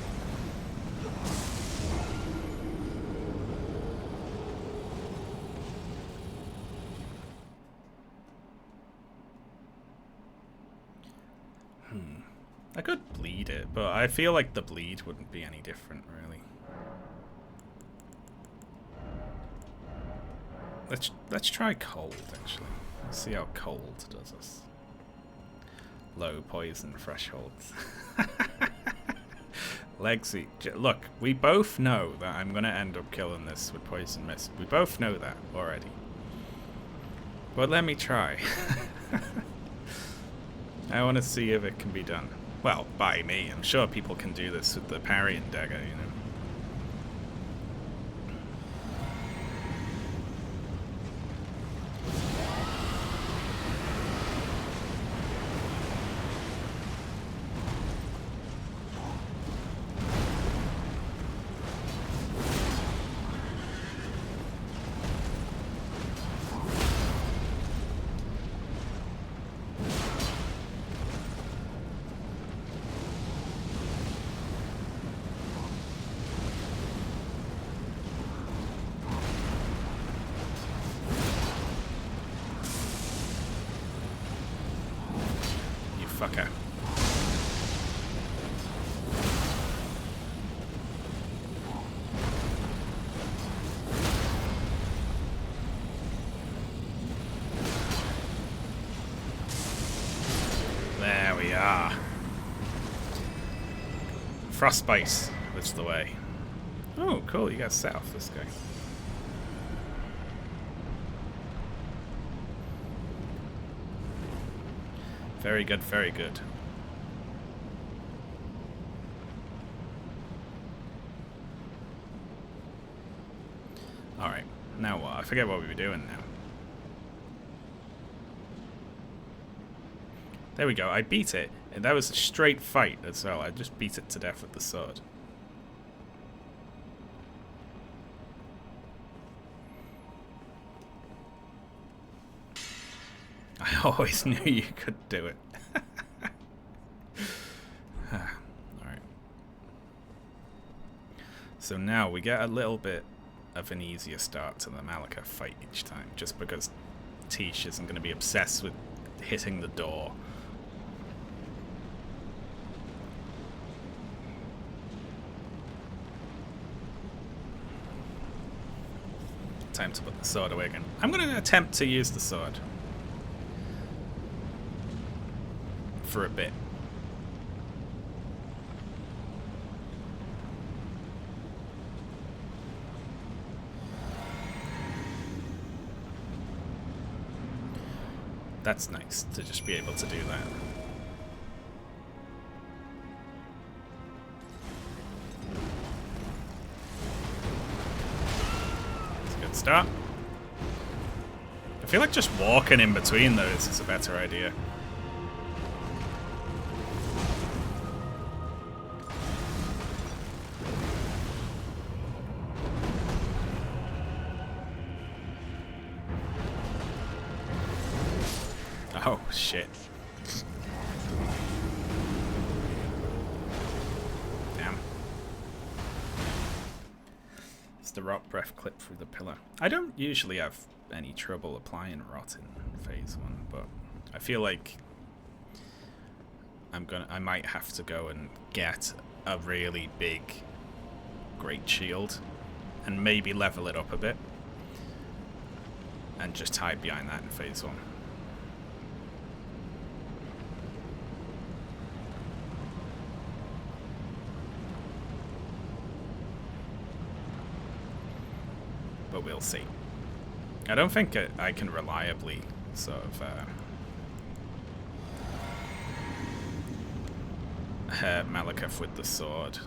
I could bleed it, but I feel like the bleed wouldn't be any different, really. Let's try cold, actually. Let's see how cold does us. Low poison thresholds. Lexi, look, we both know that I'm gonna end up killing this with poison mist. We both know that already. But let me try. I want to see if it can be done. Well, by me. I'm sure people can do this with the parry and dagger, you know. Fucker. There we are. Frostbite was the way. Oh, cool, you got south, this guy. Very good, very good. Alright, now what? I forget what we were doing now. There we go, I beat it. And that was a straight fight as well. I just beat it to death with the sword. I always knew you could do it. Alright. So now we get a little bit of an easier start to the Malika fight each time, just because Tish isn't going to be obsessed with hitting the door. Time to put the sword away again. I'm going to attempt to use the sword. For a bit. That's nice to just be able to do that. It's a good start. I feel like just walking in between those is a better idea. Oh, shit. Damn. It's the rot breath clipped through the pillar. I don't usually have any trouble applying rot in phase 1, but I feel like I might have to go and get a really big great shield and maybe level it up a bit and just hide behind that in phase 1. But we'll see. I don't think I can reliably sort of hurt Malekith with the sword.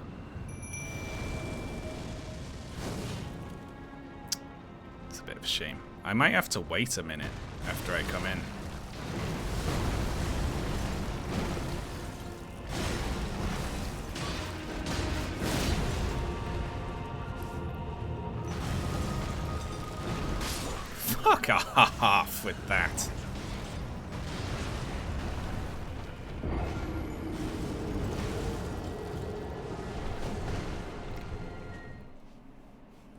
It's a bit of a shame. I might have to wait a minute after I come in. Fuck off with that.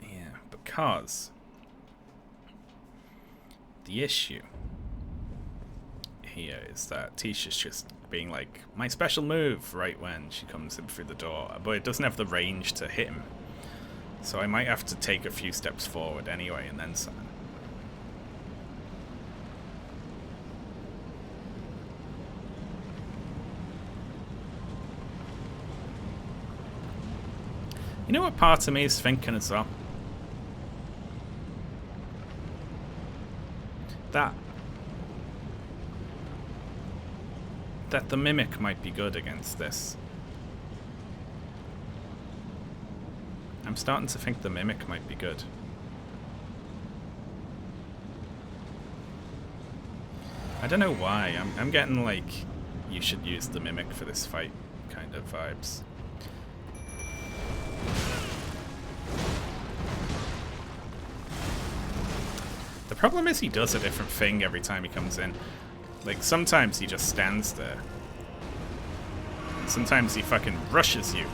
Yeah, because the issue here is that Tisha's just being like, my special move, right when she comes in through the door, but it doesn't have the range to hit him. So I might have to take a few steps forward anyway and then summon. You know what part of me is thinking as well? That the Mimic might be good against this. I'm starting to think the Mimic might be good. I don't know why. I'm getting like, you should use the Mimic for this fight kind of vibes. The problem is he does a different thing every time he comes in. Like, sometimes he just stands there. And sometimes he fucking rushes you.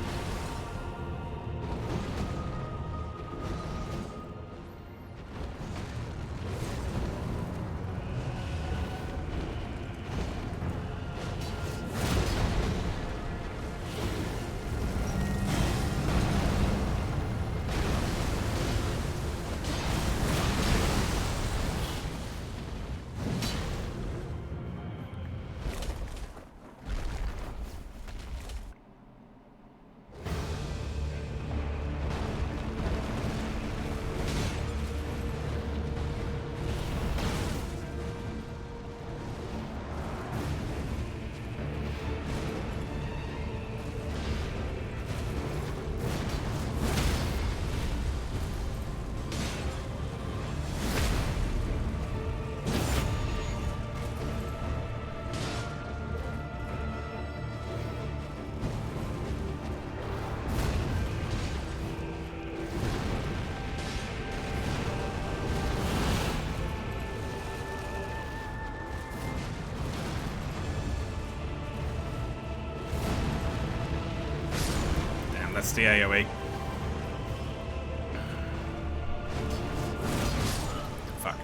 That's the AoE. Fuck.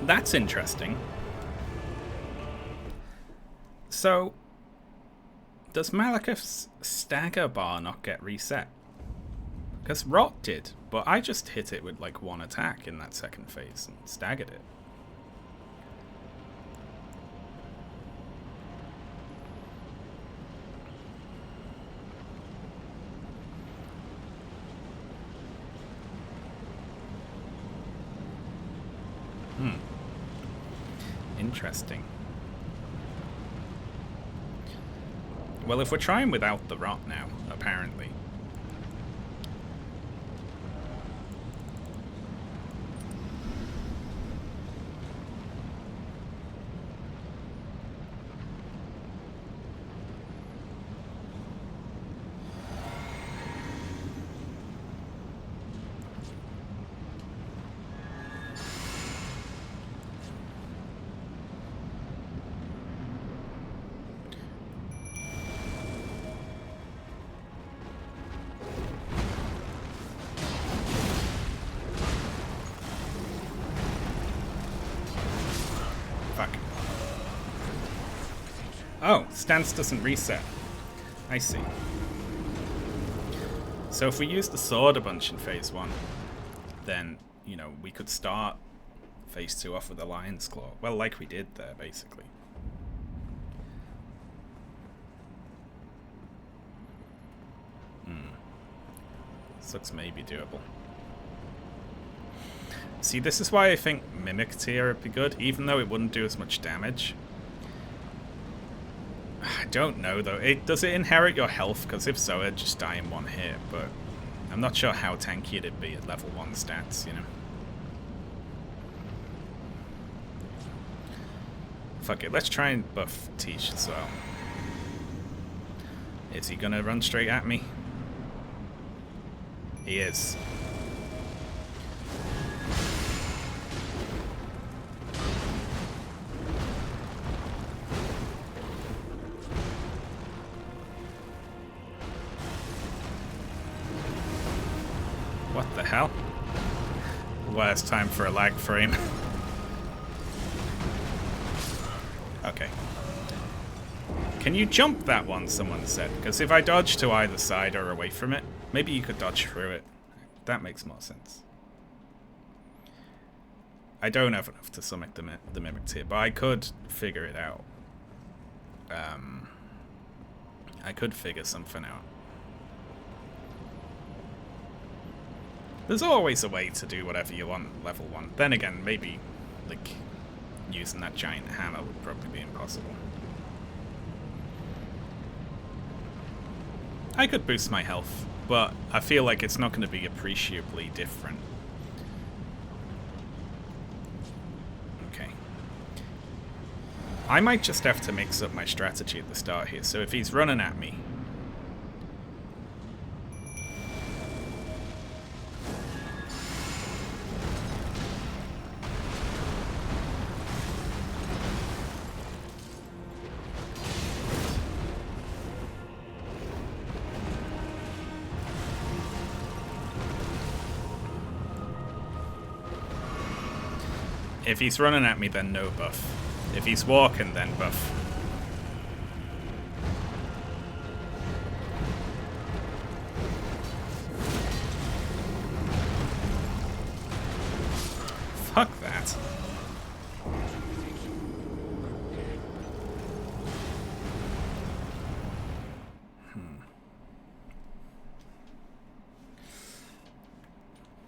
That's interesting. So, does Malekith's stagger bar not get reset? Because Rot did, but I just hit it with like one attack in that second phase and staggered it. Interesting. Well, if we're trying without the rot now, apparently. Oh, stance doesn't reset. I see. So if we use the sword a bunch in phase 1, then, you know, we could start phase 2 off with the Lion's Claw. Well, like we did there, basically. This looks maybe doable. See, this is why I think Mimic Tear would be good, even though it wouldn't do as much damage. I don't know, though. Does it inherit your health? Because if so, it'd just die in one hit, but I'm not sure how tanky it'd be at level 1 stats, you know? Fuck it, let's try and buff Tish as well. Is he gonna run straight at me? He is. What the hell? Worst time for a lag frame. Okay. Can you jump that one, someone said? Because if I dodge to either side or away from it, maybe you could dodge through it. That makes more sense. I don't have enough to summon the Mimic Tear, but I could figure it out. I could figure something out. There's always a way to do whatever you want level 1. Then again, maybe, like, using that giant hammer would probably be impossible. I could boost my health, but I feel like it's not going to be appreciably different. Okay. I might just have to mix up my strategy at the start here, so if he's running at me... If he's running at me, then no buff. If he's walking, then buff. Fuck that.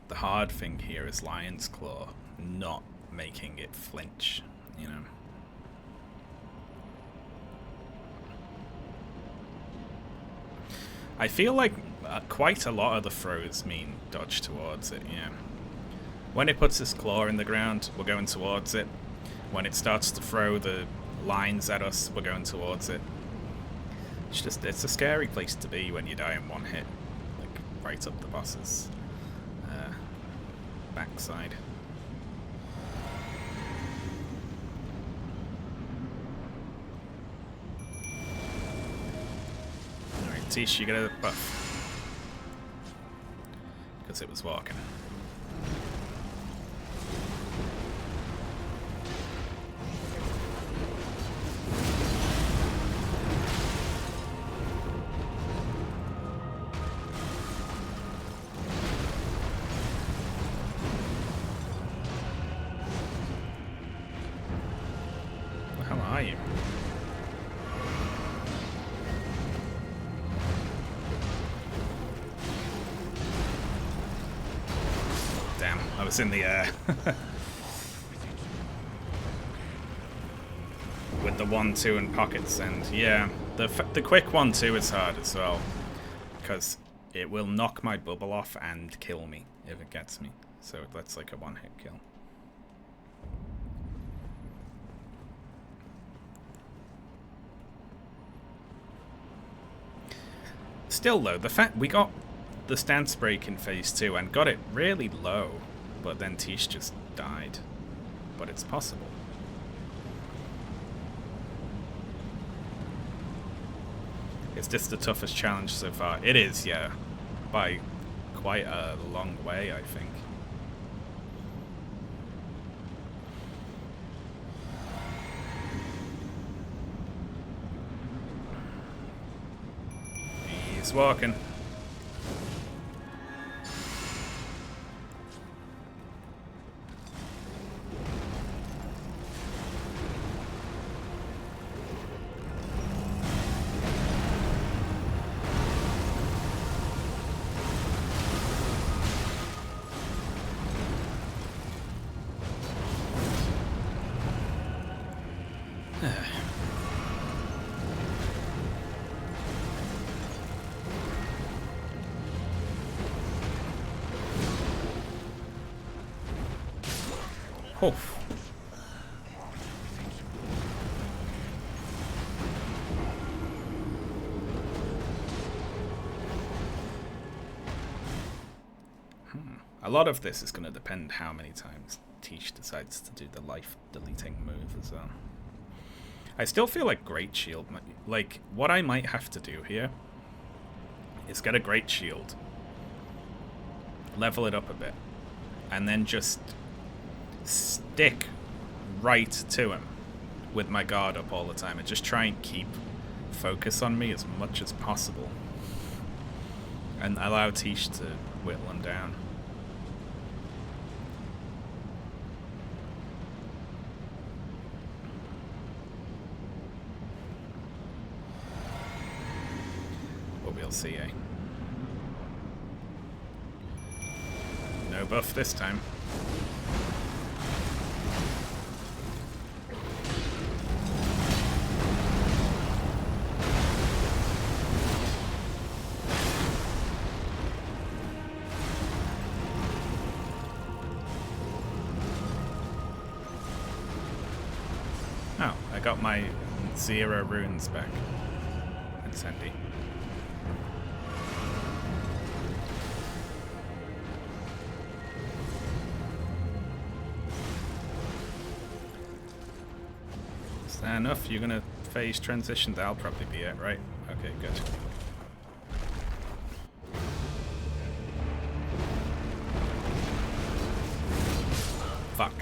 The hard thing here is Lion's Claw, not making it flinch, you know. I feel like quite a lot of the throws mean dodge towards it, yeah. When it puts its claw in the ground, we're going towards it. When it starts to throw the lines at us, we're going towards it. It's a scary place to be when you die in one hit, like right up the boss's backside. Alright, Tish, you get a buff. Because it was walking. In the air with the 1-2 and pockets, and yeah, the quick 1-2 is hard as well because it will knock my bubble off and kill me if it gets me, so that's like a one-hit kill. Still though, the fact we got the stance break in phase 2 and got it really low, but then Tish just died. But it's possible. Is this the toughest challenge so far? It is, yeah. By quite a long way, I think. He's walking. Oof. A lot of this is going to depend how many times Tish decides to do the life deleting move as well. I still feel like Great Shield might, like, what I might have to do here is get a Great Shield, level it up a bit, and then just stick right to him with my guard up all the time and just try and keep focus on me as much as possible and allow Tish to whittle him down. But we'll see, eh? No buff this time. Oh, I got my 0 runes back. That's handy. Is that enough? You're gonna phase transition? That'll probably be it, right? Okay, good. Fuck.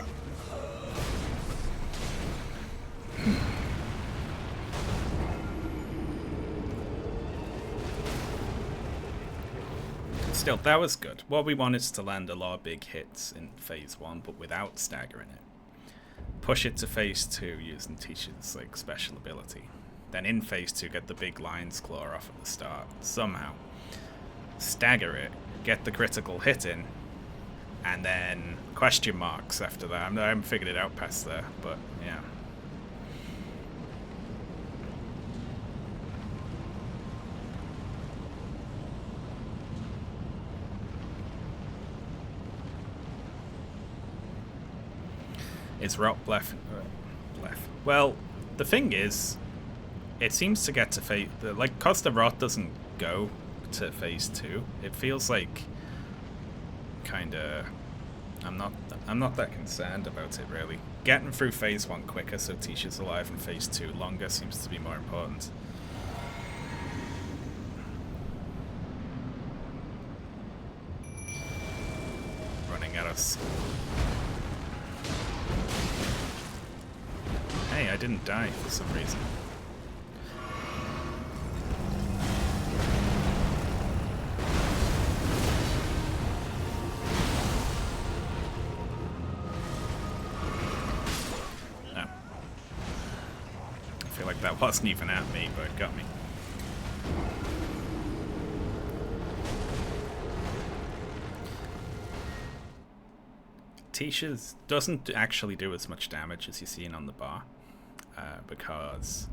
Still, that was good. What we want is to land a lot of big hits in phase 1, but without staggering it. Push it to phase 2 using Tish's like special ability. Then in phase 2, get the big Lion's Claw off at the start. Somehow. Stagger it, get the critical hit in, and then question marks after that. I haven't figured it out past there, but yeah. Is Rot Blef? Well, the thing is, it seems to get to phase... Like, cause the Rot doesn't go to phase 2, it feels like... Kinda... I'm not that concerned about it, really. Getting through phase 1 quicker so Tisha's alive in phase 2 longer seems to be more important. Running at us. Hey, I didn't die for some reason. No. I feel like that wasn't even at me, but it got me. Tisha's doesn't actually do as much damage as you're seeing on the bar. Because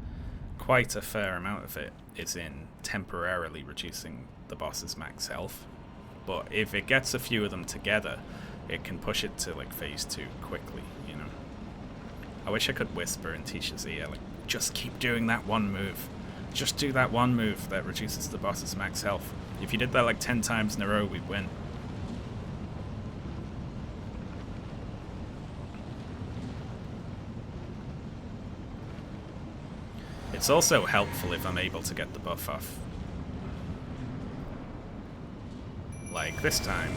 quite a fair amount of it is in temporarily reducing the boss's max health. But if it gets a few of them together, it can push it to like phase 2 quickly, you know. I wish I could whisper in Tisha's ear, like, just keep doing that one move. Just do that one move that reduces the boss's max health. If you did that like 10 times in a row, we'd win. It's also helpful if I'm able to get the buff off. Like this time.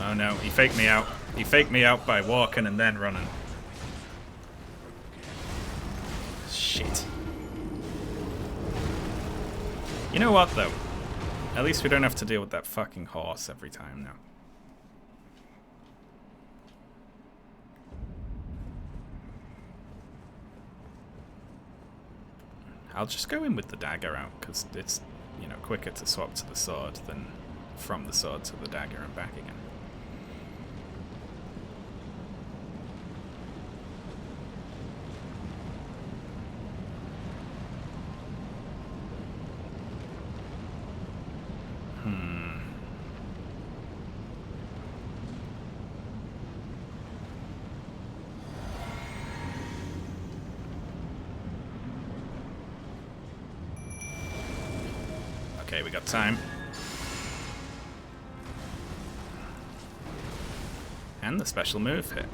Oh no, he faked me out. He faked me out by walking and then running. Shit. You know what, though? At least we don't have to deal with that fucking horse every time now. I'll just go in with the dagger out, because it's, you know, quicker to swap to the sword than from the sword to the dagger and back again. Okay, we got time. And the special move hit.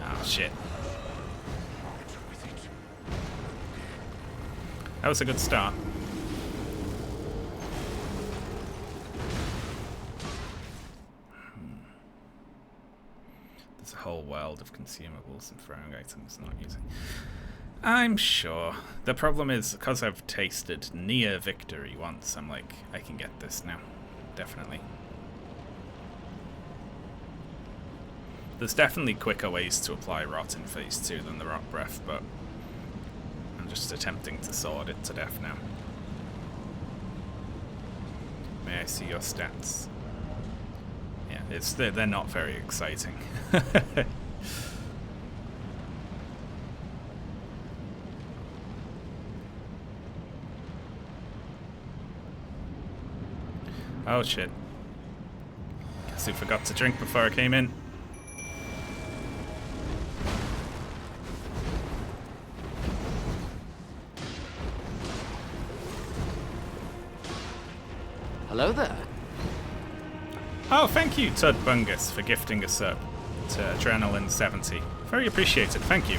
Oh, shit. That was a good start. There's a whole world of consumables and throwing items not using. I'm sure. The problem is, because I've tasted near victory once, I'm like, I can get this now. Definitely. There's definitely quicker ways to apply Rot in Phase 2 than the Rot Breath, but I'm just attempting to sword it to death now. May I see your stats? Yeah, they're not very exciting. Oh shit. Guess who forgot to drink before I came in? Hello there. Oh, thank you, Tud Bungus, for gifting a sub to Adrenaline70. Very appreciated, thank you.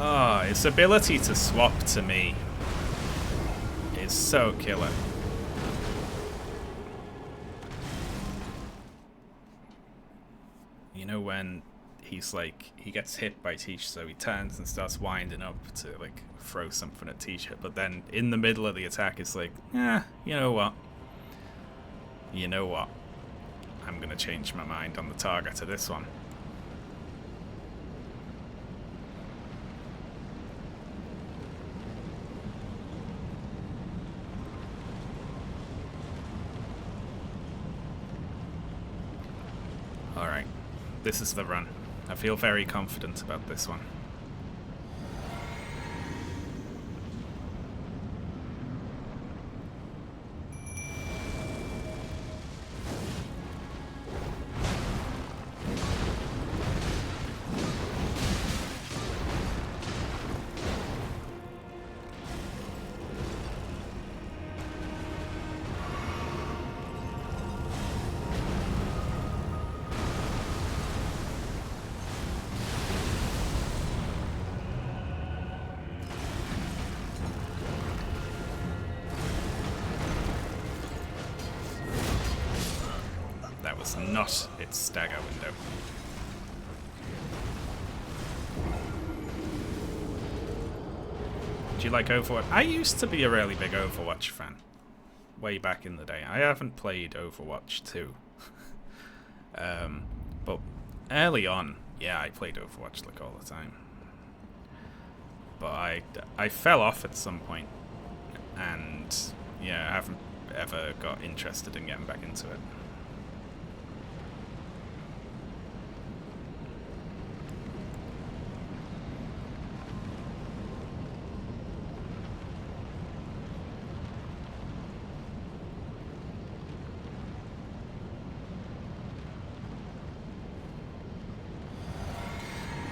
Oh, its ability to swap to me is so killer. You know when he's like, he gets hit by Teach, so he turns and starts winding up to like throw something at Teach, but then in the middle of the attack it's like, you know what? You know what? I'm gonna change my mind on the target of this one. Alright, this is the run. I feel very confident about this one. That was not its stagger window. Do you like Overwatch? I used to be a really big Overwatch fan. Way back in the day. I haven't played Overwatch 2. But early on, yeah, I played Overwatch like all the time. But I fell off at some point. And yeah, I haven't ever got interested in getting back into it.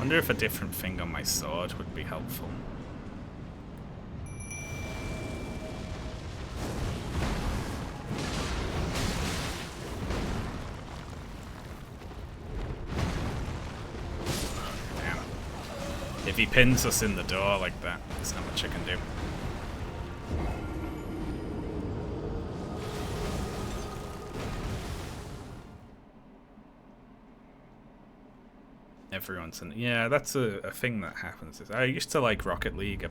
Wonder if a different thing on my sword would be helpful. Damn. If he pins us in the door like that, there's not much I can do. Everyone's in. Yeah, that's a thing that happens. I used to like Rocket League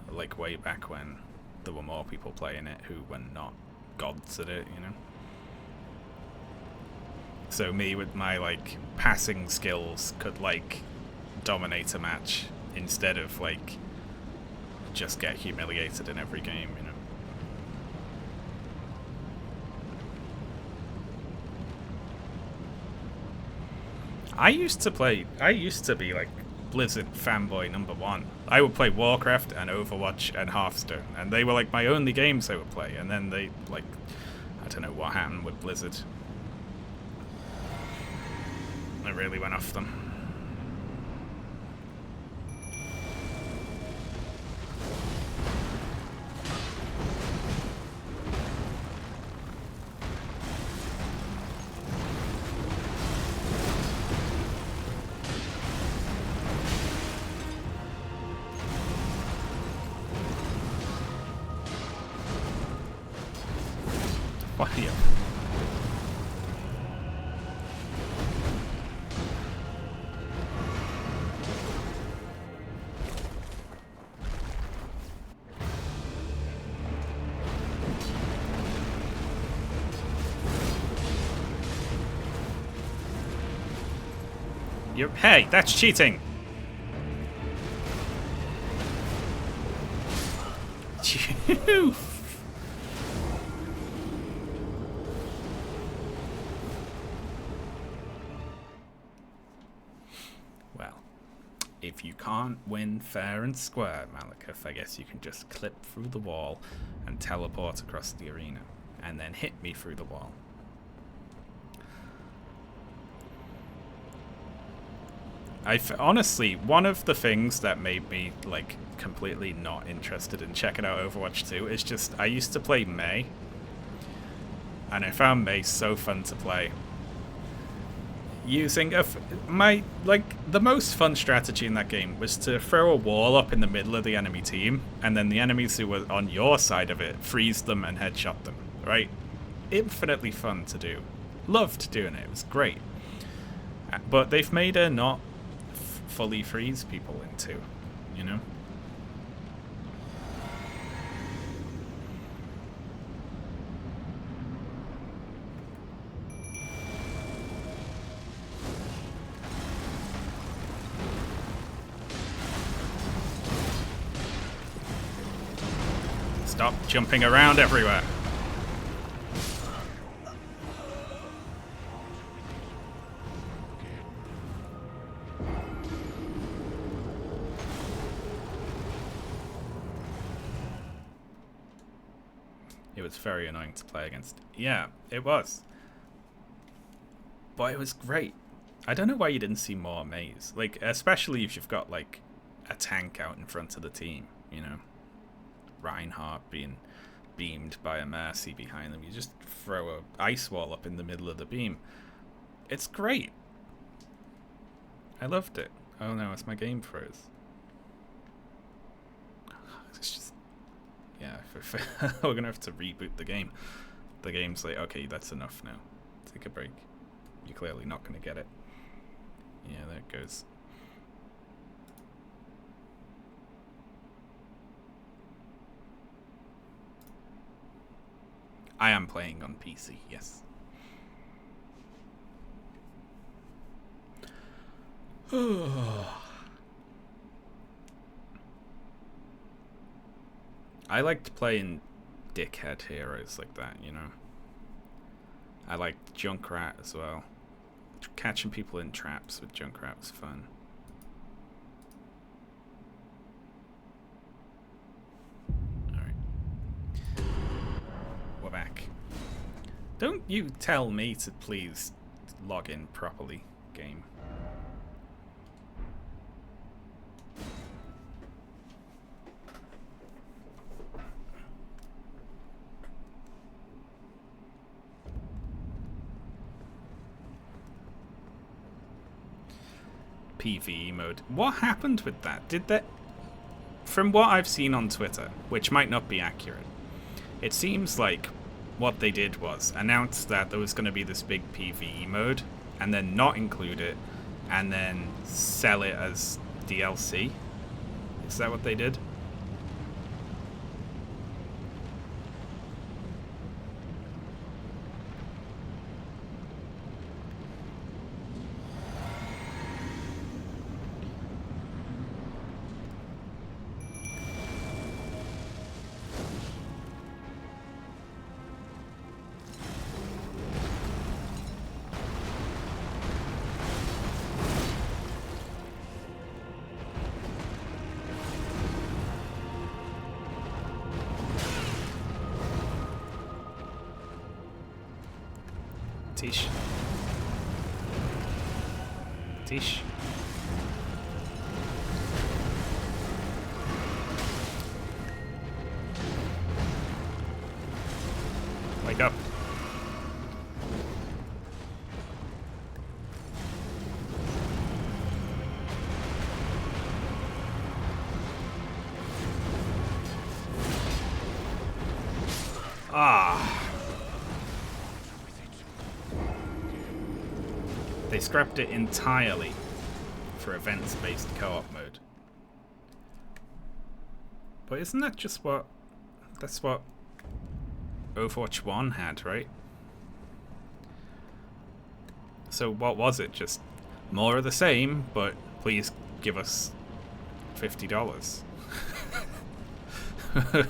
like way back when there were more people playing it who were not gods at it, you know. So me with my like passing skills could like dominate a match instead of like just get humiliated in every game, you know. I used to be like Blizzard fanboy #1. I would play Warcraft and Overwatch and Hearthstone, and they were like my only games I would play, and then they, like, I don't know what happened with Blizzard. I really went off them. Fire. Hey, that's cheating. Phew. Well, if you can't win fair and square, Malekith, I guess you can just clip through the wall and teleport across the arena, and then hit me through the wall. Honestly, one of the things that made me like completely not interested in checking out Overwatch 2 is just I used to play Mei, and I found Mei so fun to play. Using the most fun strategy in that game was to throw a wall up in the middle of the enemy team, and then the enemies who were on your side of it freeze them and headshot them. Right? Infinitely fun to do. Loved doing it. It was great. But they've made her not fully freeze people into, you know? Stop jumping around everywhere. It was very annoying to play against. Yeah, it was. But it was great. I don't know why you didn't see more Meis. Like, especially if you've got, like, a tank out in front of the team, you know? Reinhardt being beamed by a Mercy behind them. You just throw a ice wall up in the middle of the beam. It's great. I loved it. Oh no, it's my game froze. It's just... Yeah, we're gonna have to reboot the game. The game's like, okay, that's enough now. Take a break. You're clearly not gonna get it. Yeah, there it goes. I am playing on PC, yes. I liked playing dickhead heroes like that, you know. I liked Junkrat as well. Catching people in traps with Junkrat was fun. Alright. We're back. Don't you tell me to please log in properly, game. PvE mode. What happened with that? Did that... From what I've seen on Twitter, which might not be accurate, it seems like what they did was announce that there was going to be this big PvE mode, and then not include it, and then sell it as DLC. Is that what they did? Tish. Tish. Wake up. Ah. They scrapped it entirely for events-based co-op mode. But isn't that just what... That's what Overwatch 1 had, right? So what was it? Just more of the same, but please give us $50.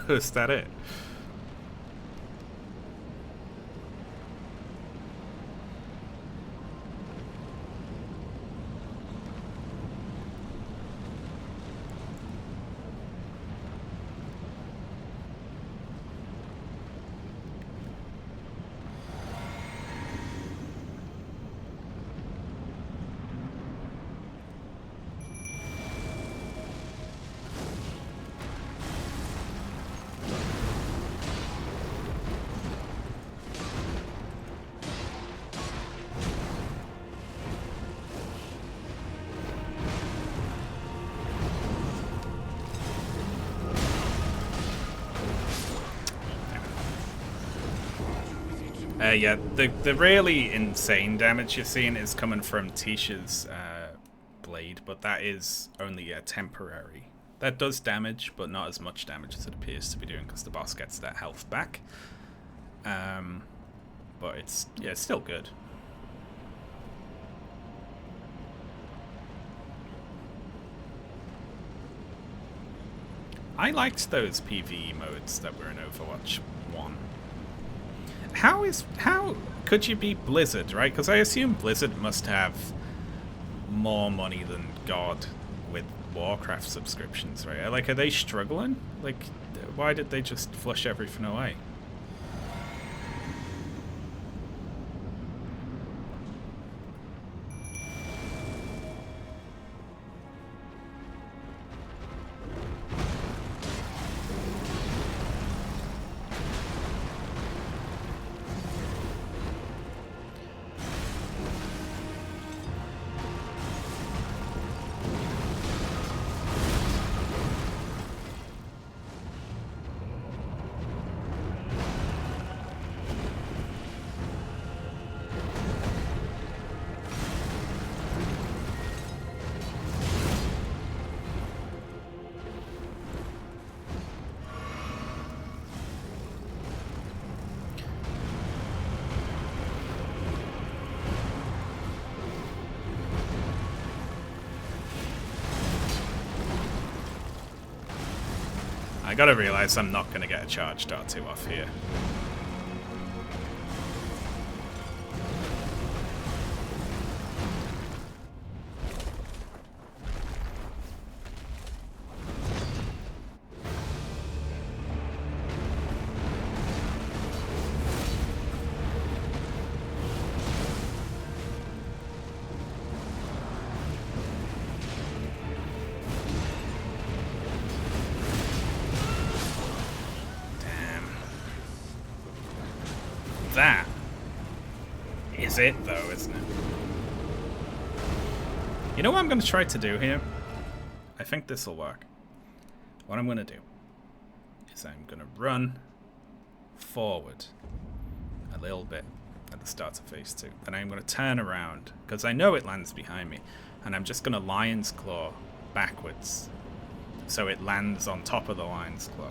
Is that it? Yeah, the really insane damage you're seeing is coming from Tisha's blade, but that is only temporary. That does damage, but not as much damage as it appears to be doing, because the boss gets that health back. But it's still good. I liked those PvE modes that were in Overwatch 1. How could you be Blizzard, right? Because I assume Blizzard must have more money than God with Warcraft subscriptions, right? Like, are they struggling? Like, why did they just flush everything away? I gotta realize I'm not gonna get a charged R2 off here. That is it, though, isn't it? You know what I'm going to try to do here? I think this will work. What I'm going to do is I'm going to run forward a little bit at the start of phase 2. Then I'm going to turn around, because I know it lands behind me, and I'm just going to Lion's Claw backwards so it lands on top of the Lion's Claw.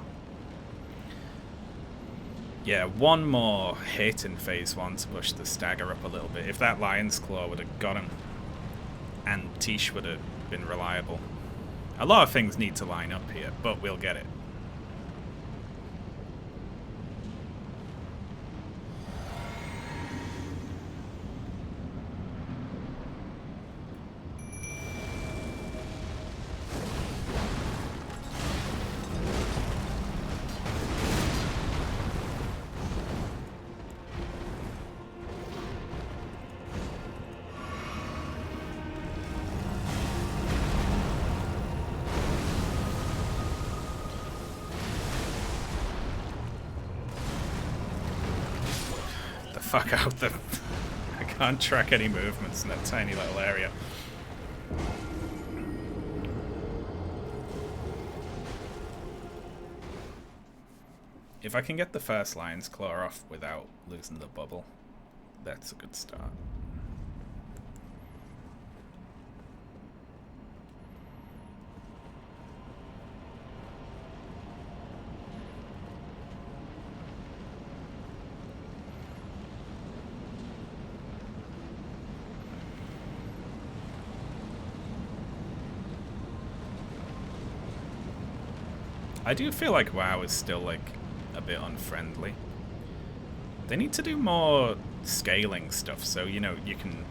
Yeah, one more hit in phase 1 to push the stagger up a little bit. If that Lion's Claw would have got him, and Tish would have been reliable. A lot of things need to line up here, but we'll get it. Fuck out the... I can't track any movements in that tiny little area. If I can get the first Lion's Claw off without losing the bubble, that's a good start. I do feel like WoW is still, like, a bit unfriendly. They need to do more scaling stuff, so, you know, you can...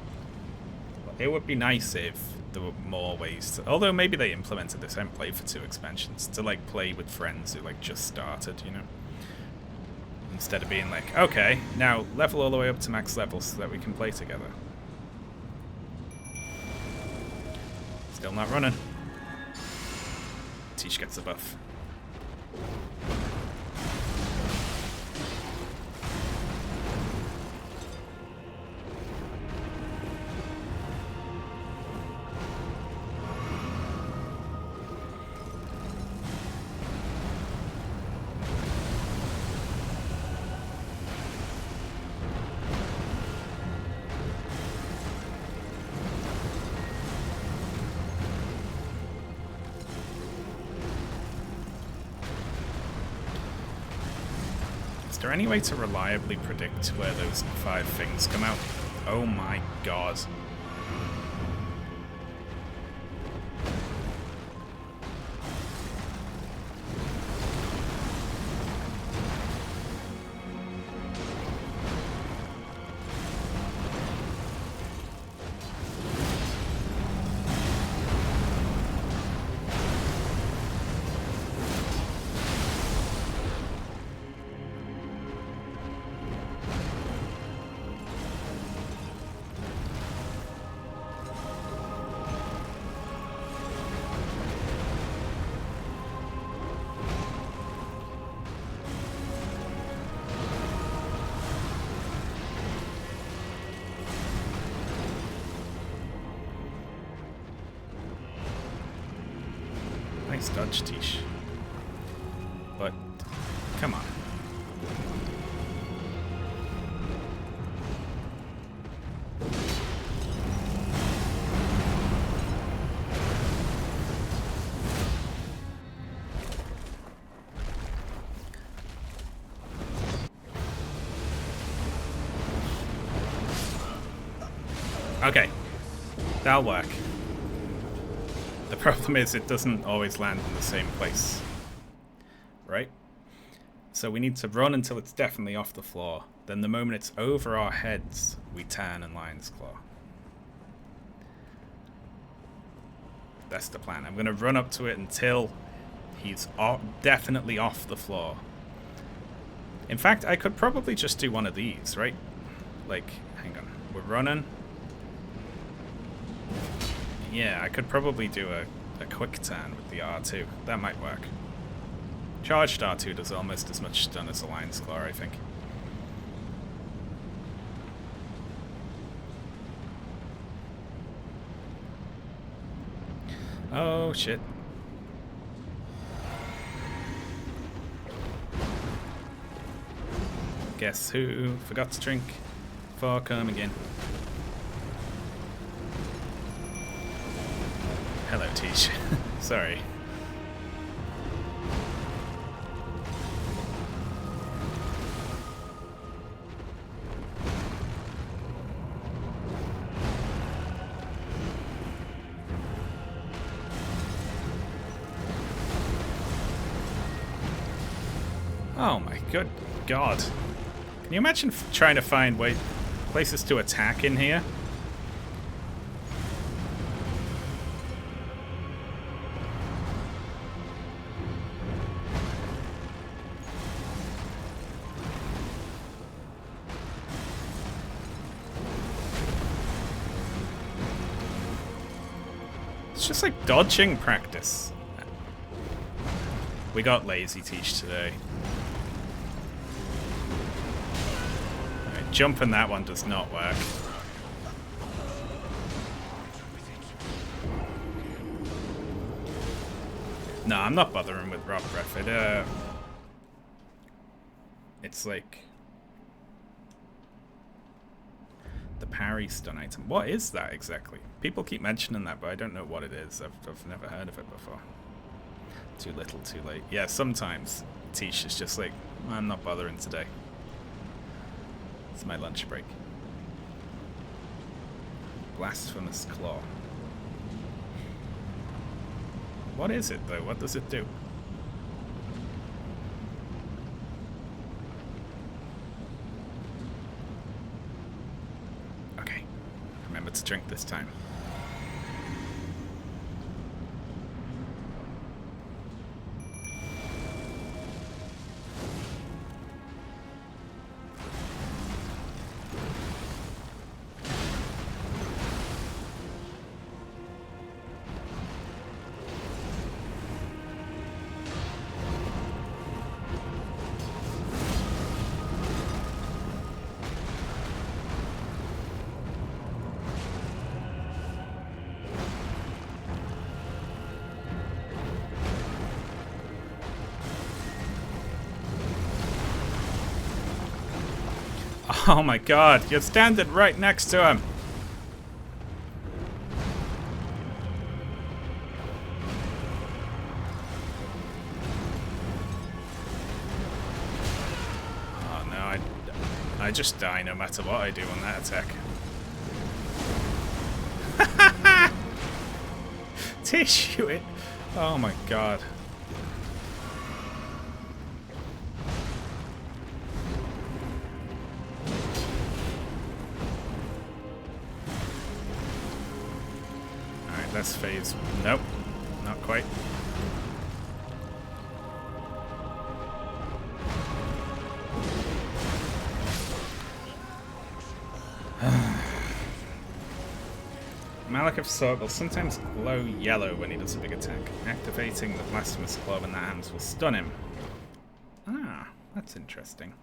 It would be nice if there were more ways to... Although maybe they implemented this, I haven't played for 2 expansions, to, like, play with friends who, like, just started, you know? Instead of being like, okay, now level all the way up to max level so that we can play together. Still not running. Tish gets a buff. Is there any way to reliably predict where those 5 things come out? Oh my god. Nice dodge, Tish. But, come on. Okay, that'll work. The problem is it doesn't always land in the same place, right? So we need to run until it's definitely off the floor. Then the moment it's over our heads, we turn and Lion's Claw. That's the plan. I'm going to run up to it until he's definitely off the floor. In fact, I could probably just do one of these, right? Like, hang on. We're running. Yeah, I could probably do a quick turn with the R2. That might work. Charged R2 does almost as much stun as a Lion's Claw, I think. Oh, shit. Guess who forgot to drink before coming in? Hello, Tish. Sorry. Oh my good god. Can you imagine trying to find places to attack in here? It's just like dodging practice. We got lazy teach today. Alright, jumping that one does not work. No, I'm not bothering with Rock Breath. It's like the parry stun item. What is that exactly? People keep mentioning that, but I don't know what it is. I've never heard of it before. Too little, too late. Yeah, sometimes Tish is just like, I'm not bothering today. It's my lunch break. Blasphemous Claw. What is it, though? What does it do? Okay. Remember to drink this time. Oh my god, you're standing right next to him. Oh no, I just die no matter what I do on that attack. Tissue it. Oh my god. That's phase. Nope, not quite. Malekith's sword will sometimes glow yellow when he does a big attack. Activating the Blasphemous Claw in the hands will stun him. Ah, that's interesting.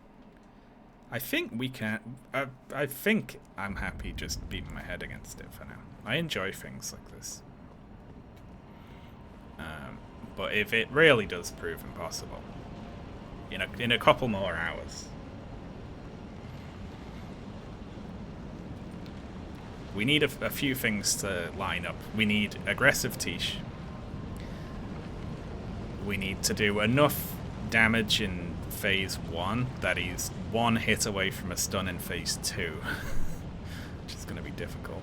I think we can... I think I'm happy just beating my head against it for now. I enjoy things like this. But if it really does prove impossible, in a couple more hours, we need a few things to line up. We need aggressive Tish. We need to do enough damage in phase 1 that he's one hit away from a stun in phase 2, which is going to be difficult.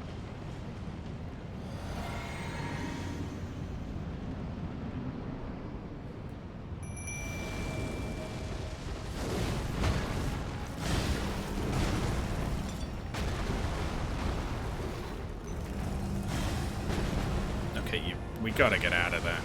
Okay, we gotta get out of there.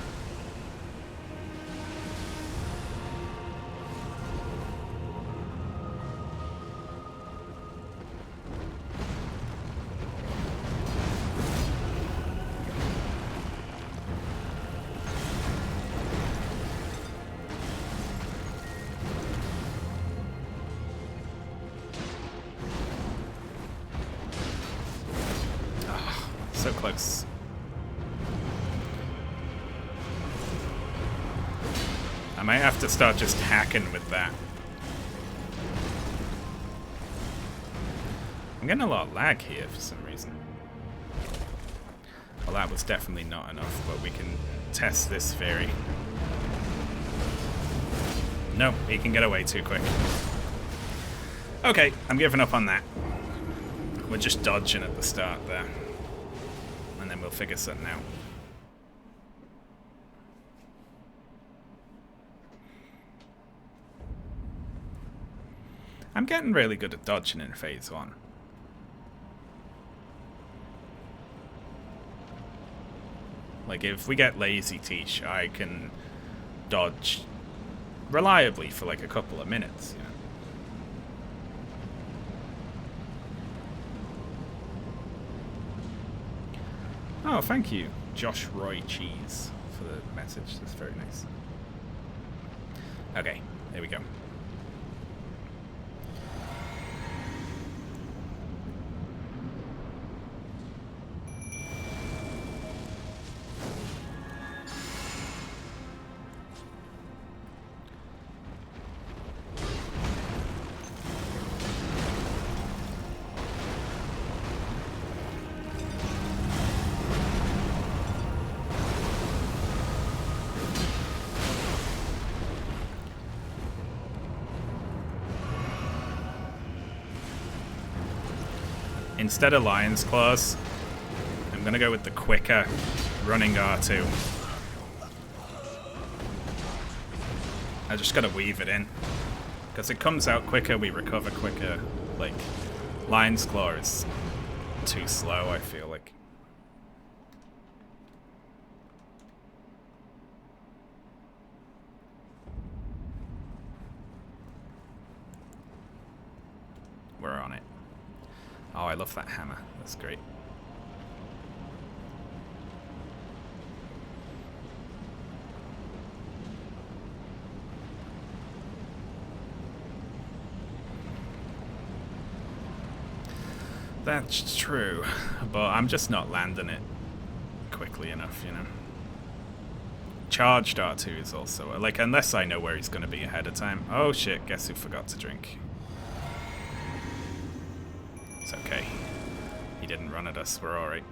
So close. might have to start just hacking with that. I'm getting a lot of lag here for some reason. Well, that was definitely not enough, but we can test this theory. No, he can get away too quick. Okay, I'm giving up on that. We're just dodging at the start there. And then we'll figure something out. I'm getting really good at dodging in phase 1. Like, if we get lazy teach, I can dodge reliably for like a couple of minutes, you know. Oh, thank you, Josh Roy Cheese, for the message. That's very nice. Okay, there we go. Instead of Lion's Claws, I'm going to go with the quicker running R2. I just got to weave it in. Because it comes out quicker, we recover quicker. Like, Lion's Claw is too slow, I feel like. We're on it. Oh, I love that hammer. That's great. That's true, but I'm just not landing it quickly enough, you know. Charged R2 is also, like, unless I know where he's going to be ahead of time. Oh shit, guess who forgot to drink? It's okay. He didn't run at us. We're alright.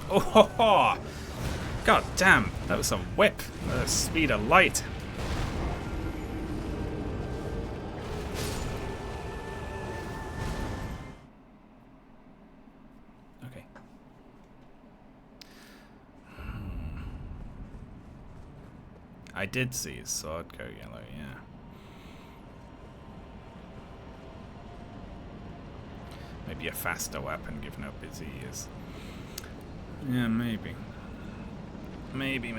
Oh ho ho! God damn, that was a whip. The speed of light. Okay. I did see his sword go yellow, yeah. Maybe a faster weapon given how busy he is. Yeah, maybe. Maybe.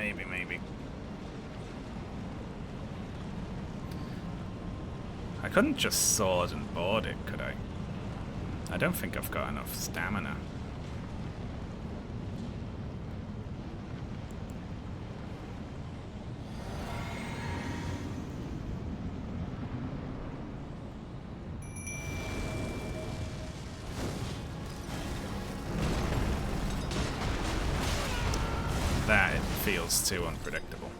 I couldn't just sword and board it, could I? I don't think I've got enough stamina. That feels too unpredictable.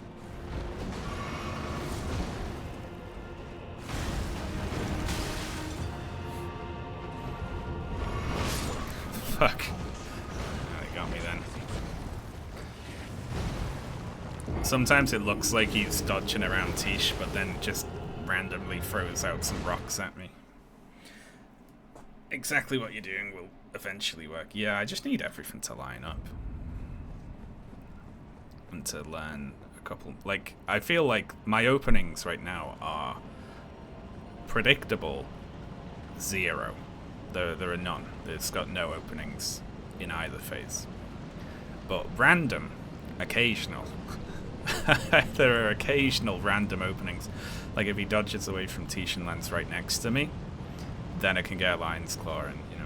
got me then. Sometimes it looks like he's dodging around Tish, but then just randomly throws out some rocks at me. Exactly what you're doing will eventually work. Yeah, I just need everything to line up. And to learn a couple... Like, I feel like my openings right now are predictable 0. There are none. It's got no openings in either phase. But random, occasional. There are occasional random openings. Like if he dodges away from Tish and lands right next to me, then I can get Lion's Claw and, you know.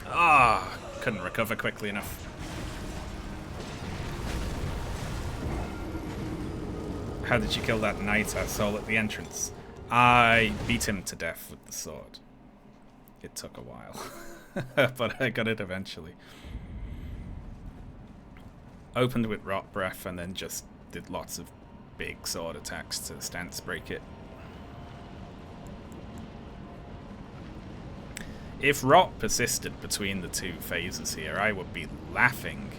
Ah, couldn't recover quickly enough. How did you kill that knight I saw at the entrance? I beat him to death with the sword. It took a while, but I got it eventually. Opened with Rot Breath and then just did lots of big sword attacks to stance break it. If Rot persisted between the two phases here, I would be laughing.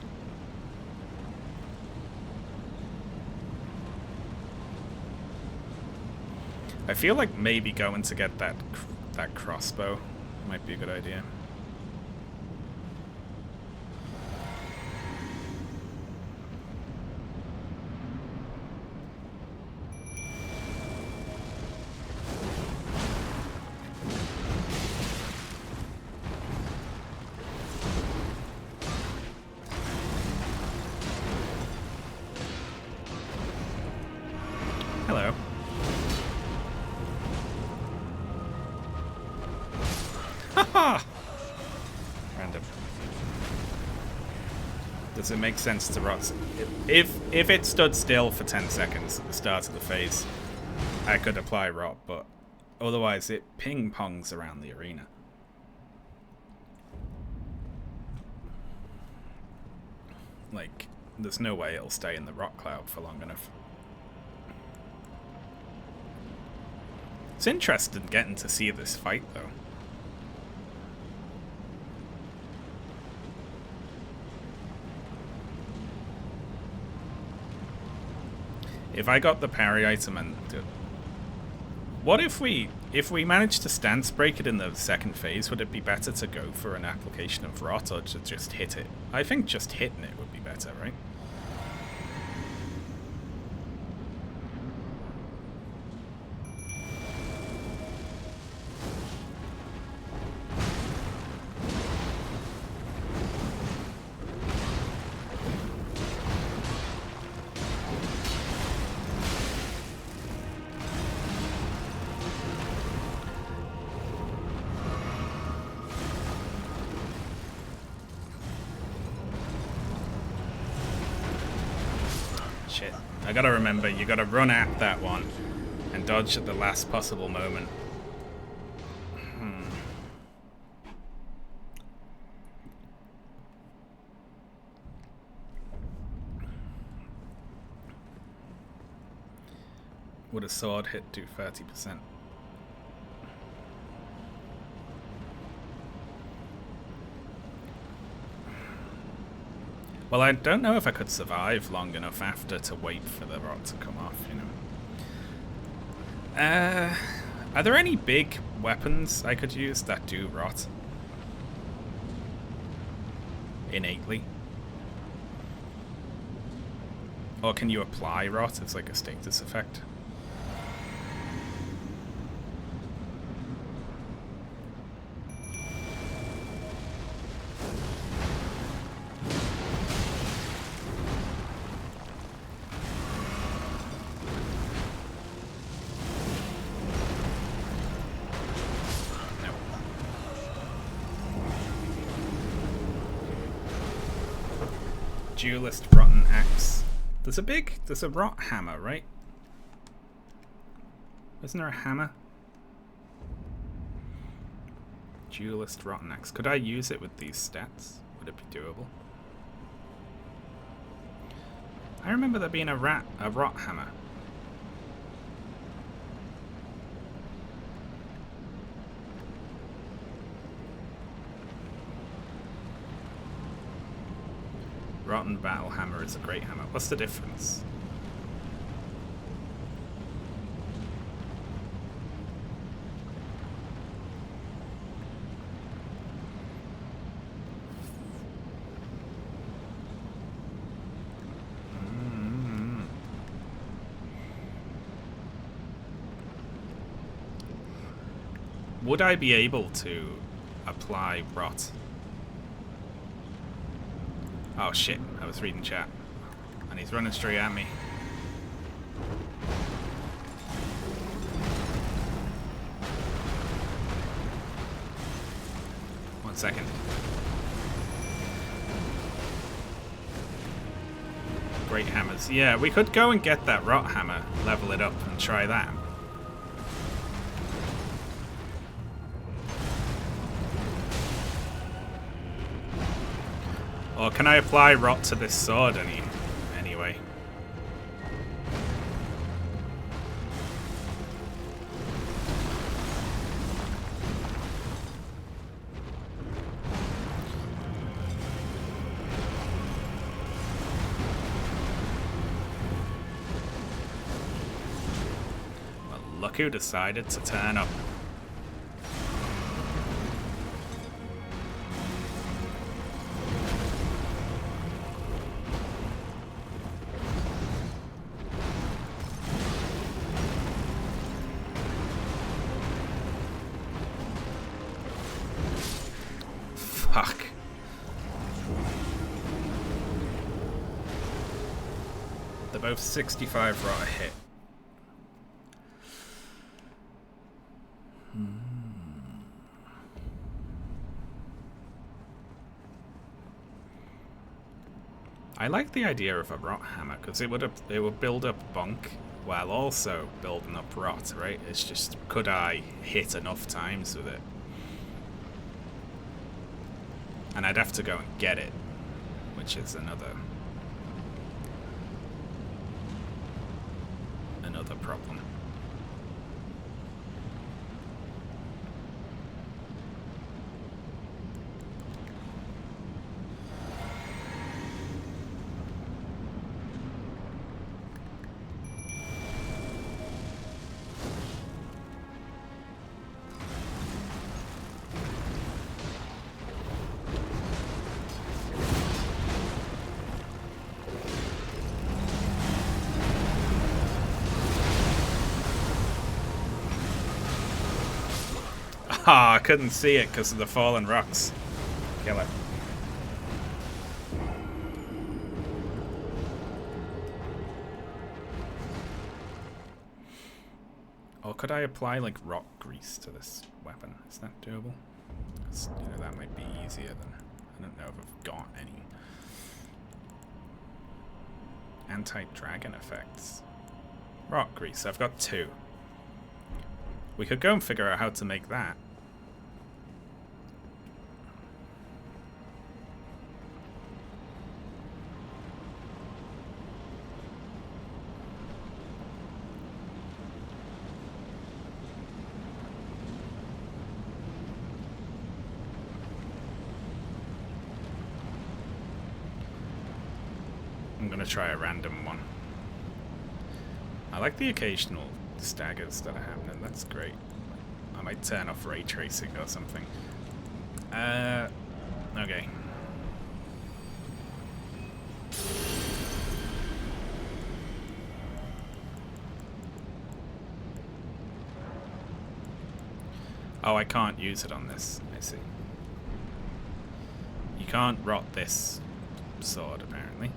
I feel like maybe going to get that crossbow might be a good idea. Hello. Haha! Random. Does it make sense to rot? If it stood still for 10 seconds at the start of the phase, I could apply rot, but otherwise it ping-pongs around the arena. Like, there's no way it'll stay in the rot cloud for long enough. It's interesting getting to see this fight, though. If I got the parry item and... What if we managed to stance break it in the second phase? Would it be better to go for an application of rot or to just hit it? I think just hitting it would be better, right? Shit. I gotta remember, you gotta run at that one and dodge at the last possible moment. Would a sword hit do 30%? Well, I don't know if I could survive long enough after to wait for the rot to come off, you know. Are there any big weapons I could use that do rot? Innately? Or can you apply rot as like a status effect? Duelist Rotten Axe. There's a rot hammer, right? Isn't there a hammer? Duelist Rotten Axe. Could I use it with these stats? Would it be doable? I remember there being a rot hammer. Rotten Battle Hammer is a great hammer. What's the difference? Would I be able to apply rot? Oh shit, I was reading chat. And he's running straight at me. One second. Great hammers. Yeah, we could go and get that rot hammer, level it up, and try that. Or can I apply rot to this sword anyway? Well, look who decided to turn up. Fuck. They're both 65 rot a hit. I like the idea of a rot hammer because it would build up bunk while also building up rot, right? It's just, could I hit enough times with it? And I'd have to go and get it, which is another problem. Ah, I couldn't see it because of the fallen rocks. Kill it. Or could I apply like rock grease to this weapon? Is that doable? 'Cause, you know, that might be easier than... I don't know if I've got any. Anti-dragon effects. Rock grease, I've got 2. We could go and figure out how to make that. I'm gonna try a random one. I like the occasional staggers that are happening. That's great. I might turn off ray tracing or something. Okay. Oh, I can't use it on this. I see. You can't rot this sword, apparently.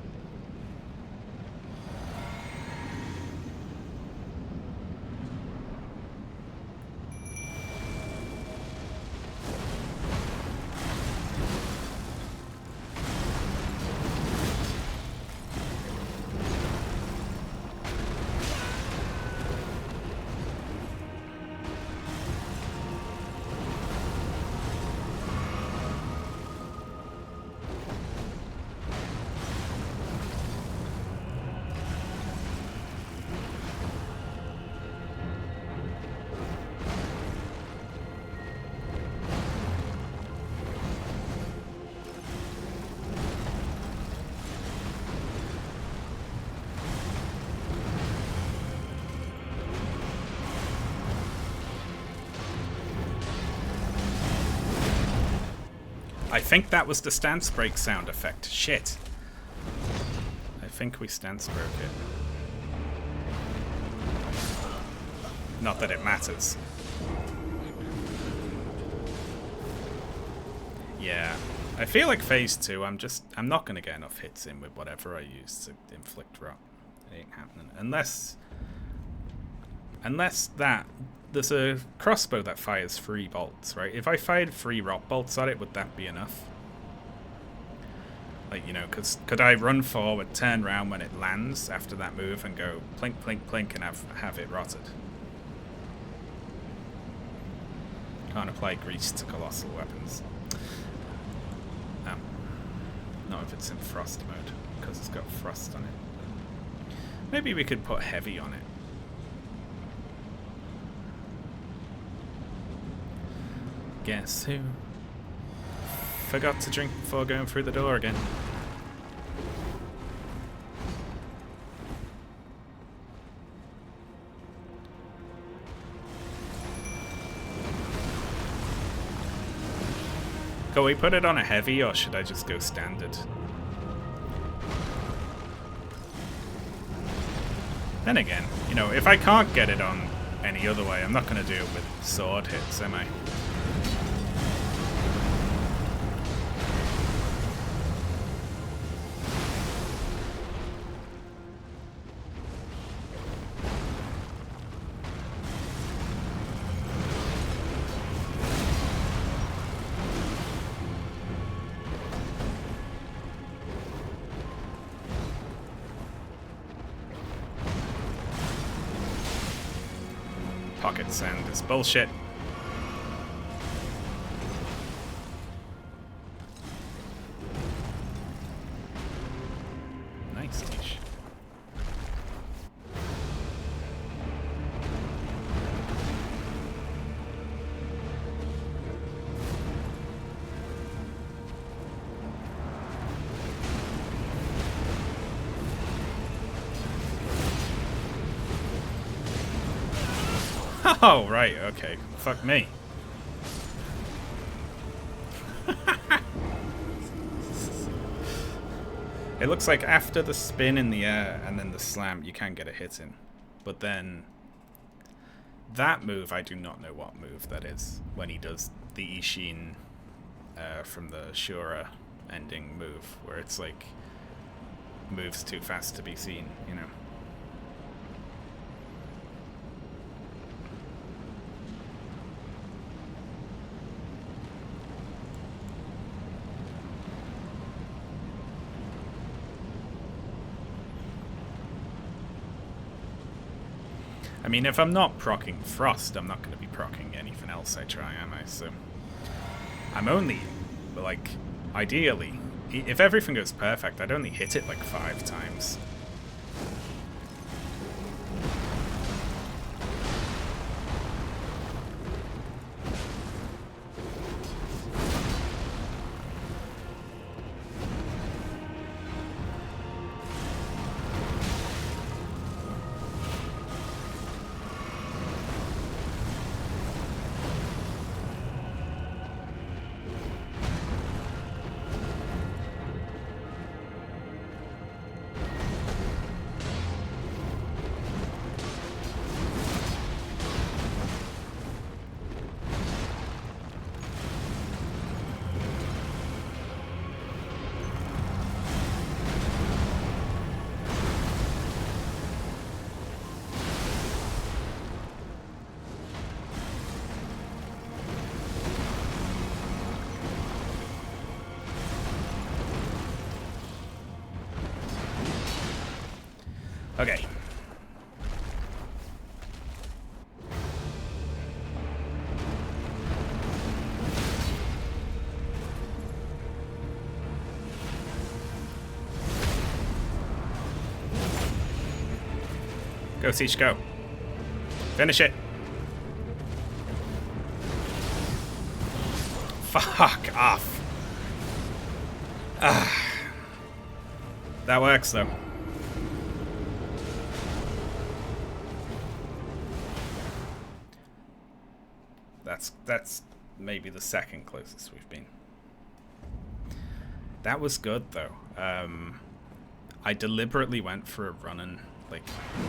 I think that was the stance break sound effect. Shit. I think we stance broke it. Not that it matters. Yeah. I feel like phase 2, I'm not going to get enough hits in with whatever I use to inflict rot. It ain't happening. Unless that... There's a crossbow that fires 3 bolts, right? If I fired 3 rot bolts at it, would that be enough? Like, you know, because could I run forward, turn around when it lands after that move and go plink, plink, plink and have it rotted? Can't apply grease to colossal weapons. Not if it's in frost mode, because it's got frost on it. Maybe we could put heavy on it. Guess who? Forgot to drink before going through the door again. Can we put it on a heavy, or should I just go standard? Then again, you know, if I can't get it on any other way, I'm not going to do it with sword hits, am I? Pocket sand is bullshit. Nice niche. Oh, right, okay. Fuck me. It looks like after the spin in the air and then the slam, you can get a hit in. But then... that move, I do not know what move that is. When he does the Ishin from the Shura ending move, where it's like... moves too fast to be seen, you know. I mean, if I'm not proccing Frost, I'm not going to be proccing anything else I try, am I? So, I'm only, like, ideally, if everything goes perfect, I'd only hit it like 5 times. Okay. Go, Siege, go. Finish it. Fuck off. That works, though. That's maybe the second closest we've been. That was good though. I deliberately went for a running like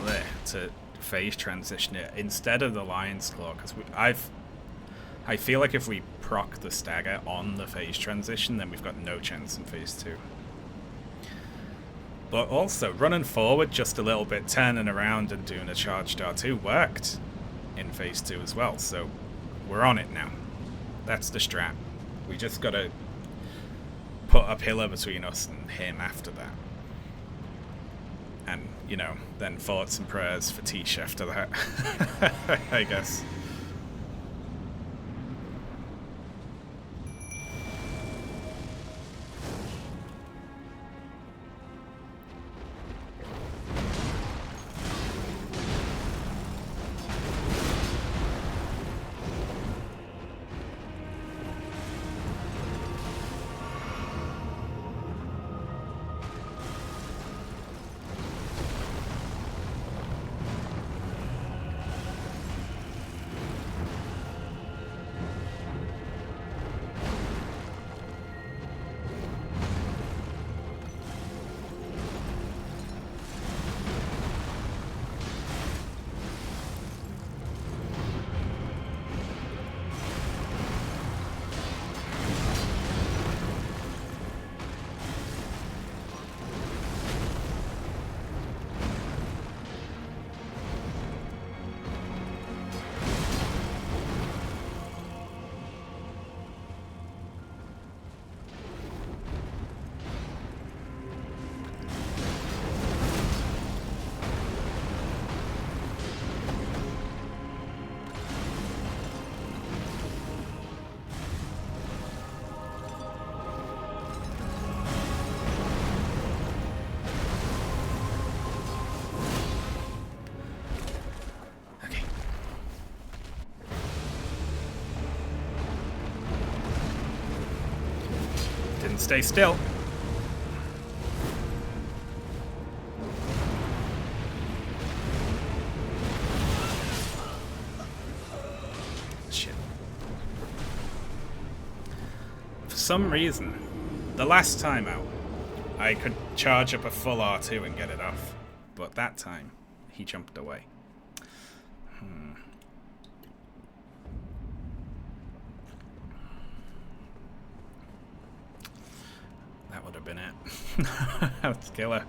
bleh, to phase transition it instead of the Lion's Claw because I feel like if we proc the stagger on the phase transition, then we've got no chance in phase 2. But also running forward just a little bit, turning around and doing a charged R2 worked in phase 2 as well. So we're on it now. That's the strat. We just gotta put a pillar between us and him after that. And, you know, then thoughts and prayers for Tish after that. I guess. Stay still. Shit. For some reason, the last time out, I could charge up a full R2 and get it off. But that time, he jumped away. That would have been it. Let's kill her.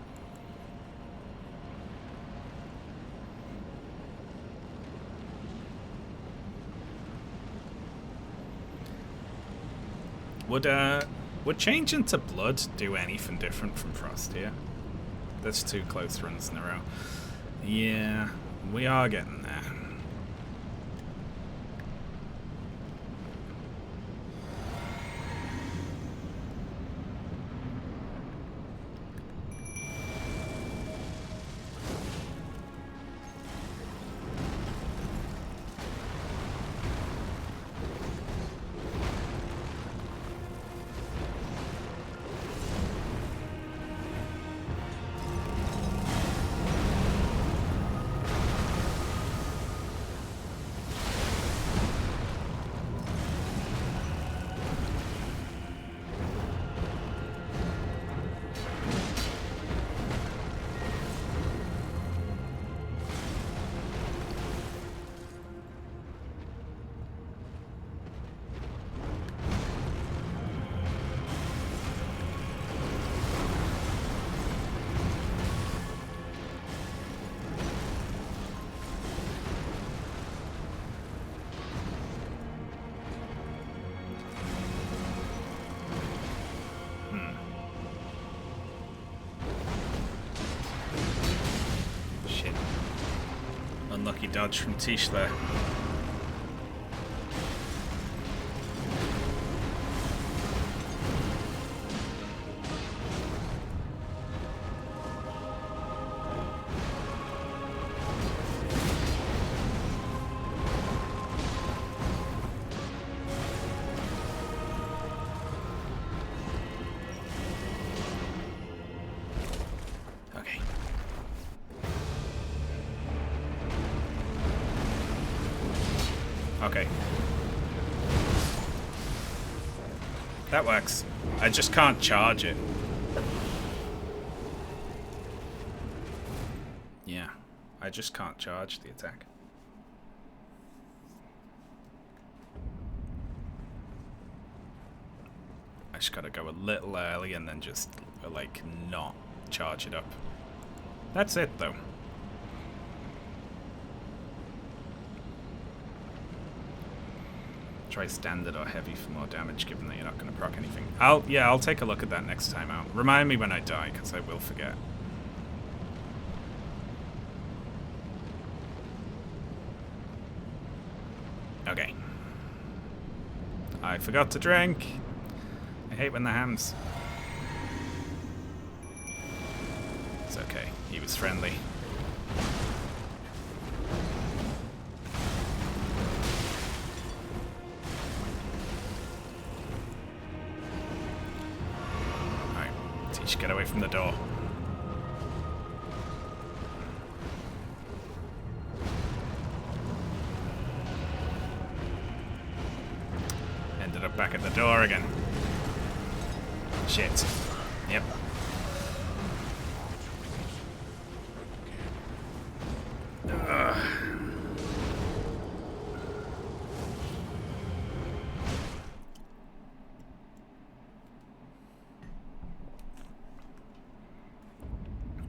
Would change into blood do anything different from Frost here? That's 2 close runs in a row. Yeah, we are getting there. Unlucky dodge from Tish there. Okay. That works. I just can't charge it. Yeah, I just can't charge the attack. I just gotta go a little early and then just, like, not charge it up. That's it, though. Try standard or heavy for more damage, given that you're not going to proc anything. I'll take a look at that next time out. Remind me when I die, because I will forget. Okay. I forgot to drink. I hate when that happens. It's okay. He was friendly. Alright. Teach, get away from the door. Ended up back at the door again. Shit. Yep.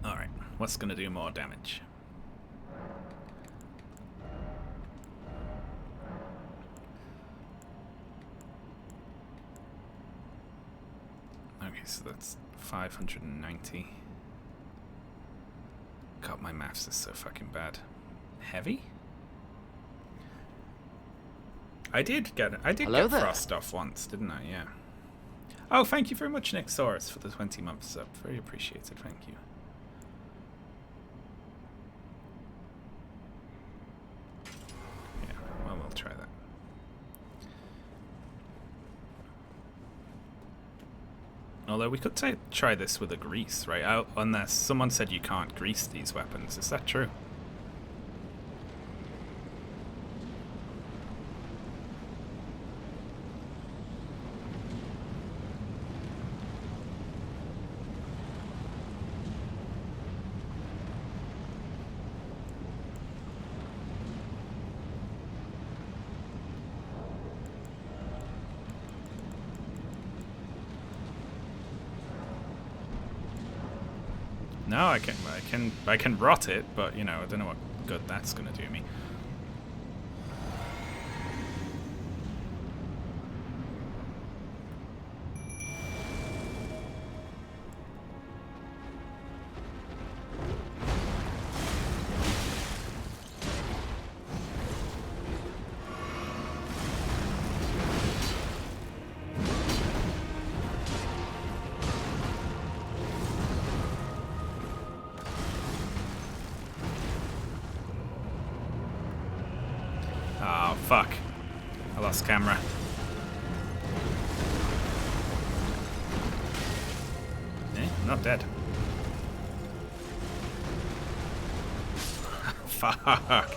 Alright, what's gonna do more damage? Okay, so that's 590. God, my maths is so fucking bad. Heavy? I did get Hello there. Frost off once, didn't I? Yeah. Oh, thank you very much, Nick Saurus, for the 20 months sub. Very appreciated, thank you. Yeah, well, we'll try that. Although we could try this with a grease, right? Unless someone said you can't grease these weapons. Is that true? No, I can rot it, but you know, I don't know what good that's gonna do me. Oh, fuck. I lost camera. Eh, not dead. Fuck.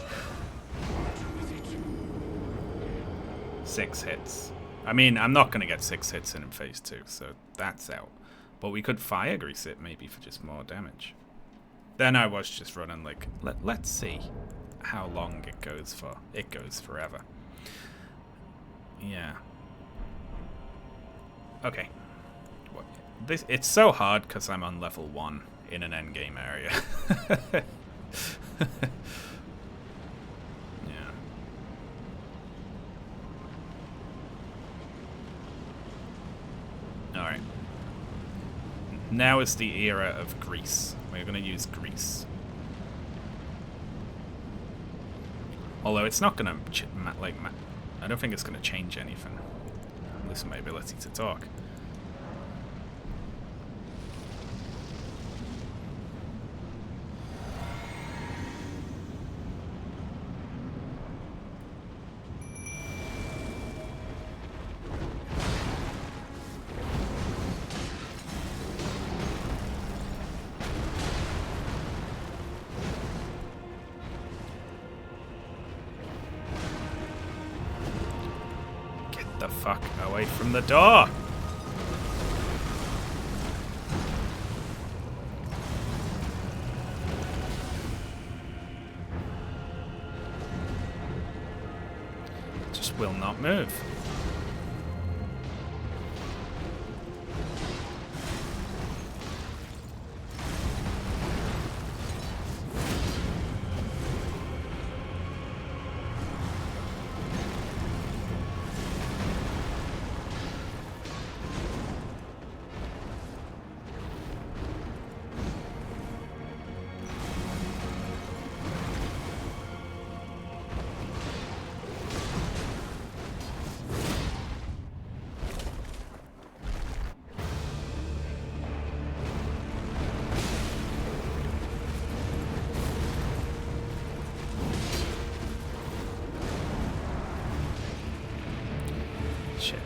6 hits. I mean, I'm not going to get 6 hits in phase 2, so that's out. But we could fire grease it, maybe, for just more damage. Then I was just running like, let's see how long it goes for. It goes forever. Yeah. Okay. It's so hard because I'm on level 1 in an endgame area. Yeah. Alright. Now is the era of grease. We're going to use grease. Although it's not going to, I don't think it's going to change anything. Lose my ability to talk. The fuck away from the door. move. Shit.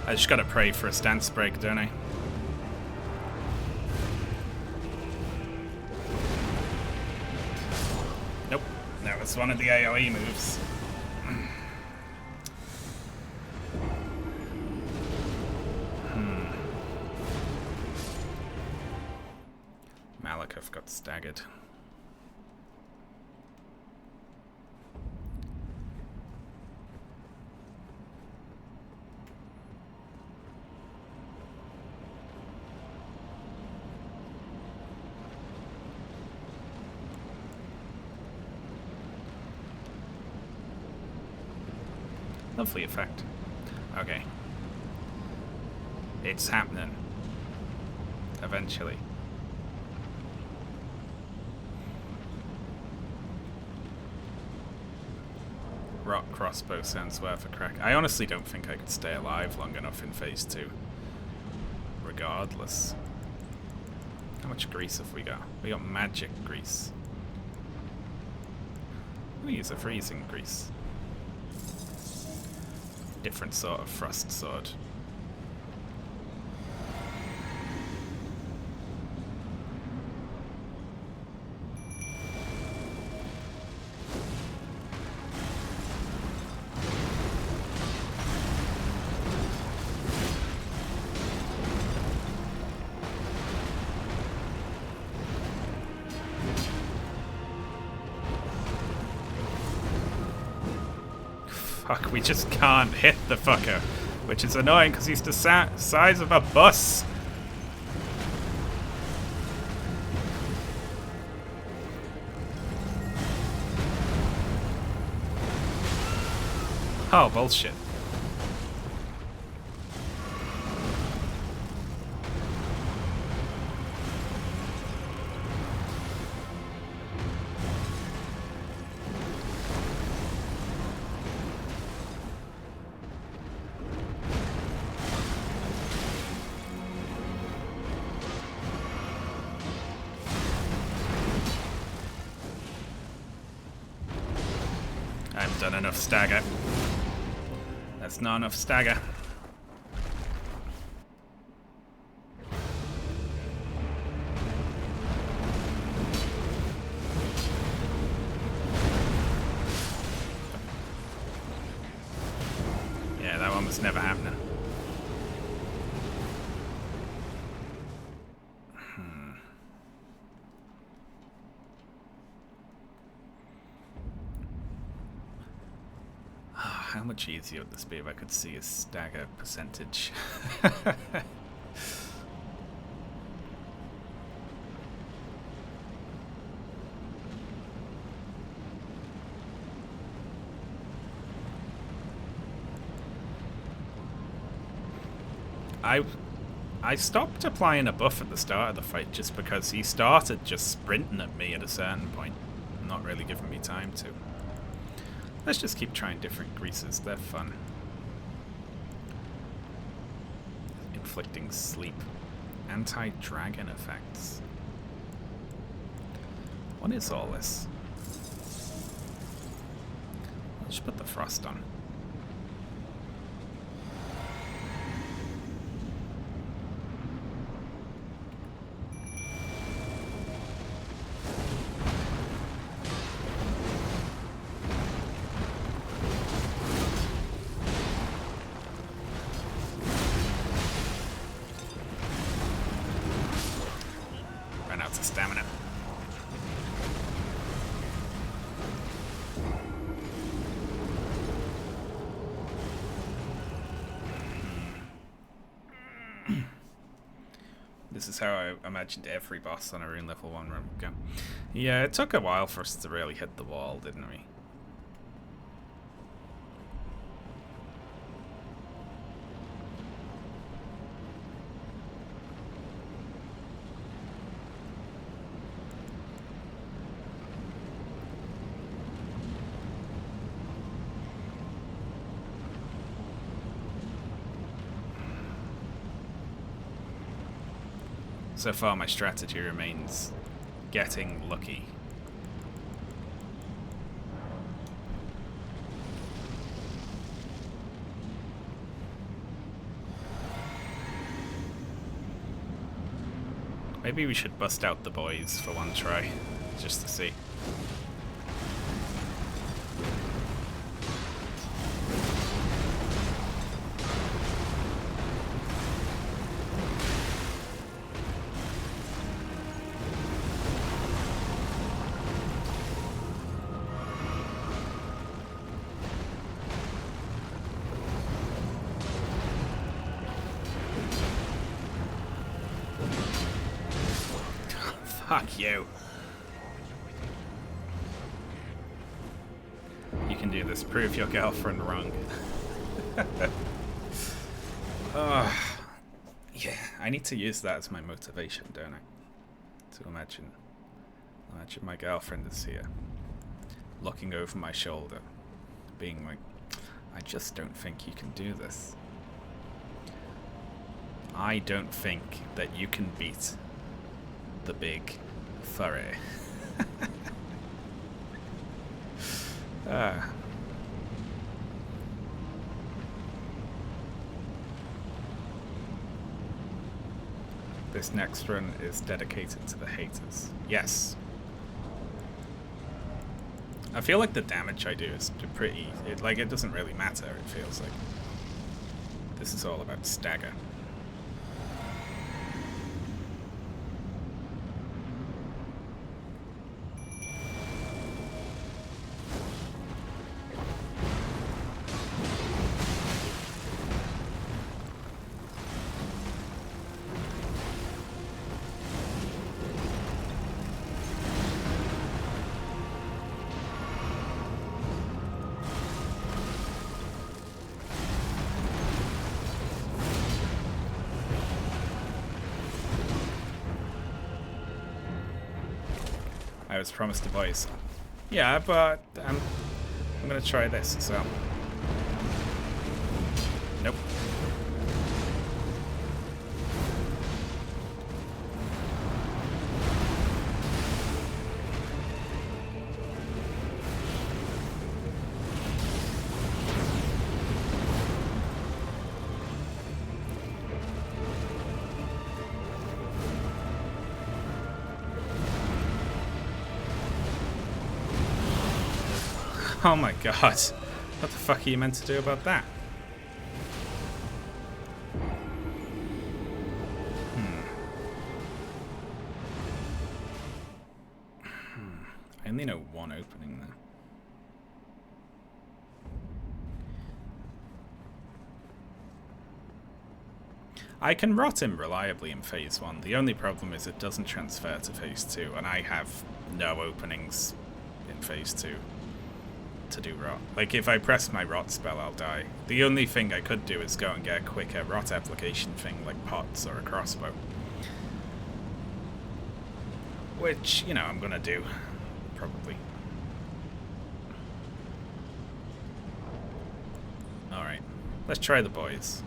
I just gotta pray for a stance break, don't I? Nope. That was one of the AoE moves. Malekith got staggered. Lovely effect. Okay. It's happening. Eventually. Rock crossbow sounds worth a crack. I honestly don't think I could stay alive long enough in phase 2. Regardless. How much grease have we got? We got magic grease. We use a freezing grease. Different sort of frost sword. Fuck, we just can't hit the fucker. Which is annoying because he's the size of a bus. Oh, bullshit. I haven't done enough stagger. That's not enough stagger. Yeah, that one was never happening. How much easier would this be if I could see a stagger percentage? I stopped applying a buff at the start of the fight just because he started just sprinting at me at a certain point, not really giving me time to. Let's just keep trying different greases, they're fun. Inflicting sleep. Anti-dragon effects. What is all this? Let's put the frost on. of stamina. This is how I imagined every boss on a Rune level 1 run would go. Yeah, it took a while for us to really hit the wall, didn't we? So far, my strategy remains getting lucky. Maybe we should bust out the boys for one try, just to see. Fuck you. You can do this. Prove your girlfriend wrong. Yeah, I need to use that as my motivation, don't I? To imagine my girlfriend is here, looking over my shoulder, being like, I just don't think you can do this. I don't think that you can beat the big furry. This next run is dedicated to the haters. Yes. I feel like the damage I do is pretty... it doesn't really matter, it feels like. This is all about stagger. I was promised a voice. Yeah, but I'm gonna try this, so. Nope. Oh my god. What the fuck are you meant to do about that? I only know one opening there. I can rot him reliably in phase 1. The only problem is it doesn't transfer to phase 2, and I have no openings in phase 2 to do rot. Like, if I press my rot spell, I'll die. The only thing I could do is go and get a quicker rot application thing, like pots or a crossbow. Which, you know, I'm gonna do, probably. Alright, let's try the boys.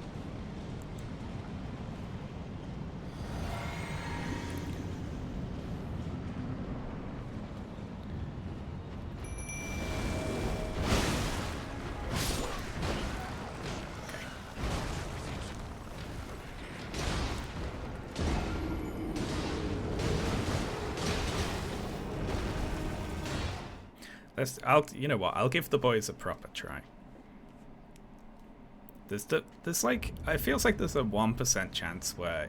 You know what? I'll give the boys a proper try. There's like, it feels like there's a 1% chance where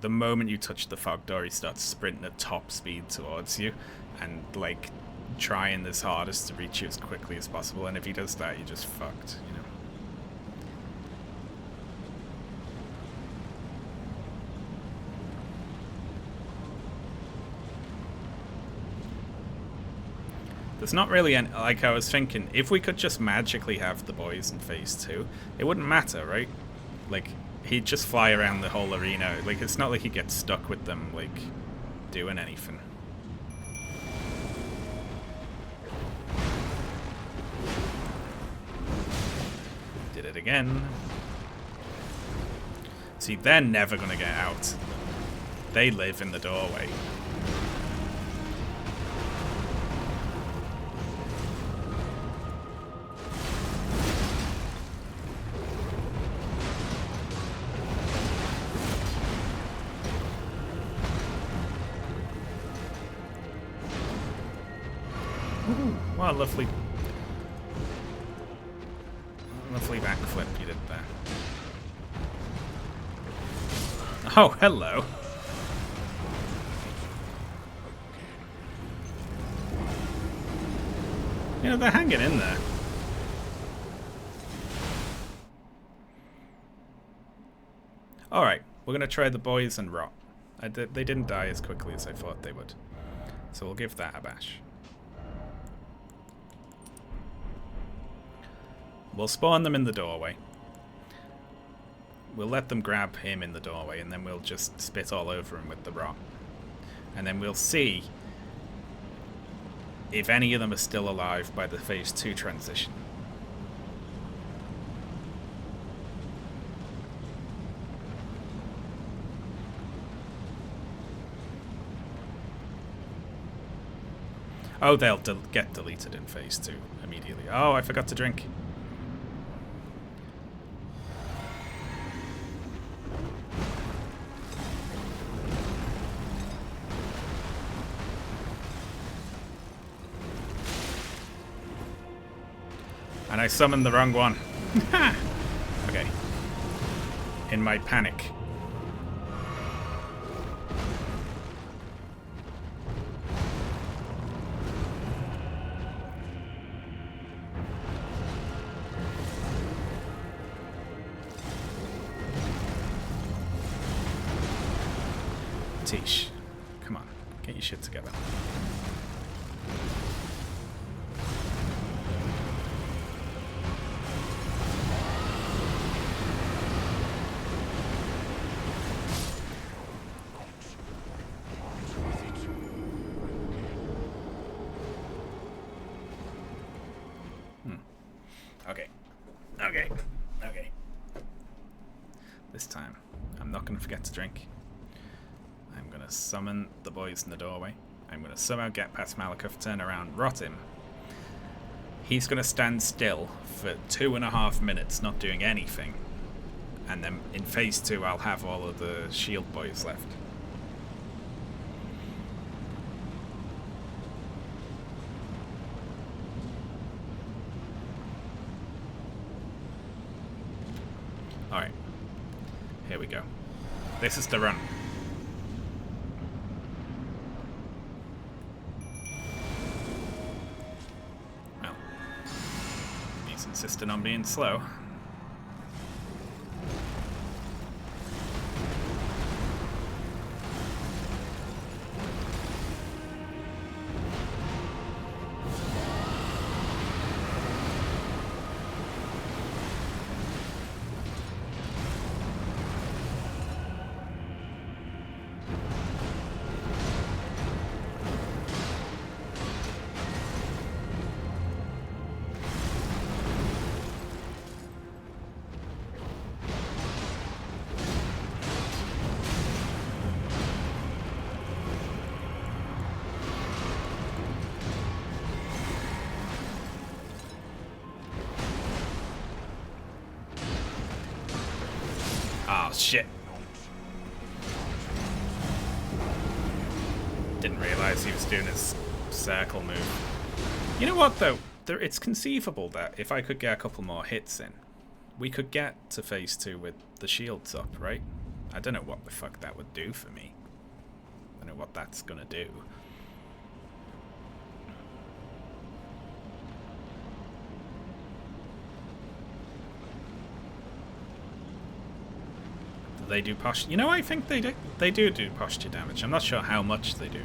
the moment you touch the fog door, he starts sprinting at top speed towards you, and like trying his hardest to reach you as quickly as possible. And if he does that, you're just fucked, you know. There's not really any, like I was thinking, if we could just magically have the boys in phase 2, it wouldn't matter, right? Like, he'd just fly around the whole arena. Like, it's not like he gets stuck with them, like, doing anything. Did it again. See, they're never gonna get out. They live in the doorway. What a lovely backflip you did there. Oh, hello. You know, they're hanging in there. Alright, we're going to try the boys and rot. They didn't die as quickly as I thought they would. So we'll give that a bash. We'll spawn them in the doorway. We'll let them grab him in the doorway, and then we'll just spit all over him with the rot. And then we'll see if any of them are still alive by the phase 2 transition. Oh, they'll get deleted in phase 2 immediately. Oh, I forgot to drink. And I summoned the wrong one. Okay. In my panic. Tish, come on, get your shit together. Okay. This time, I'm not going to forget to drink. I'm going to summon the boys in the doorway. I'm going to somehow get past Malakov, turn around, rot him. He's going to stand still for 2.5 minutes, not doing anything. And then in phase 2, I'll have all of the shield boys left. Alright. Here we go. This is the run. Well, he's insisting on being slow. Oh, shit. Didn't realize he was doing his circle move. You know what, though? It's conceivable that if I could get a couple more hits in, we could get to phase 2 with the shields up, right? I don't know what the fuck that would do for me. I don't know what that's gonna do. Do they do posture? You know, I think they do. They do posture damage. I'm not sure how much they do.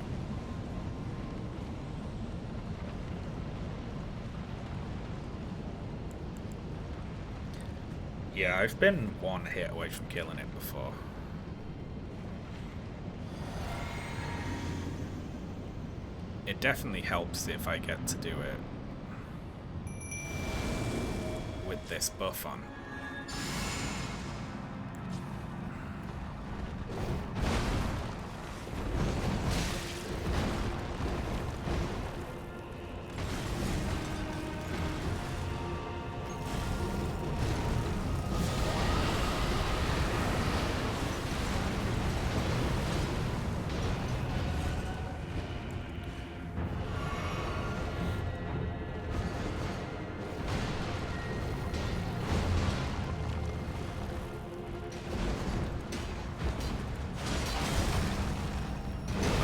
Yeah, I've been one hit away from killing it before. It definitely helps if I get to do it with this buff on.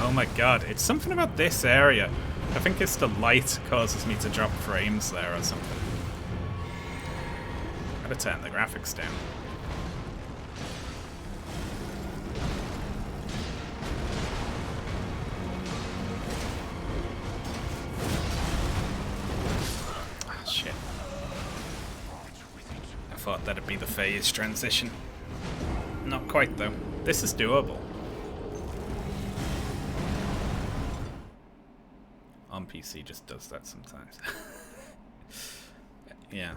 Oh my god, it's something about this area. I think it's the light causes me to drop frames there or something. Gotta turn the graphics down. Ah, shit. I thought that'd be the phase transition. Not quite though. This is doable. On PC just does that sometimes. Yeah.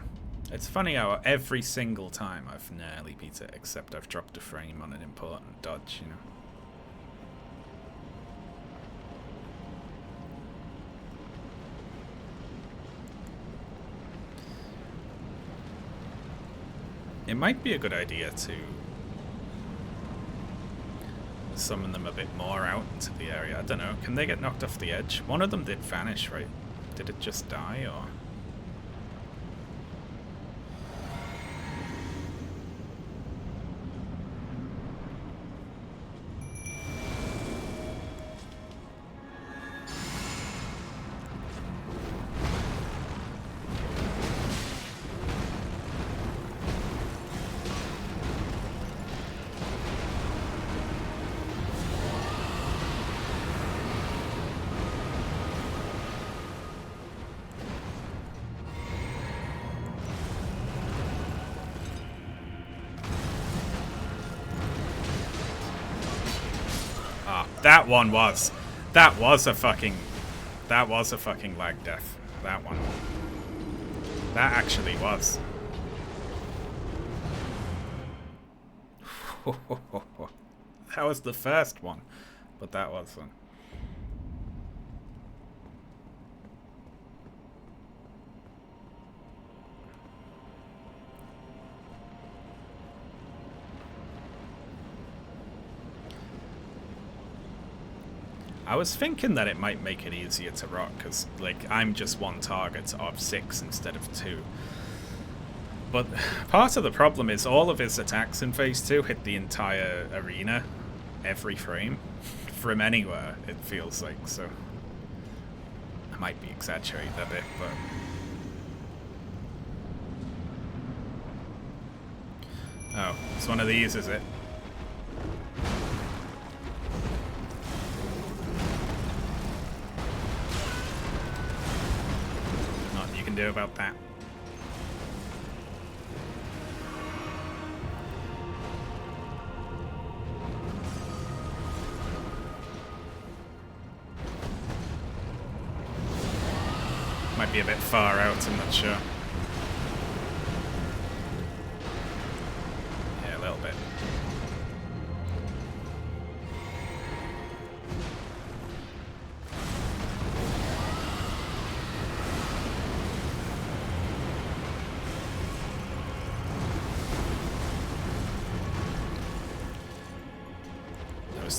It's funny how every single time I've nearly beat it, except I've dropped a frame on an important dodge, you know. It might be a good idea to summon them a bit more out into the area. I don't know. Can they get knocked off the edge? One of them did vanish, right? Did it just die, or...? That one was. That was a fucking lag death. That one. That actually was. That was the first one. But that was one. I was thinking that it might make it easier to rock, because, like, I'm just one target of 6 instead of 2. But part of the problem is all of his attacks in Phase 2 hit the entire arena, every frame, from anywhere, it feels like, so... I might be exaggerating a bit, but... Oh, it's one of these, is it? Do about that. Might be a bit far out, I'm not sure. Yeah, a little bit.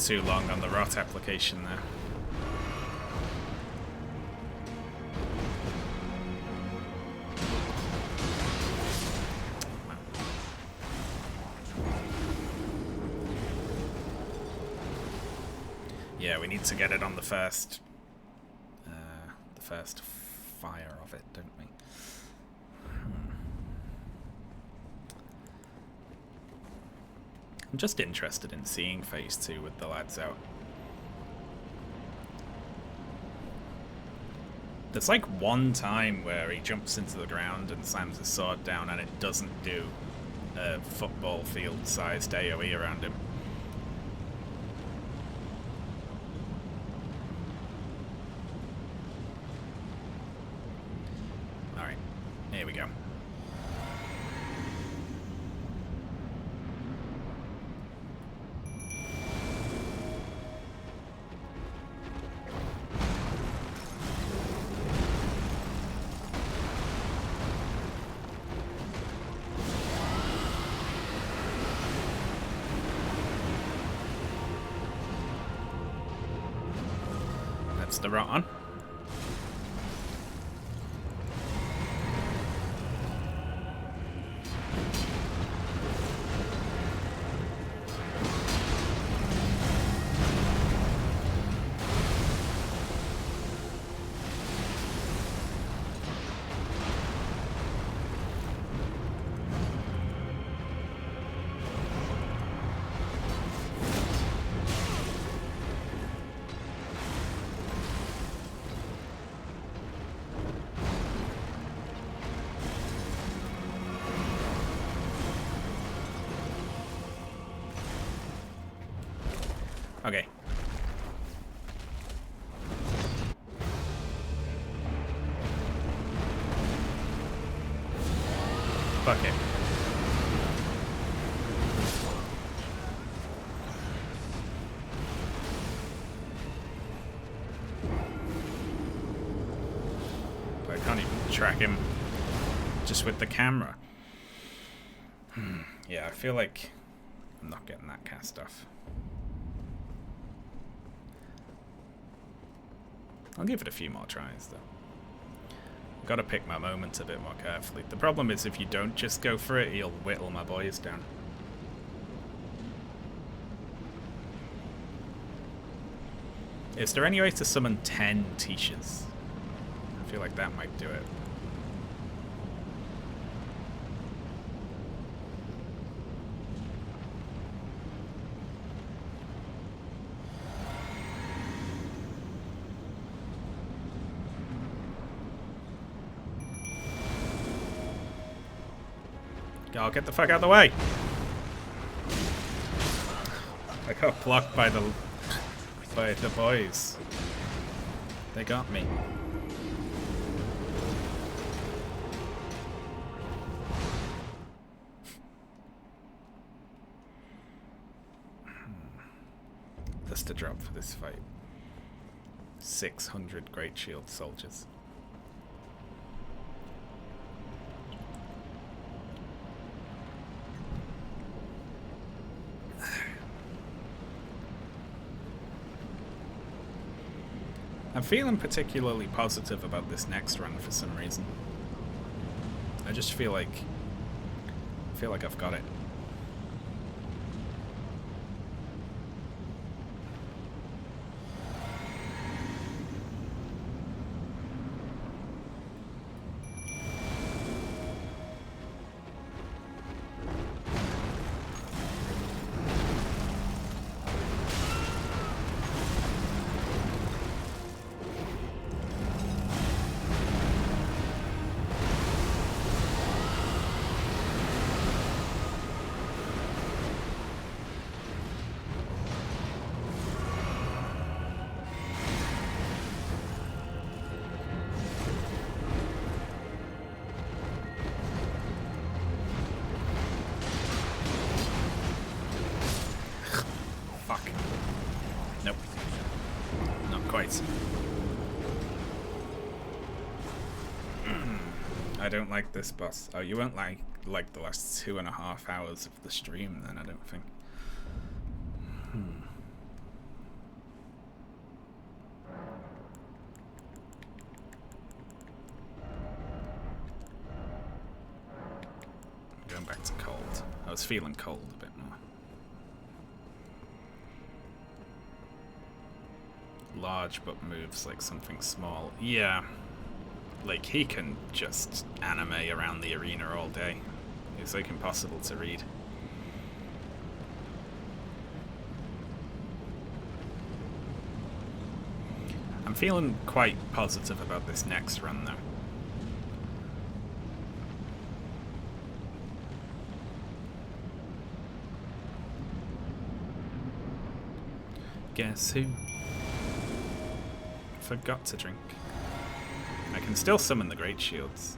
Too long on the rot application there. Yeah, we need to get it on the first fire of it, don't we? I'm just interested in seeing phase 2 with the lads out. There's like one time where he jumps into the ground and slams his sword down and it doesn't do a football field sized AoE around him. Alright, here we go. That's the right one. Okay. Fuck it. I can't even track him just with the camera. Yeah, I feel like I'm not getting that cast off. I'll give it a few more tries, though. I've got to pick my moments a bit more carefully. The problem is if you don't just go for it, you'll whittle my boys down. Is there any way to summon 10 Tishas? I feel like that might do it. I'll get the fuck out of the way. I got blocked by the boys. They got me. Just to drop for this fight. 600 Great Shield soldiers. I'm feeling particularly positive about this next run for some reason. I just feel like I've got it. I don't like this boss. Oh, you won't like the last 2.5 hours of the stream then, I don't think. Going back to cold. I was feeling cold a bit more. large but moves like something small. Yeah. Like, he can just anime around the arena all day. It's like impossible to read. I'm feeling quite positive about this next run, though. Guess who forgot to drink? I can still summon the Great Shields.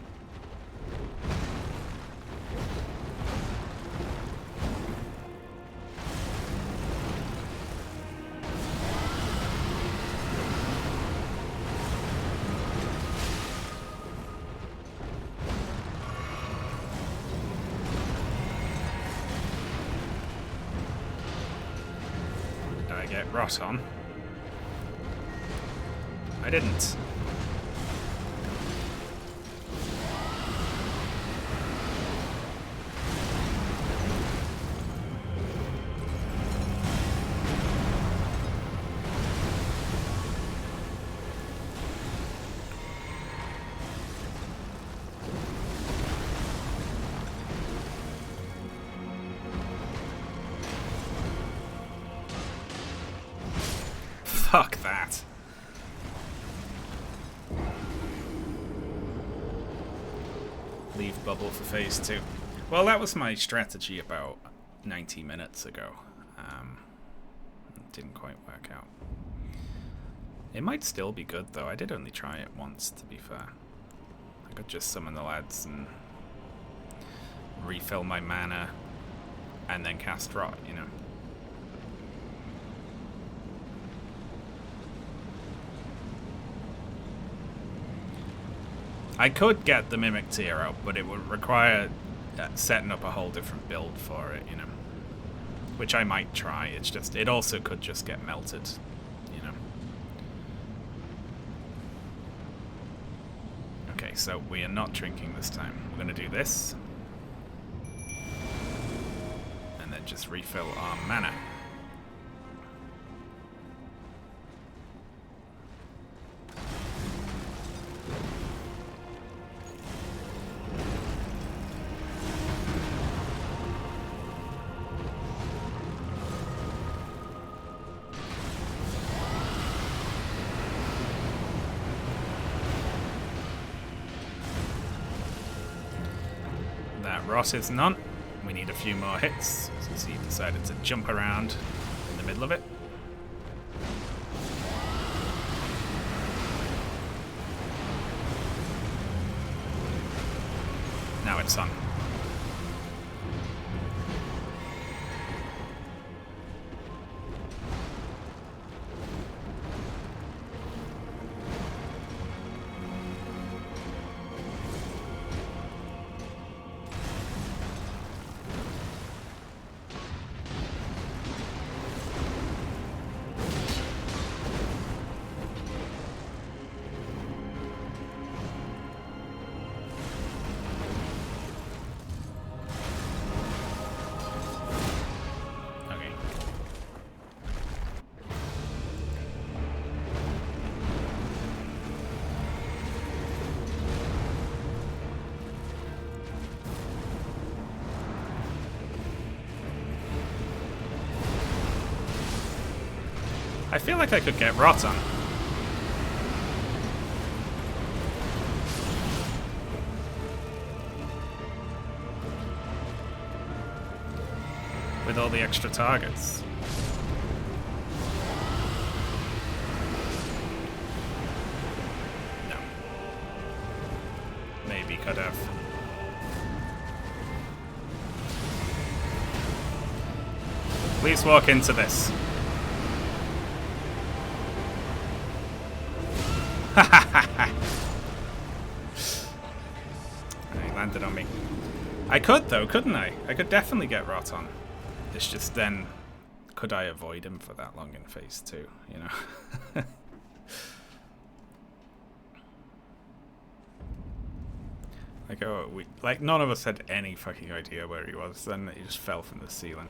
Did I get rot on? I didn't. Fuck that. Leave bubble for phase 2. Well, that was my strategy about 90 minutes ago. It didn't quite work out. It might still be good, though. I did only try it once, to be fair. I could just summon the lads and refill my mana and then cast Rot, you know. I could get the Mimic Tier out, but it would require setting up a whole different build for it, you know. Which I might try. It's just, it also could just get melted, you know. Okay, so we are not drinking this time. We're going to do this. And then just refill our mana. Rot is none. We need a few more hits, since he decided to jump around in the middle of it. Now it's on. I feel like I could get Rot on. With all the extra targets. No. Maybe could have. Please walk into this. He landed on me. I could though, couldn't I? I could definitely get Rot on. It's just then, could I avoid him for that long in phase 2, you know? Like, oh, like none of us had any fucking idea where he was, then he just fell from the ceiling.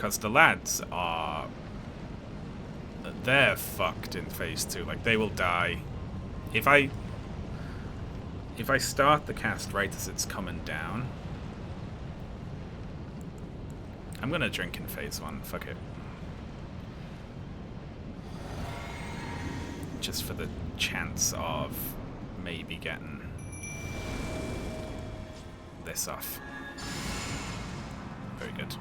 because the lads are... They're fucked in phase 2. Like, they will die. If I start the cast right as it's coming down... I'm gonna drink in phase 1. Fuck it. Just for the chance of maybe getting this off. Very good.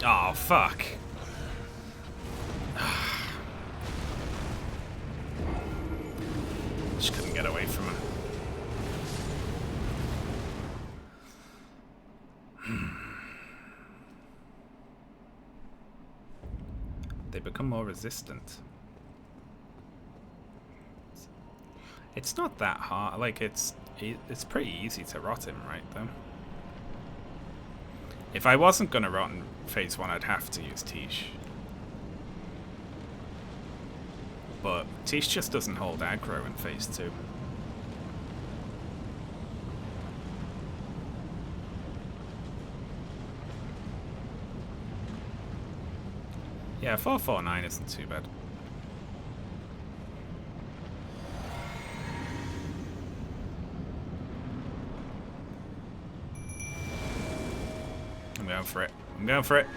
Oh, fuck. Just couldn't get away from him. They become more resistant. It's not that hard. Like, it's pretty easy to rot him, right, though? If I wasn't gonna rot in phase 1, I'd have to use Tish. But Tish just doesn't hold aggro in phase 2. Yeah, 449 isn't too bad. I'm going for it. I'm going for it.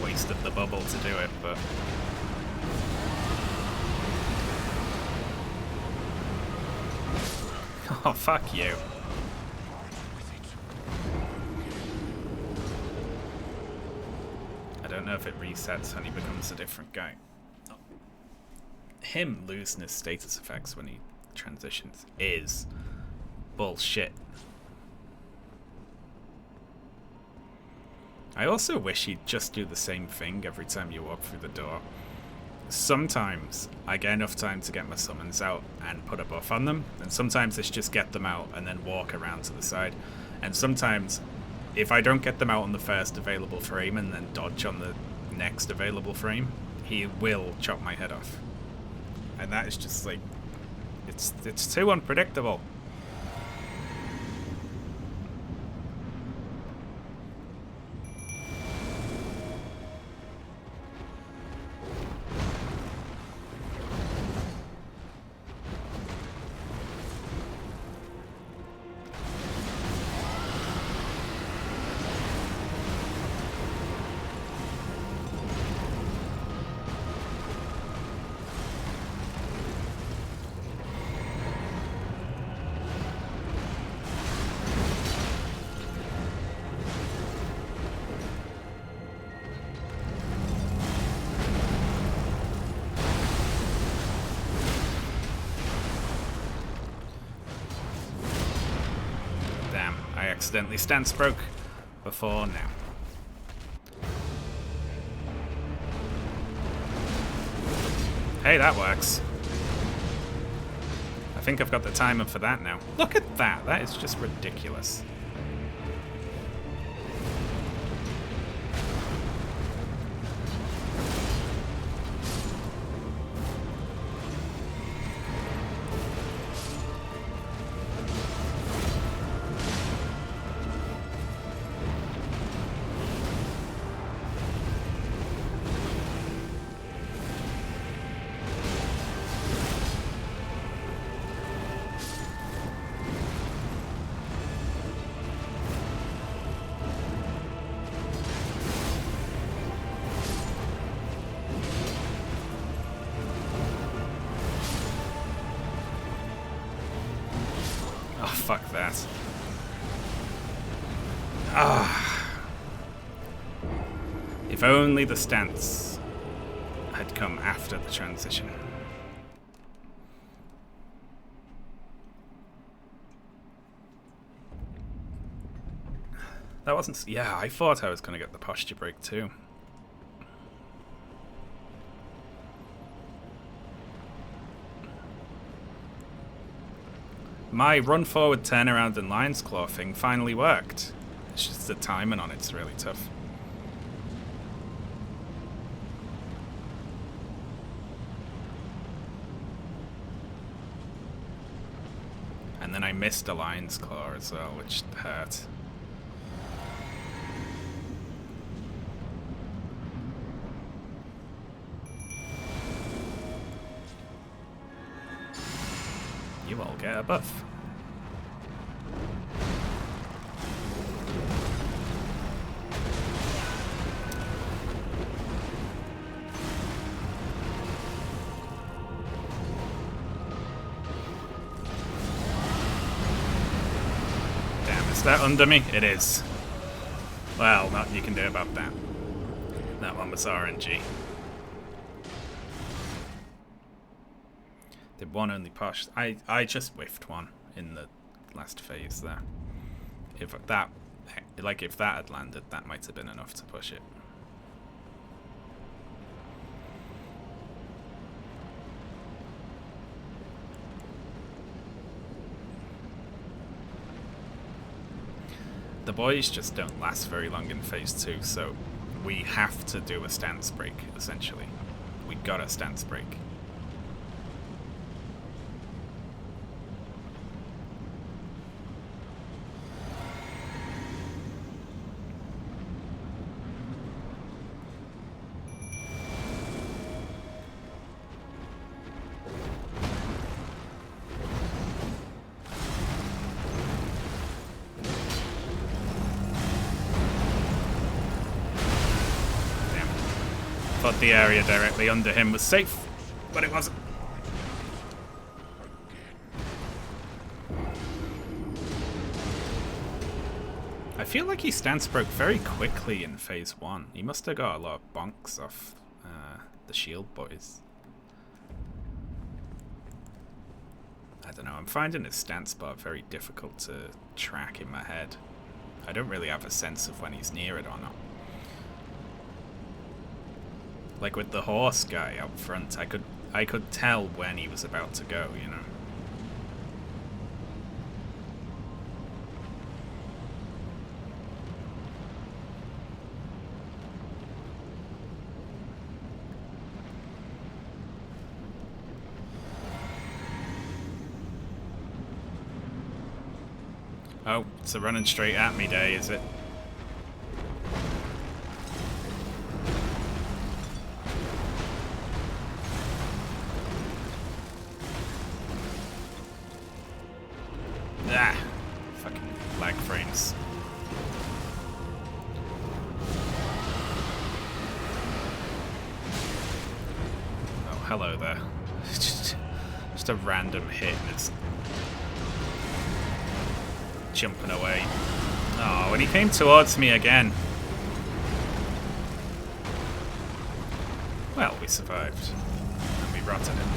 Wasted the bubble to do it, but... Oh, fuck you. I don't know if it resets and he becomes a different guy. Him losing his status effects when he transitions is bullshit. I also wish he'd just do the same thing every time you walk through the door. Sometimes I get enough time to get my summons out and put a buff on them, and sometimes it's just get them out and then walk around to the side. And sometimes, if I don't get them out on the first available frame and then dodge on the next available frame, he will chop my head off. And that is just like, it's too unpredictable. Accidentally stance broke before now. Hey, that works. I think I've got the timer for that now. Look at that. That is just ridiculous. fuck that. Ah. If only the stance had come after the transition. That wasn't... Yeah, I thought I was going to get the posture break too. My run forward, turn around and lion's claw thing finally worked. It's just the timing on it's really tough. And then I missed a lion's claw as well, which hurt. You all get a buff. Damn, is that under me? It is. Well, nothing you can do about that. That one was RNG. Did one only push? I just whiffed one in the last phase there. If that had landed, that might have been enough to push it. The boys just don't last very long in phase 2, so we have to do a stance break, essentially. We got a stance break. Thought the area directly under him was safe, but it wasn't. I feel like he stance broke very quickly in phase 1. He must have got a lot of bonks off the shield boys. I don't know, I'm finding his stance bar very difficult to track in my head. I don't really have a sense of when he's near it or not. Like with the horse guy up front, I could tell when he was about to go, you know. Oh, it's a running straight at me day, is it? Ah, fucking lag frames. Oh, hello there. just a random hit and it's jumping away. Oh, and he came towards me again. Well, we survived. And we rotted him.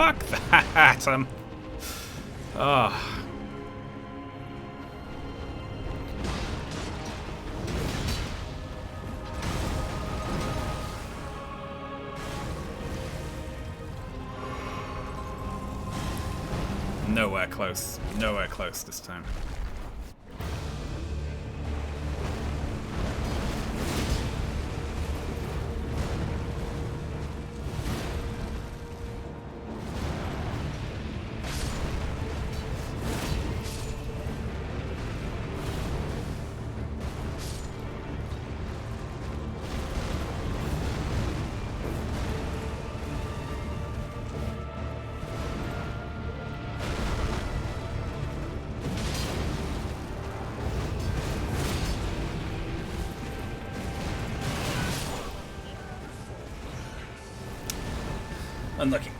Fuck that! Oh. Nowhere close. Nowhere close this time. Unlucky.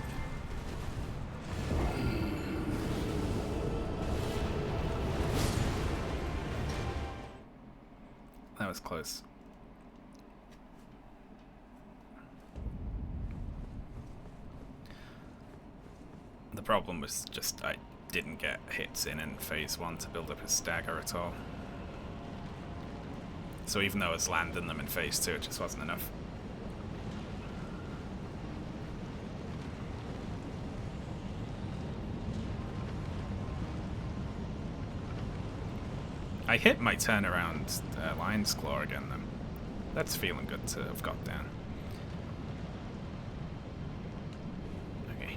That was close. The problem was just I didn't get hits in phase 1 to build up his stagger at all. So even though I was landing them in phase 2, it just wasn't enough. I hit my turnaround Lion's Claw again then. That's feeling good to have got down. Okay.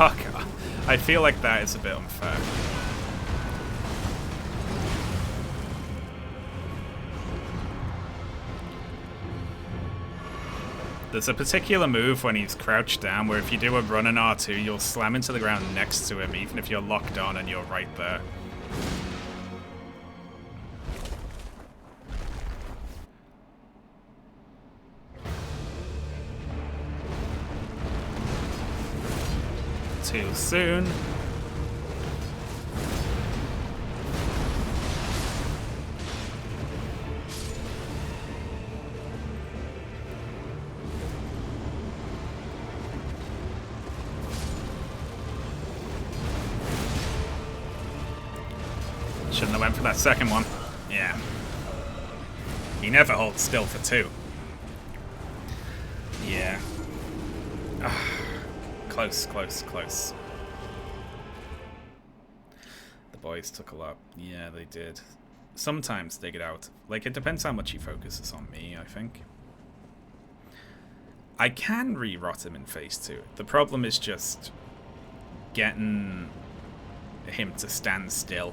Fuck. I feel like that is a bit unfair. There's a particular move when he's crouched down where if you do a run in R2, you'll slam into the ground next to him even if you're locked on and you're right there. Too soon. Shouldn't have went for that second one. Yeah. He never holds still for 2. Yeah. Close, close, close. The boys took a lot. Yeah, they did. Sometimes they get out. Like, it depends how much he focuses on me, I think. I can re-rot him in phase 2. The problem is just getting him to stand still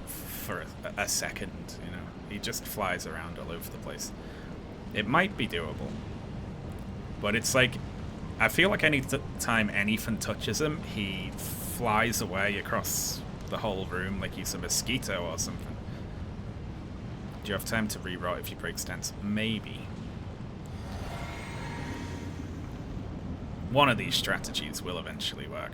for a second, you know. He just flies around all over the place. It might be doable. But it's like, I feel like any time anything touches him, he flies away across the whole room like he's a mosquito or something. Do you have time to re-rot if you break stance? Maybe. One of these strategies will eventually work.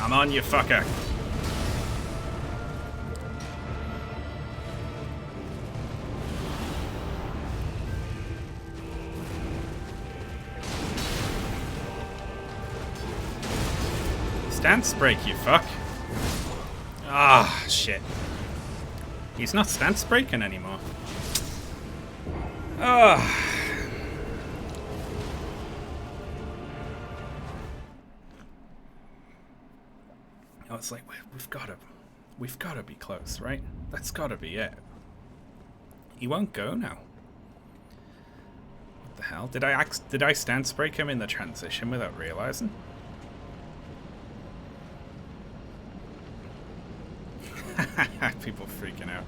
Come on, you fucker. Stance break, you fuck. Ah, shit. He's not stance breaking anymore. Ah. I was like, we've got to be close, right? That's got to be it. He won't go now. What the hell? Did I stance break him in the transition without realizing? People freaking out.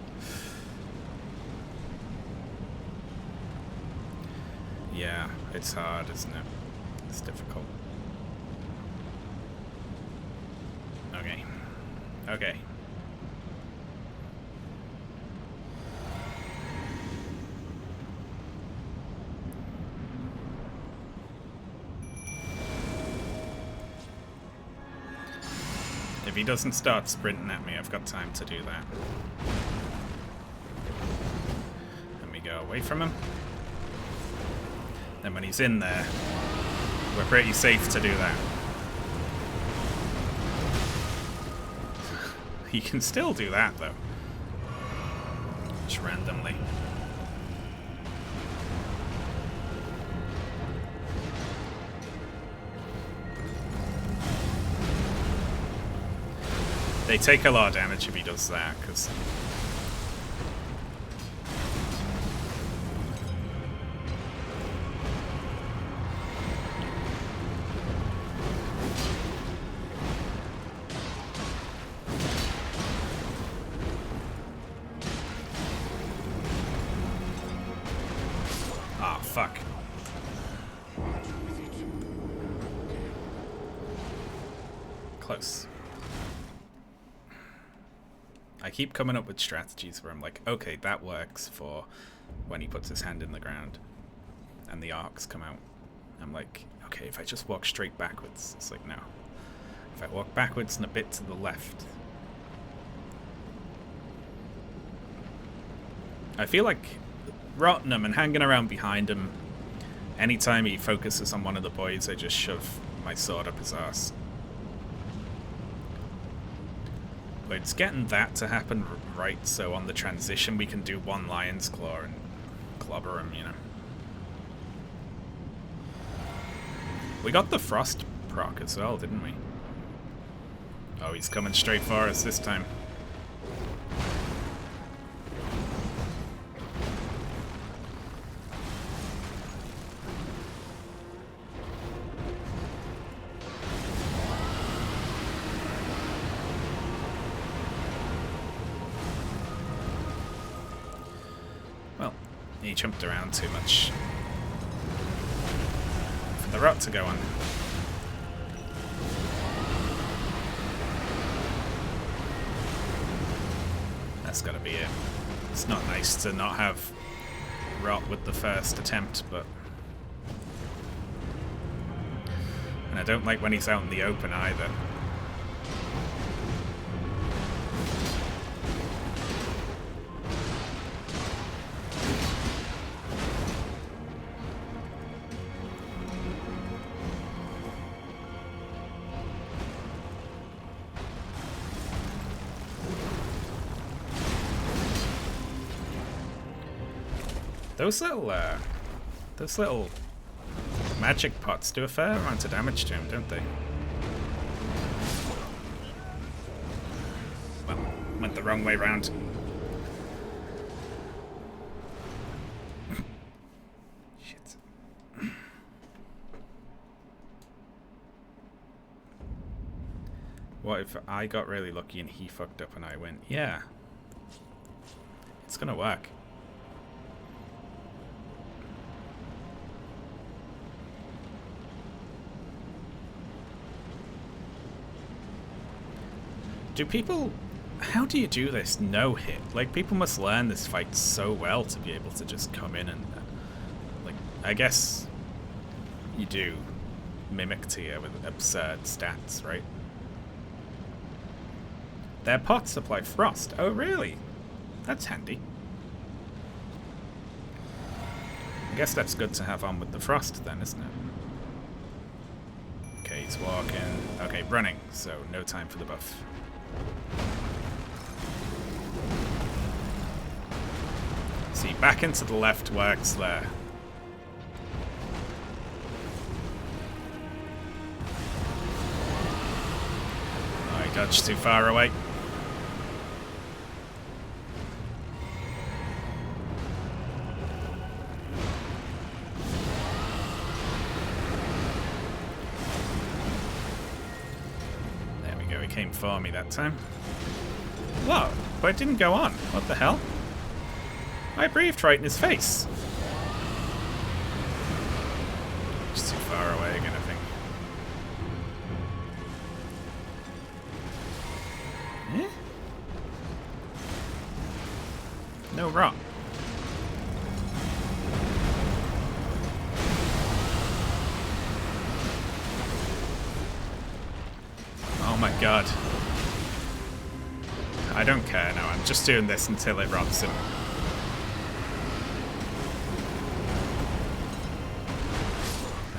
Yeah, it's hard, isn't it? It's difficult. Okay. Okay. If he doesn't start sprinting at me, I've got time to do that. Let me go away from him. Then when he's in there, we're pretty safe to do that. He can still do that, though. Just randomly. They take a lot of damage if he does that, because... Ah, fuck. Close. I keep coming up with strategies where I'm like, okay, that works for when he puts his hand in the ground and the arcs come out. I'm like, okay, if I just walk straight backwards. It's like, no. If I walk backwards and a bit to the left. I feel like rotting him and hanging around behind him. Anytime he focuses on one of the boys, I just shove my sword up his ass. But it's getting that to happen right, so on the transition we can do one Lion's Claw and clobber him, you know. We got the Frost proc as well, didn't we? Oh, he's coming straight for us this time. He jumped around too much for the rot to go on. That's gotta be it. It's not nice to not have rot with the first attempt, but... And I don't like when he's out in the open either. Those little magic pots do a fair amount of damage to him, don't they? Well, went the wrong way round. Shit. What if I got really lucky and he fucked up and I win? Yeah. It's gonna work. Do people... How do you do this no hit? Like, people must learn this fight so well to be able to just come in and... like, I guess... you do mimic tier with absurd stats, right? Their pots apply frost. Oh, really? That's handy. I guess that's good to have on with the frost then, isn't it? Okay, he's walking. Okay, running, so no time for the buff. See, back into the left works there. God, she's too far away. There we go, he came for me that time. Whoa, but it didn't go on. What the hell? I breathed right in his face. Just too far away again, I think. Eh? No rot. Oh my god. I don't care now, I'm just doing this until it rots him.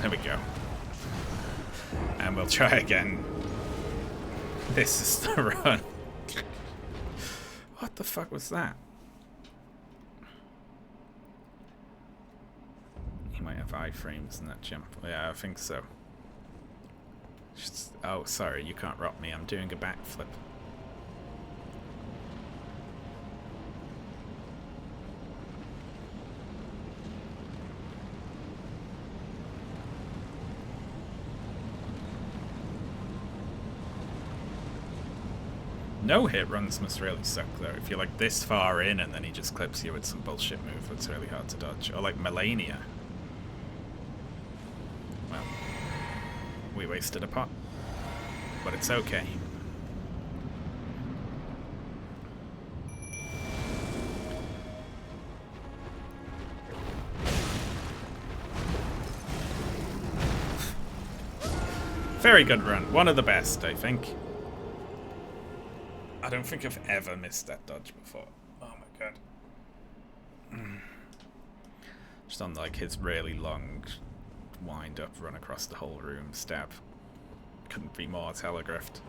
There we go. And we'll try again. This is the run. What the fuck was that? He might have iframes in that jump. Yeah, I think so. Just, oh, sorry, you can't rot me. I'm doing a backflip. No hit runs must really suck though. If you're like this far in and then he just clips you with some bullshit move that's really hard to dodge. Or like Melania. Well, we wasted a pot. But it's okay. Very good run. One of the best, I think. I don't think I've ever missed that dodge before. Oh my god. Just on like his really long wind up, run across the whole room, stab. Couldn't be more telegraphed.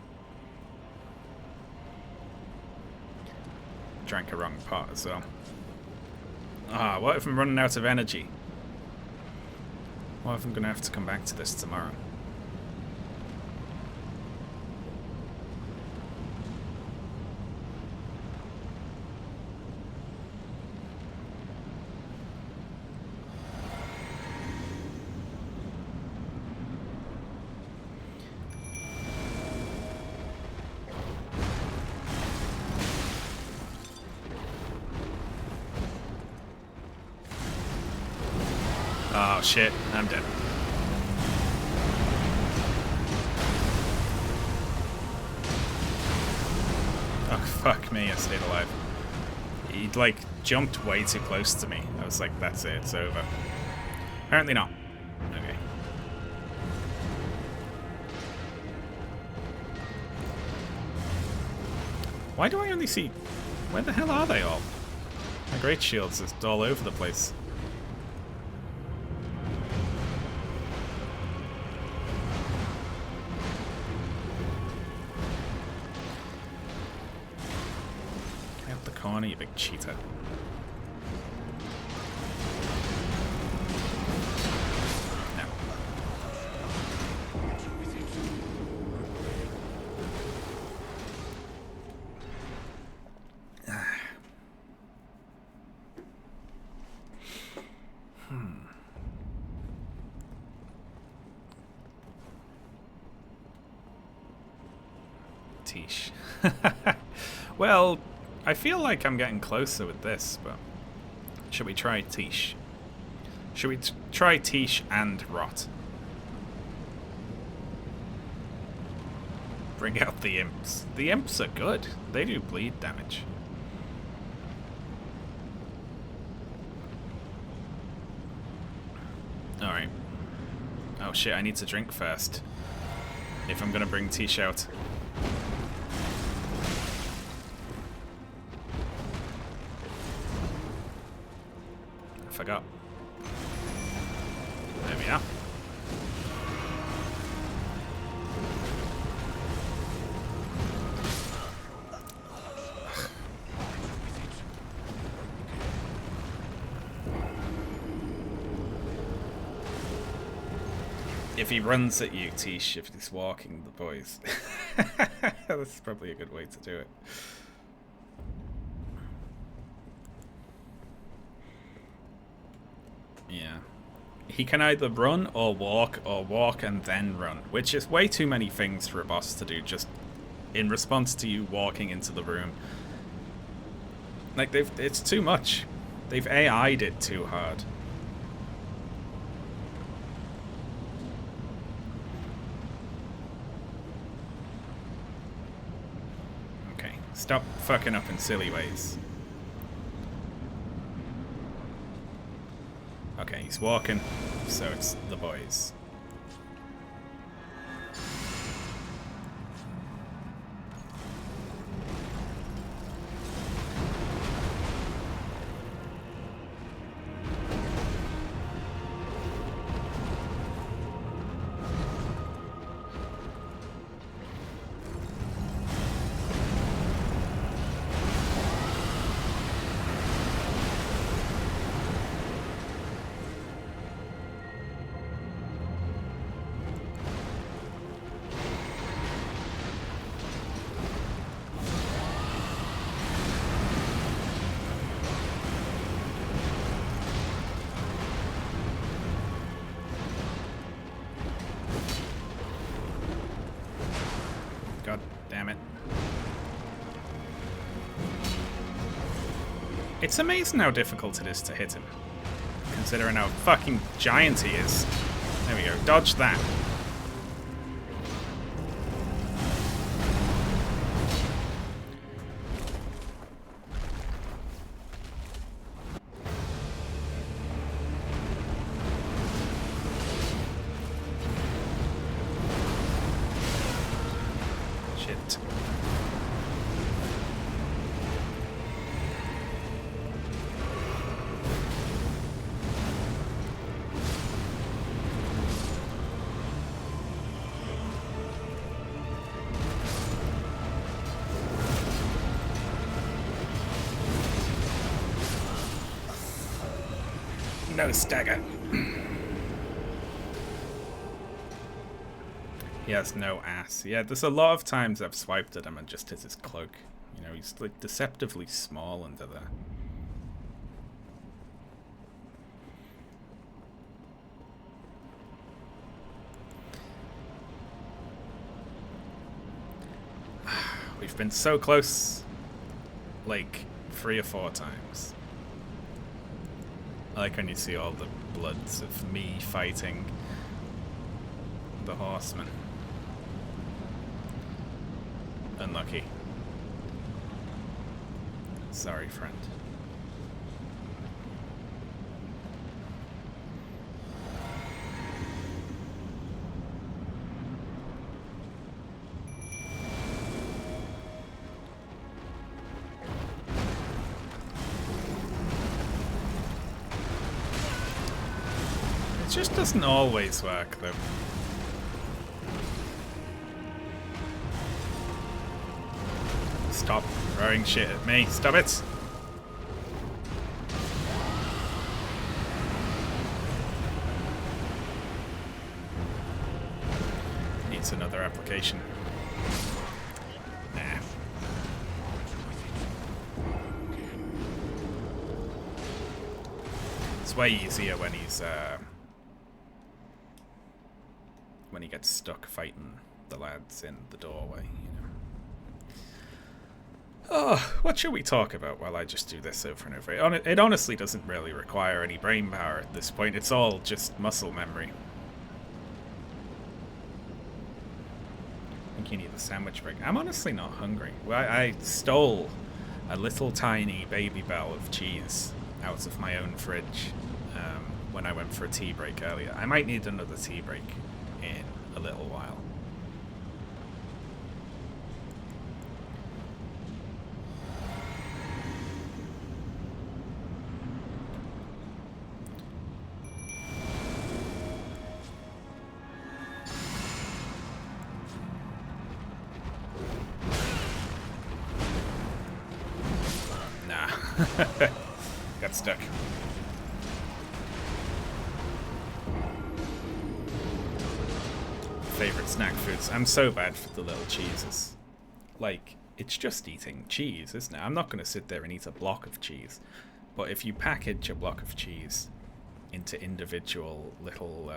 Drank a wrong pot as well. Ah, what if I'm running out of energy? What if I'm gonna have to come back to this tomorrow? Oh shit, I'm dead. Oh fuck me, I stayed alive. He like jumped way too close to me. I was like, that's it, it's over. Apparently not. Okay. Why do I only see... Where the hell are they all? My great shields is all over the place. Corner, you big cheater. No. Teesh. Well, I feel like I'm getting closer with this, but should we try Tish? Should we try Tish and Rot? Bring out the imps. The imps are good. They do bleed damage. Alright. Oh shit, I need to drink first. If I'm gonna bring Tish out. I forgot. There we are. If he runs at you, Tish, if he's walking the boys. That's probably a good way to do it. Yeah. He can either run or walk and then run, which is way too many things for a boss to do just in response to you walking into the room. Like, it's too much. They've AI'd it too hard. Okay, stop fucking up in silly ways. Okay, he's walking, so it's the boys. God damn it. It's amazing how difficult it is to hit him, considering how fucking giant he is. There we go. Dodge that. Shit. No stagger. He has no ass. Yeah, there's a lot of times I've swiped at him and just hit his cloak. You know, he's like deceptively small under there. We've been so close, like 3 or 4 times. I like when you see all the bloods of me fighting the horseman. Unlucky. Sorry, friend. It just doesn't always work, though. Stop throwing shit at me. Stop it! Needs another application. Nah. It's way easier when he's when he gets stuck fighting the lads in the doorway, you know. Oh, what should we talk about while I just do this over and over? It honestly doesn't really require any brain power at this point. It's all just muscle memory. I think you need a sandwich break. I'm honestly not hungry. Well, I stole a little tiny baby bell of cheese out of my own fridge when I went for a tea break earlier. I might need another tea break in a little while. Got stuck. favorite snack foods. I'm so bad for the little cheeses. Like, it's just eating cheese, isn't it? I'm not going to sit there and eat a block of cheese. But if you package a block of cheese into individual little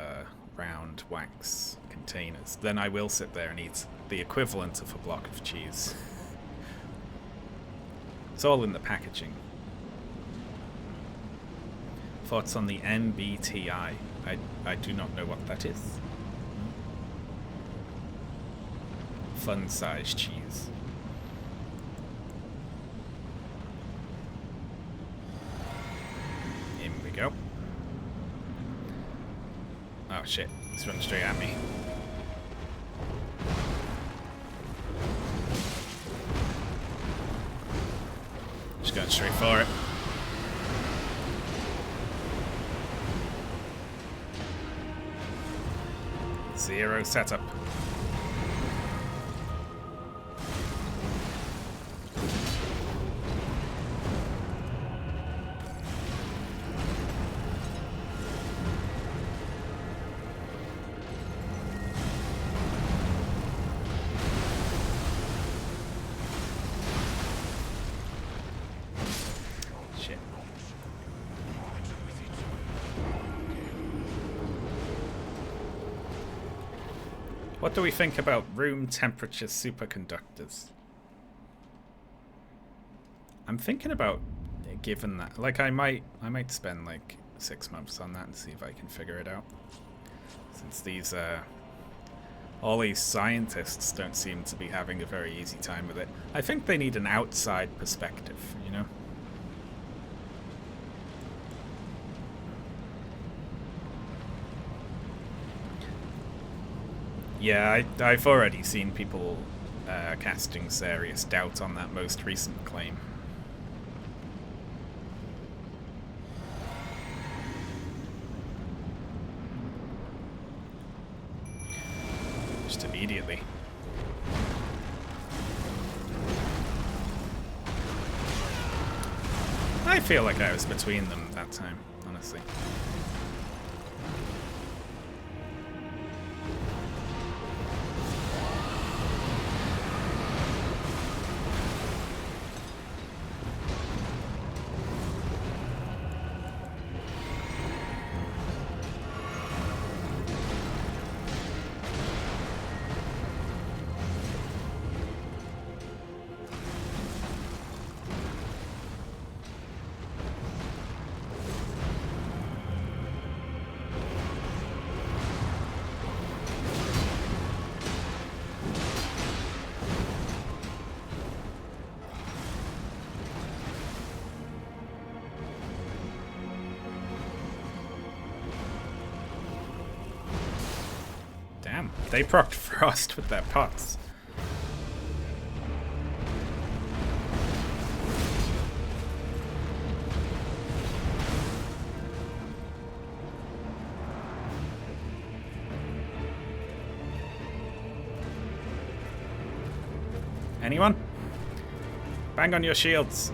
round wax containers, then I will sit there and eat the equivalent of a block of cheese. It's all in the packaging. Thoughts on the MBTI? I do not know what that is. Fun size cheese. In we go. Oh shit, it's running straight at me. Just going straight for it. Zero setup. Shit. What do we think about room temperature superconductors? I'm thinking about, given that, like, I might spend like 6 months on that and see if I can figure it out. Since these all these scientists don't seem to be having a very easy time with it. I think they need an outside perspective, you know? Yeah, I've already seen people casting serious doubt on that most recent claim. Just immediately. I feel like I was between them that time, honestly. Damn, they procced Frost with their pots. Anyone? Bang on your shields.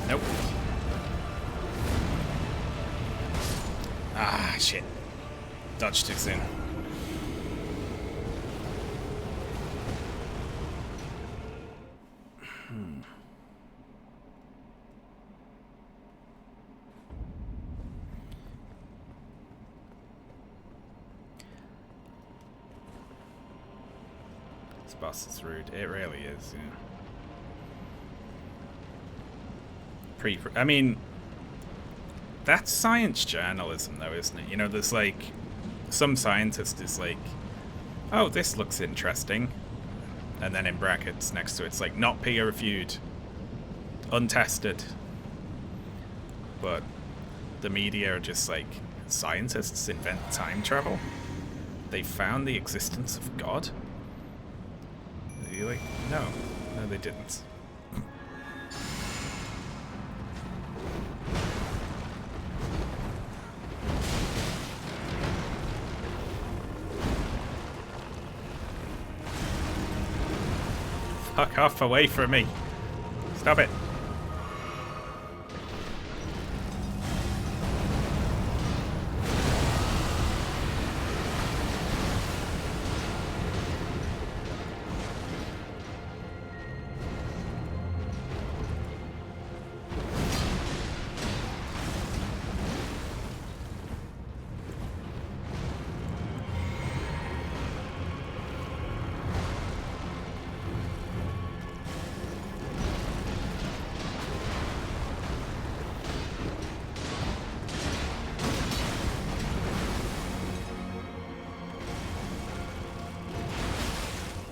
Nope. Ah, shit. Dodge too soon. This boss is rude. It really is, yeah. I mean, that's science journalism, though, isn't it? You know, there's like some scientist is like, "Oh, this looks interesting," and then in brackets next to it's like not peer reviewed, untested. But the media are just like, scientists invent time travel? They found the existence of God? Really? No. No, they didn't. Fuck off away from me. Stop it.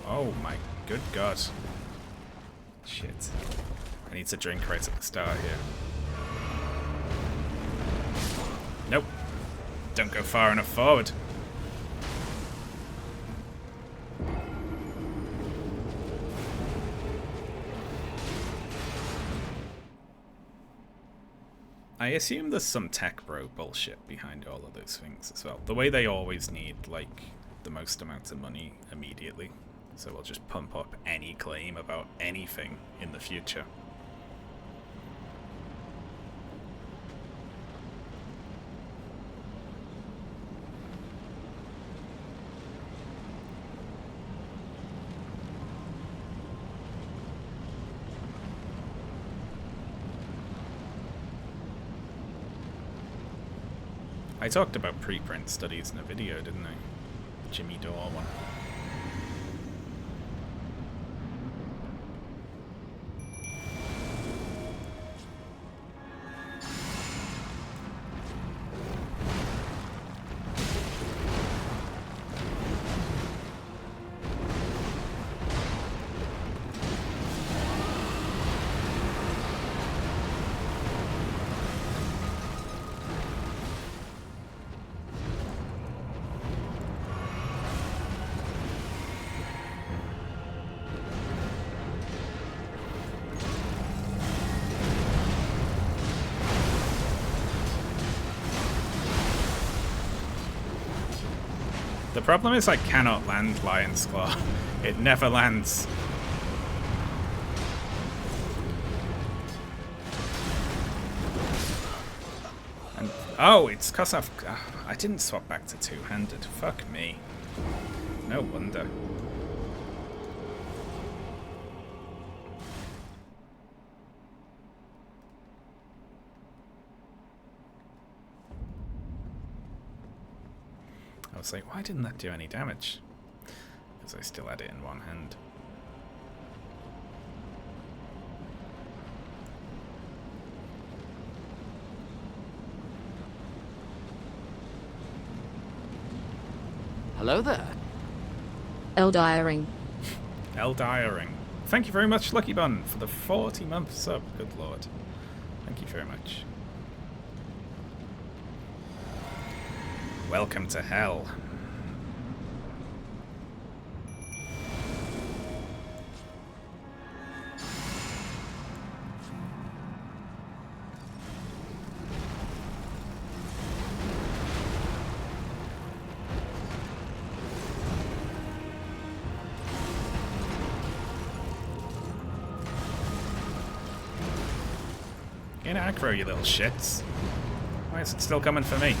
Oh my good god. Shit. I need to drink right at the start here. Nope. Don't go far enough forward. I assume there's some tech bro bullshit behind all of those things as well. The way they always need, like, the most amount of money immediately. So we'll just pump up any claim about anything in the future. I talked about preprint studies in a video, didn't I? The Jimmy Dore one. The problem is I cannot land Lion's Claw. It never lands. And, oh, it's because I didn't swap back to two-handed. Fuck me. No wonder. I was like, why didn't that do any damage? Because I still had it in one hand. Hello there. Eldiring. Eldiring. Thank you very much, Lucky Bun, for the 40-month sub. Good lord. Thank you very much. Welcome to hell. Get aggro, you little shits. Why is it still coming for me?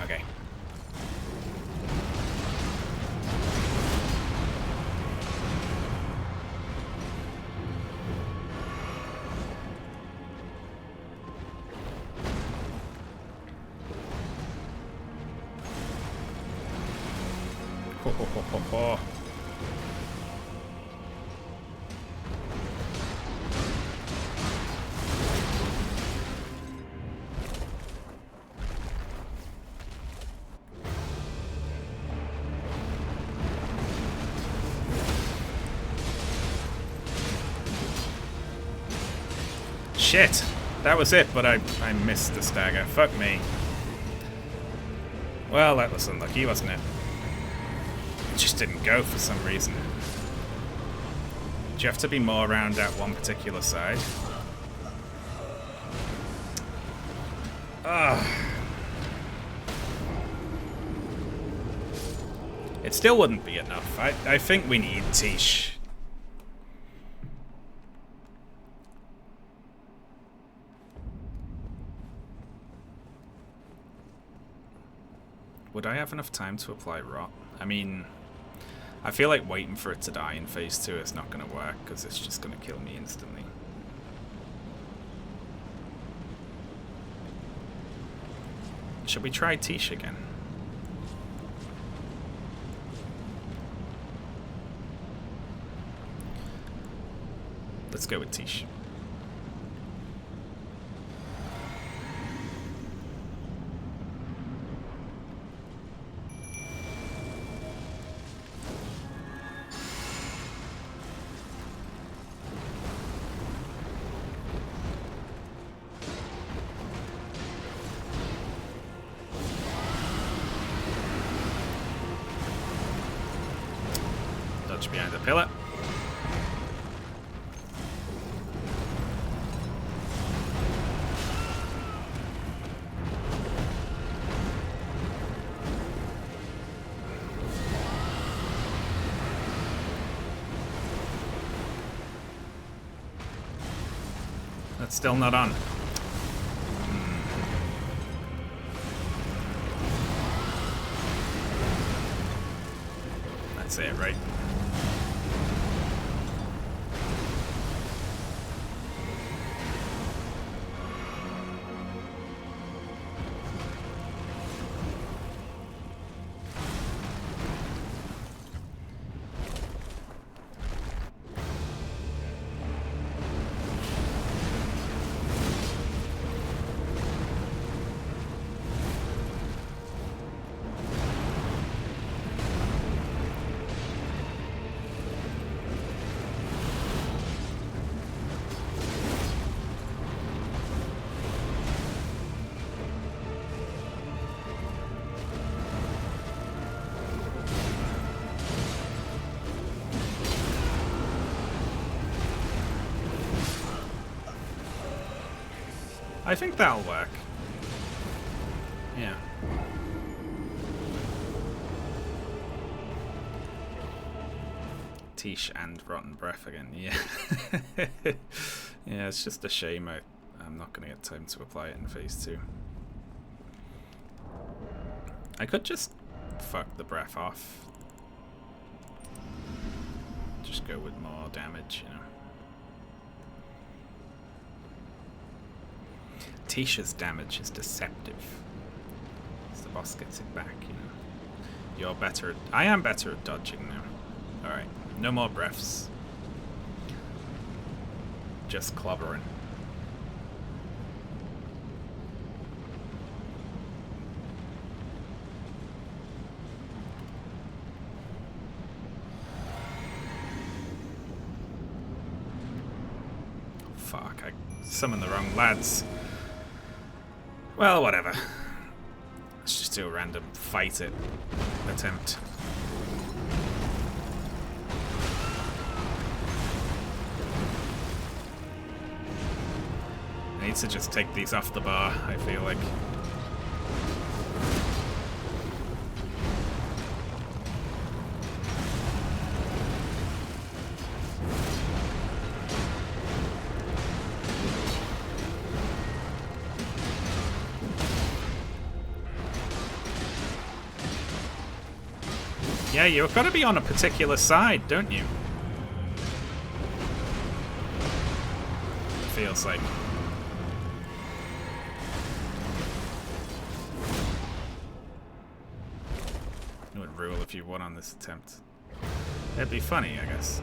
Okay. Ho, ho, ho, ho, ho. Shit! That was it, but I missed the stagger. Fuck me. Well, that was unlucky, wasn't it? It just didn't go for some reason. Do you have to be more around at one particular side? Ugh. It still wouldn't be enough. I think we need Tish. Would I have enough time to apply rot? I mean, I feel like waiting for it to die in phase 2 is not going to work because it's just going to kill me instantly. Should we try Tish again? Let's go with Tish. Dodge behind the pillar. That's still not on. That's it, right? I think that'll work. Yeah. Tish and Rotten Breath again, yeah. Yeah, it's just a shame I'm not going to get time to apply it in phase 2. I could just fuck the breath off. Just go with more damage, you know. Tisha's damage is deceptive. As the boss gets it back, you know. You're better at... I am better at dodging now. Alright, no more breaths. Just clobbering. Fuck, I summoned the wrong lads. Well, whatever. Let's just do a random fight it attempt. I need to just take these off the bar, I feel like. Yeah, you've got to be on a particular side, don't you? It feels like. It would rule if you won on this attempt. It'd be funny, I guess.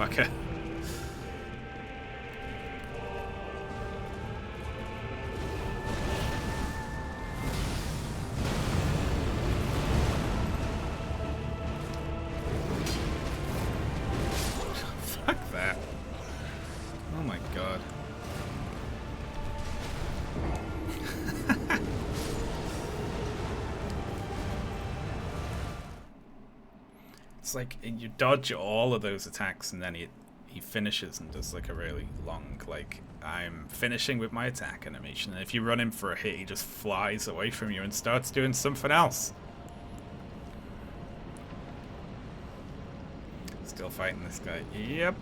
fucker. Fuck that. Oh my god. It's like you dodge all of those attacks and then he finishes and does like a really long, like, I'm finishing with my attack animation, and if you run him for a hit he just flies away from you and starts doing something else. Still fighting this guy. Yep.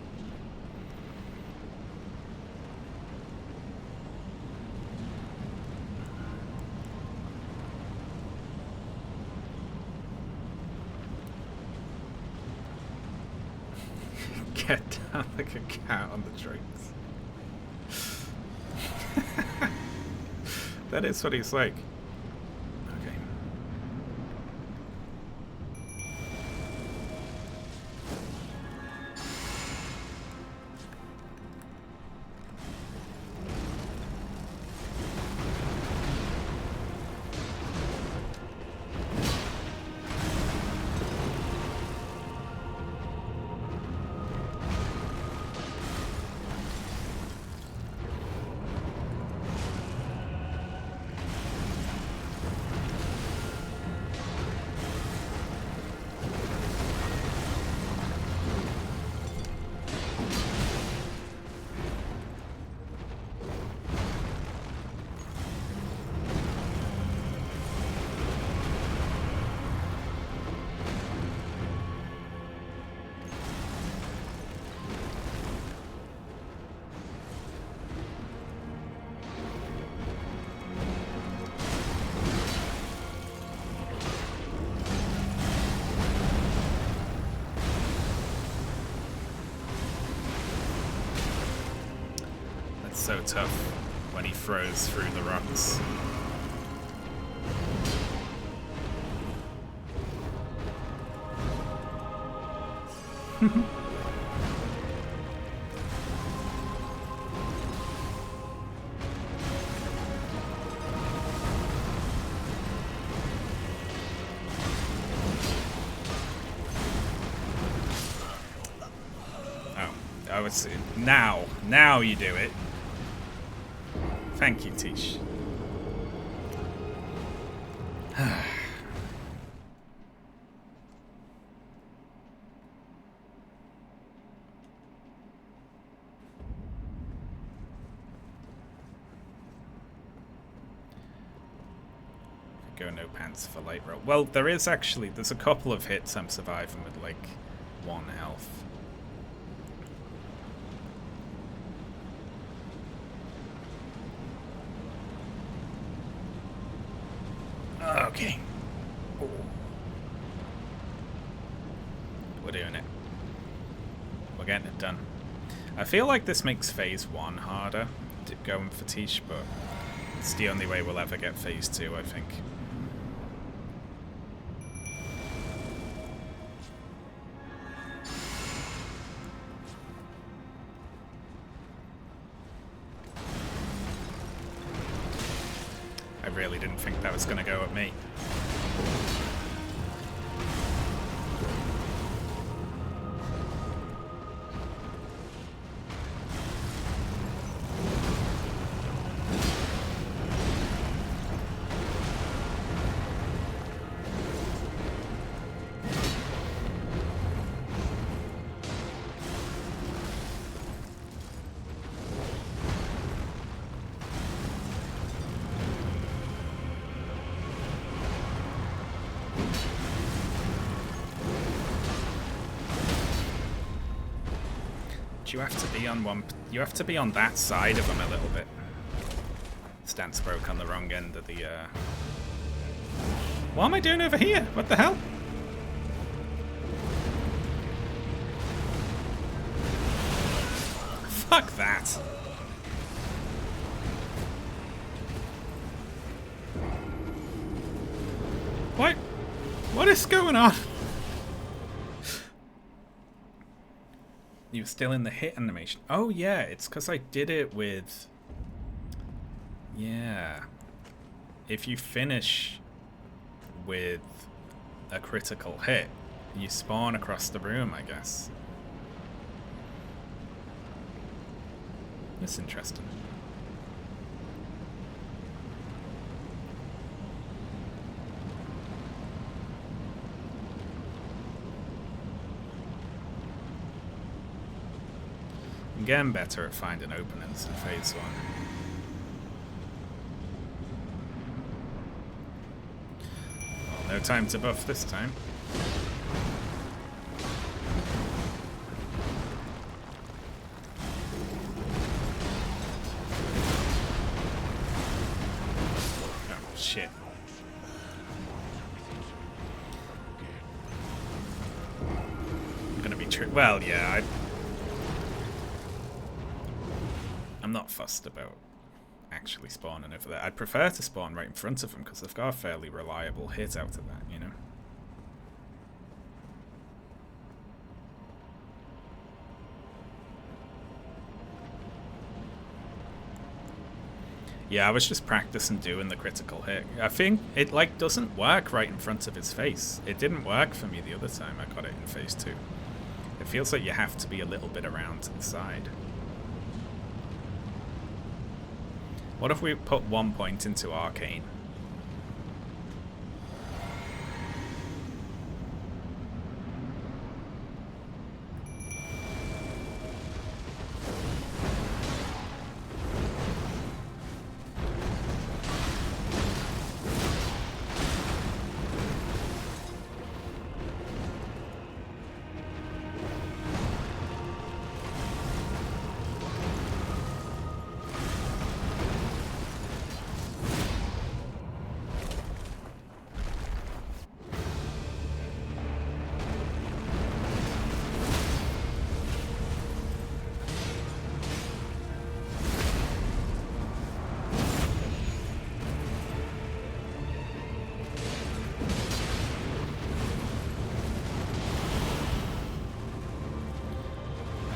Get down like a cat on the drinks. That is what he's like. Okay. So tough when he throws through the rocks. Oh, it's now you do it. Thank you, Tish. Go no pants for light roll. Well, there's a couple of hits I'm surviving with like 1 health. Okay. Ooh. We're doing it. We're getting it done. I feel like this makes phase 1 harder, going for Tish, but it's the only way we'll ever get phase 2, I think. I really didn't think that was going to go at me. You have to be on one. You have to be on that side of them a little bit. Stance broke on the wrong end of the. What am I doing over here? What the hell? Fuck that. What? What is going on? You were still in the hit animation. Oh yeah, it's because I did it with... Yeah. If you finish with a critical hit, you spawn across the room, I guess. That's interesting. I'm getting better at finding openings in phase 1. Well, no time to buff this time. Oh, shit. I'm gonna be well, yeah, I'm not fussed about actually spawning over there. I'd prefer to spawn right in front of them because they've got a fairly reliable hit out of that, you know? Yeah, I was just practicing doing the critical hit. I think it, like, doesn't work right in front of his face. It didn't work for me the other time I got it in phase 2. It feels like you have to be a little bit around to the side. What if we put 1 point into Arcane?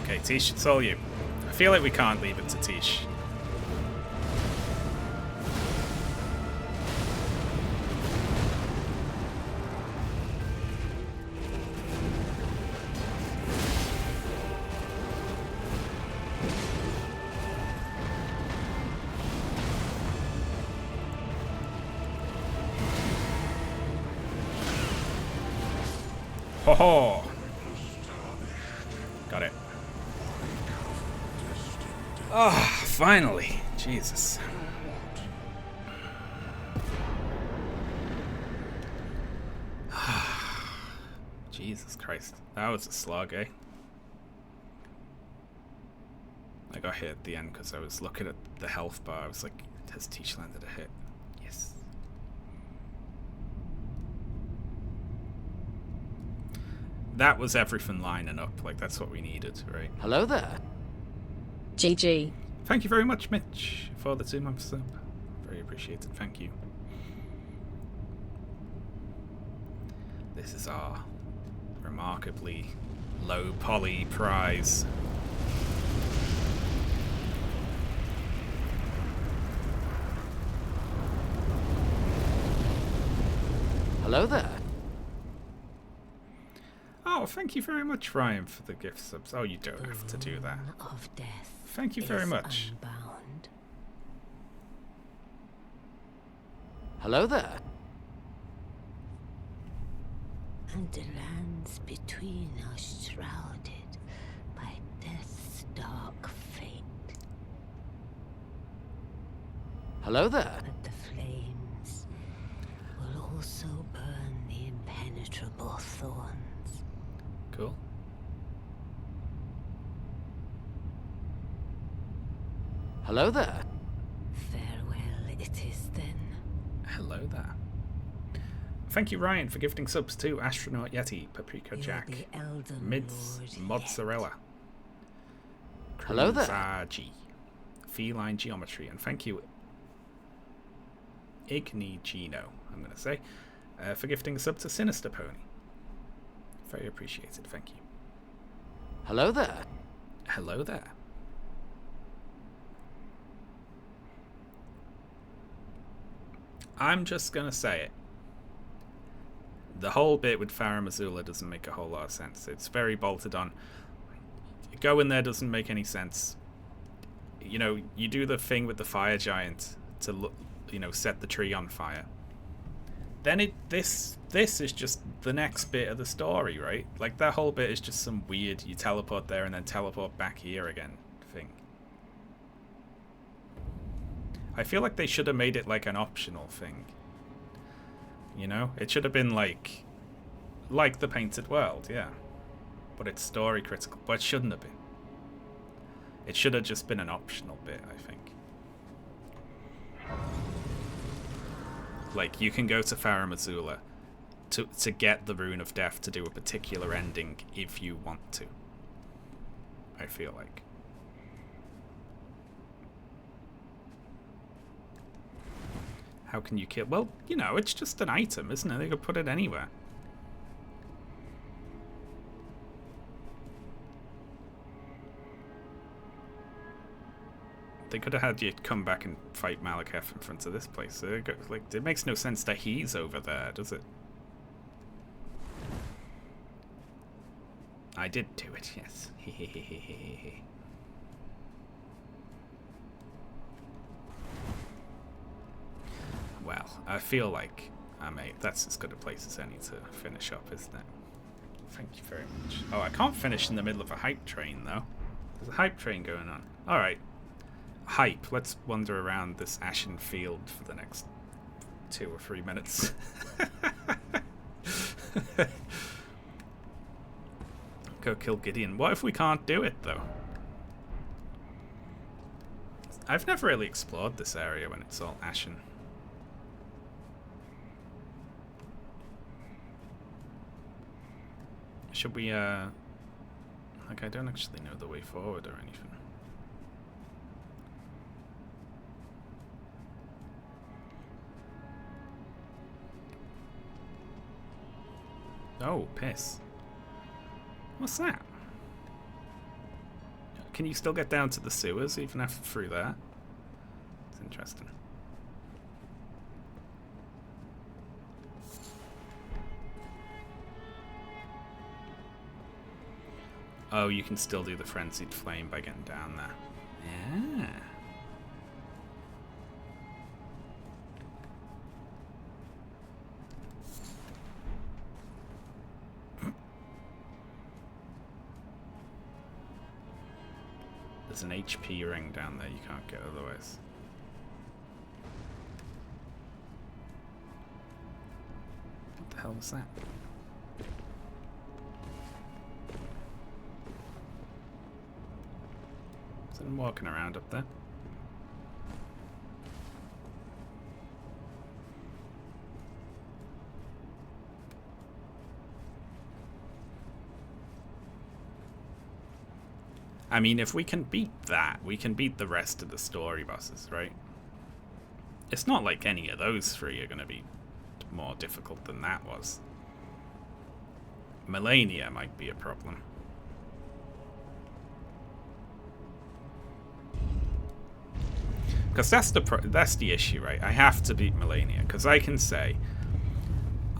Okay, Tish, it's all you. I feel like we can't leave it to Tish. Ho ho! Got it. Ah, oh, finally. Jesus. Jesus Christ. That was a slog, eh? I got hit at the end because I was looking at the health bar. I was like, has Tish landed a hit? Yes. That was everything lining up. Like, that's what we needed, right? Hello there. GG. Thank you very much, Mitch, for the 2 months sub. Very appreciated. Thank you. This is our remarkably low poly prize. Hello there. Oh, thank you very much, Ryan, for the gift subs. Oh, you don't have to do that. Of death Thank you very much. Unbound. Hello there. And the lands between are shrouded by death's dark fate. Hello there. But the flames will also burn the impenetrable thorns. Cool. Hello there. Farewell it is then. Hello there. Thank you, Ryan, for gifting subs to Astronaut Yeti, Paprika You're Jack, the Elden Mids, Lord Mozzarella, Hello there. Kruzaji, Feline Geometry, and thank you, Ignigino, I'm going to say, for gifting a sub to Sinister Pony. Very appreciated, thank you. Hello there. Hello there. I'm just gonna say it. The whole bit with Farum Azula doesn't make a whole lot of sense. It's very bolted on. Go in there doesn't make any sense. You know, you do the thing with the fire giant to look, you know, set the tree on fire. Then this is just the next bit of the story, right? Like, that whole bit is just some weird, you teleport there and then teleport back here again thing. I feel like they should have made it like an optional thing. You know? It should have been like the Painted World, yeah. But it's story critical. But it shouldn't have been. It should have just been an optional bit, I think. Like, you can go to Farum Azula to get the Rune of Death to do a particular ending if you want to. I feel like. How can you kill? Well, you know, it's just an item, isn't it? They could put it anywhere. They could have had you come back and fight Malekith in front of this place. Like, it makes no sense that he's over there, does it? I did do it, yes. Well, I feel like that's as good a place as any to finish up, isn't it? Thank you very much. Oh, I can't finish in the middle of a hype train, though. There's a hype train going on. Alright. Hype. Let's wander around this ashen field for the next 2 or 3 minutes. Go kill Gideon. What if we can't do it, though? I've never really explored this area when it's all ashen. Should we, like, I don't actually know the way forward or anything. Oh, piss. What's that? Can you still get down to the sewers even after through there? It's interesting. Oh, you can still do the frenzied flame by getting down there. Yeah. There's an HP ring down there you can't get otherwise. What the hell was that? Is it walking around up there? I mean, if we can beat that, we can beat the rest of the story bosses, right? It's not like any of those 3 are going to be more difficult than that was. Melania might be a problem. Because that's the issue, right? I have to beat Melania, because I can say,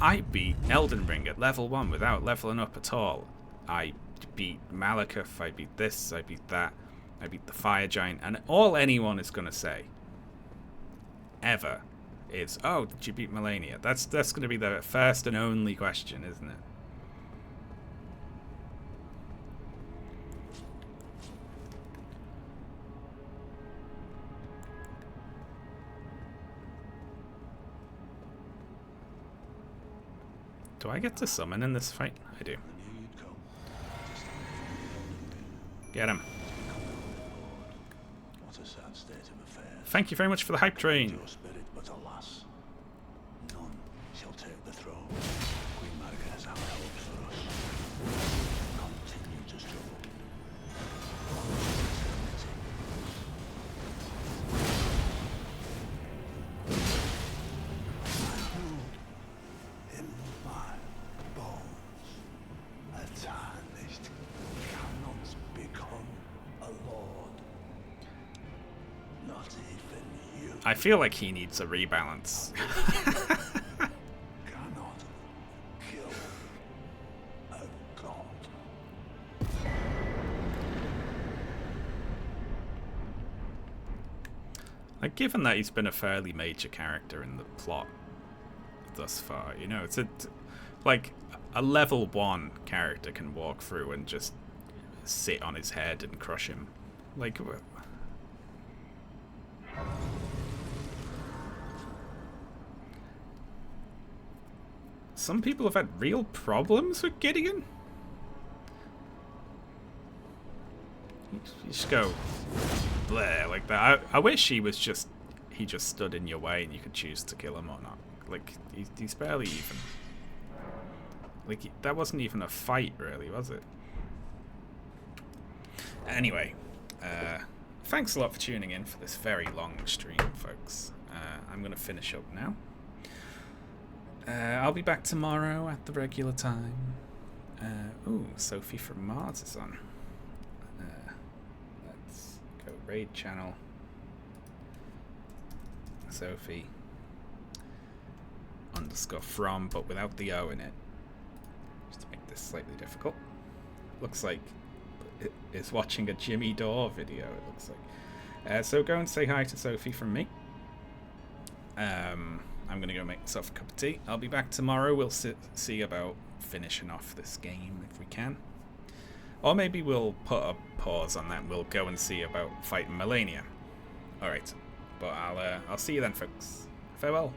I beat Elden Ring at level 1 without leveling up at all. I beat Malekith, I beat this, I beat that, I beat the fire giant, and all anyone is going to say, ever, is, oh, did you beat Melania? That's going to be the first and only question, isn't it? Do I get to summon in this fight? I do. Get him. What a sad state of affairs. Thank you very much for the hype train. Your spirit, but alas, none shall take the throne. Queen Marika has our hopes for us. Continue to struggle. In my bones, a tarnished cannot become I feel like he needs a rebalance. Cannot kill a god. Like, given that he's been a fairly major character in the plot thus far, you know, it's like a level 1 character can walk through and just sit on his head and crush him. Like, some people have had real problems with Gideon. You just go bleh like that. I wish he just stood in your way and you could choose to kill him or not. Like, he's barely even. Like, that wasn't even a fight, really, was it? Anyway, thanks a lot for tuning in for this very long stream, folks. I'm going to finish up now. I'll be back tomorrow at the regular time. Ooh, Sophie from Mars is on. Let's go raid channel. Sophie _from, but without the O in it. Just to make this slightly difficult. Looks like it is watching a Jimmy Dore video, it looks like. So go and say hi to Sophie from me. I'm going to go make myself a cup of tea. I'll be back tomorrow. We'll see about finishing off this game if we can. Or maybe we'll put a pause on that and we'll go and see about fighting Melania. Alright. But I'll see you then, folks. Farewell.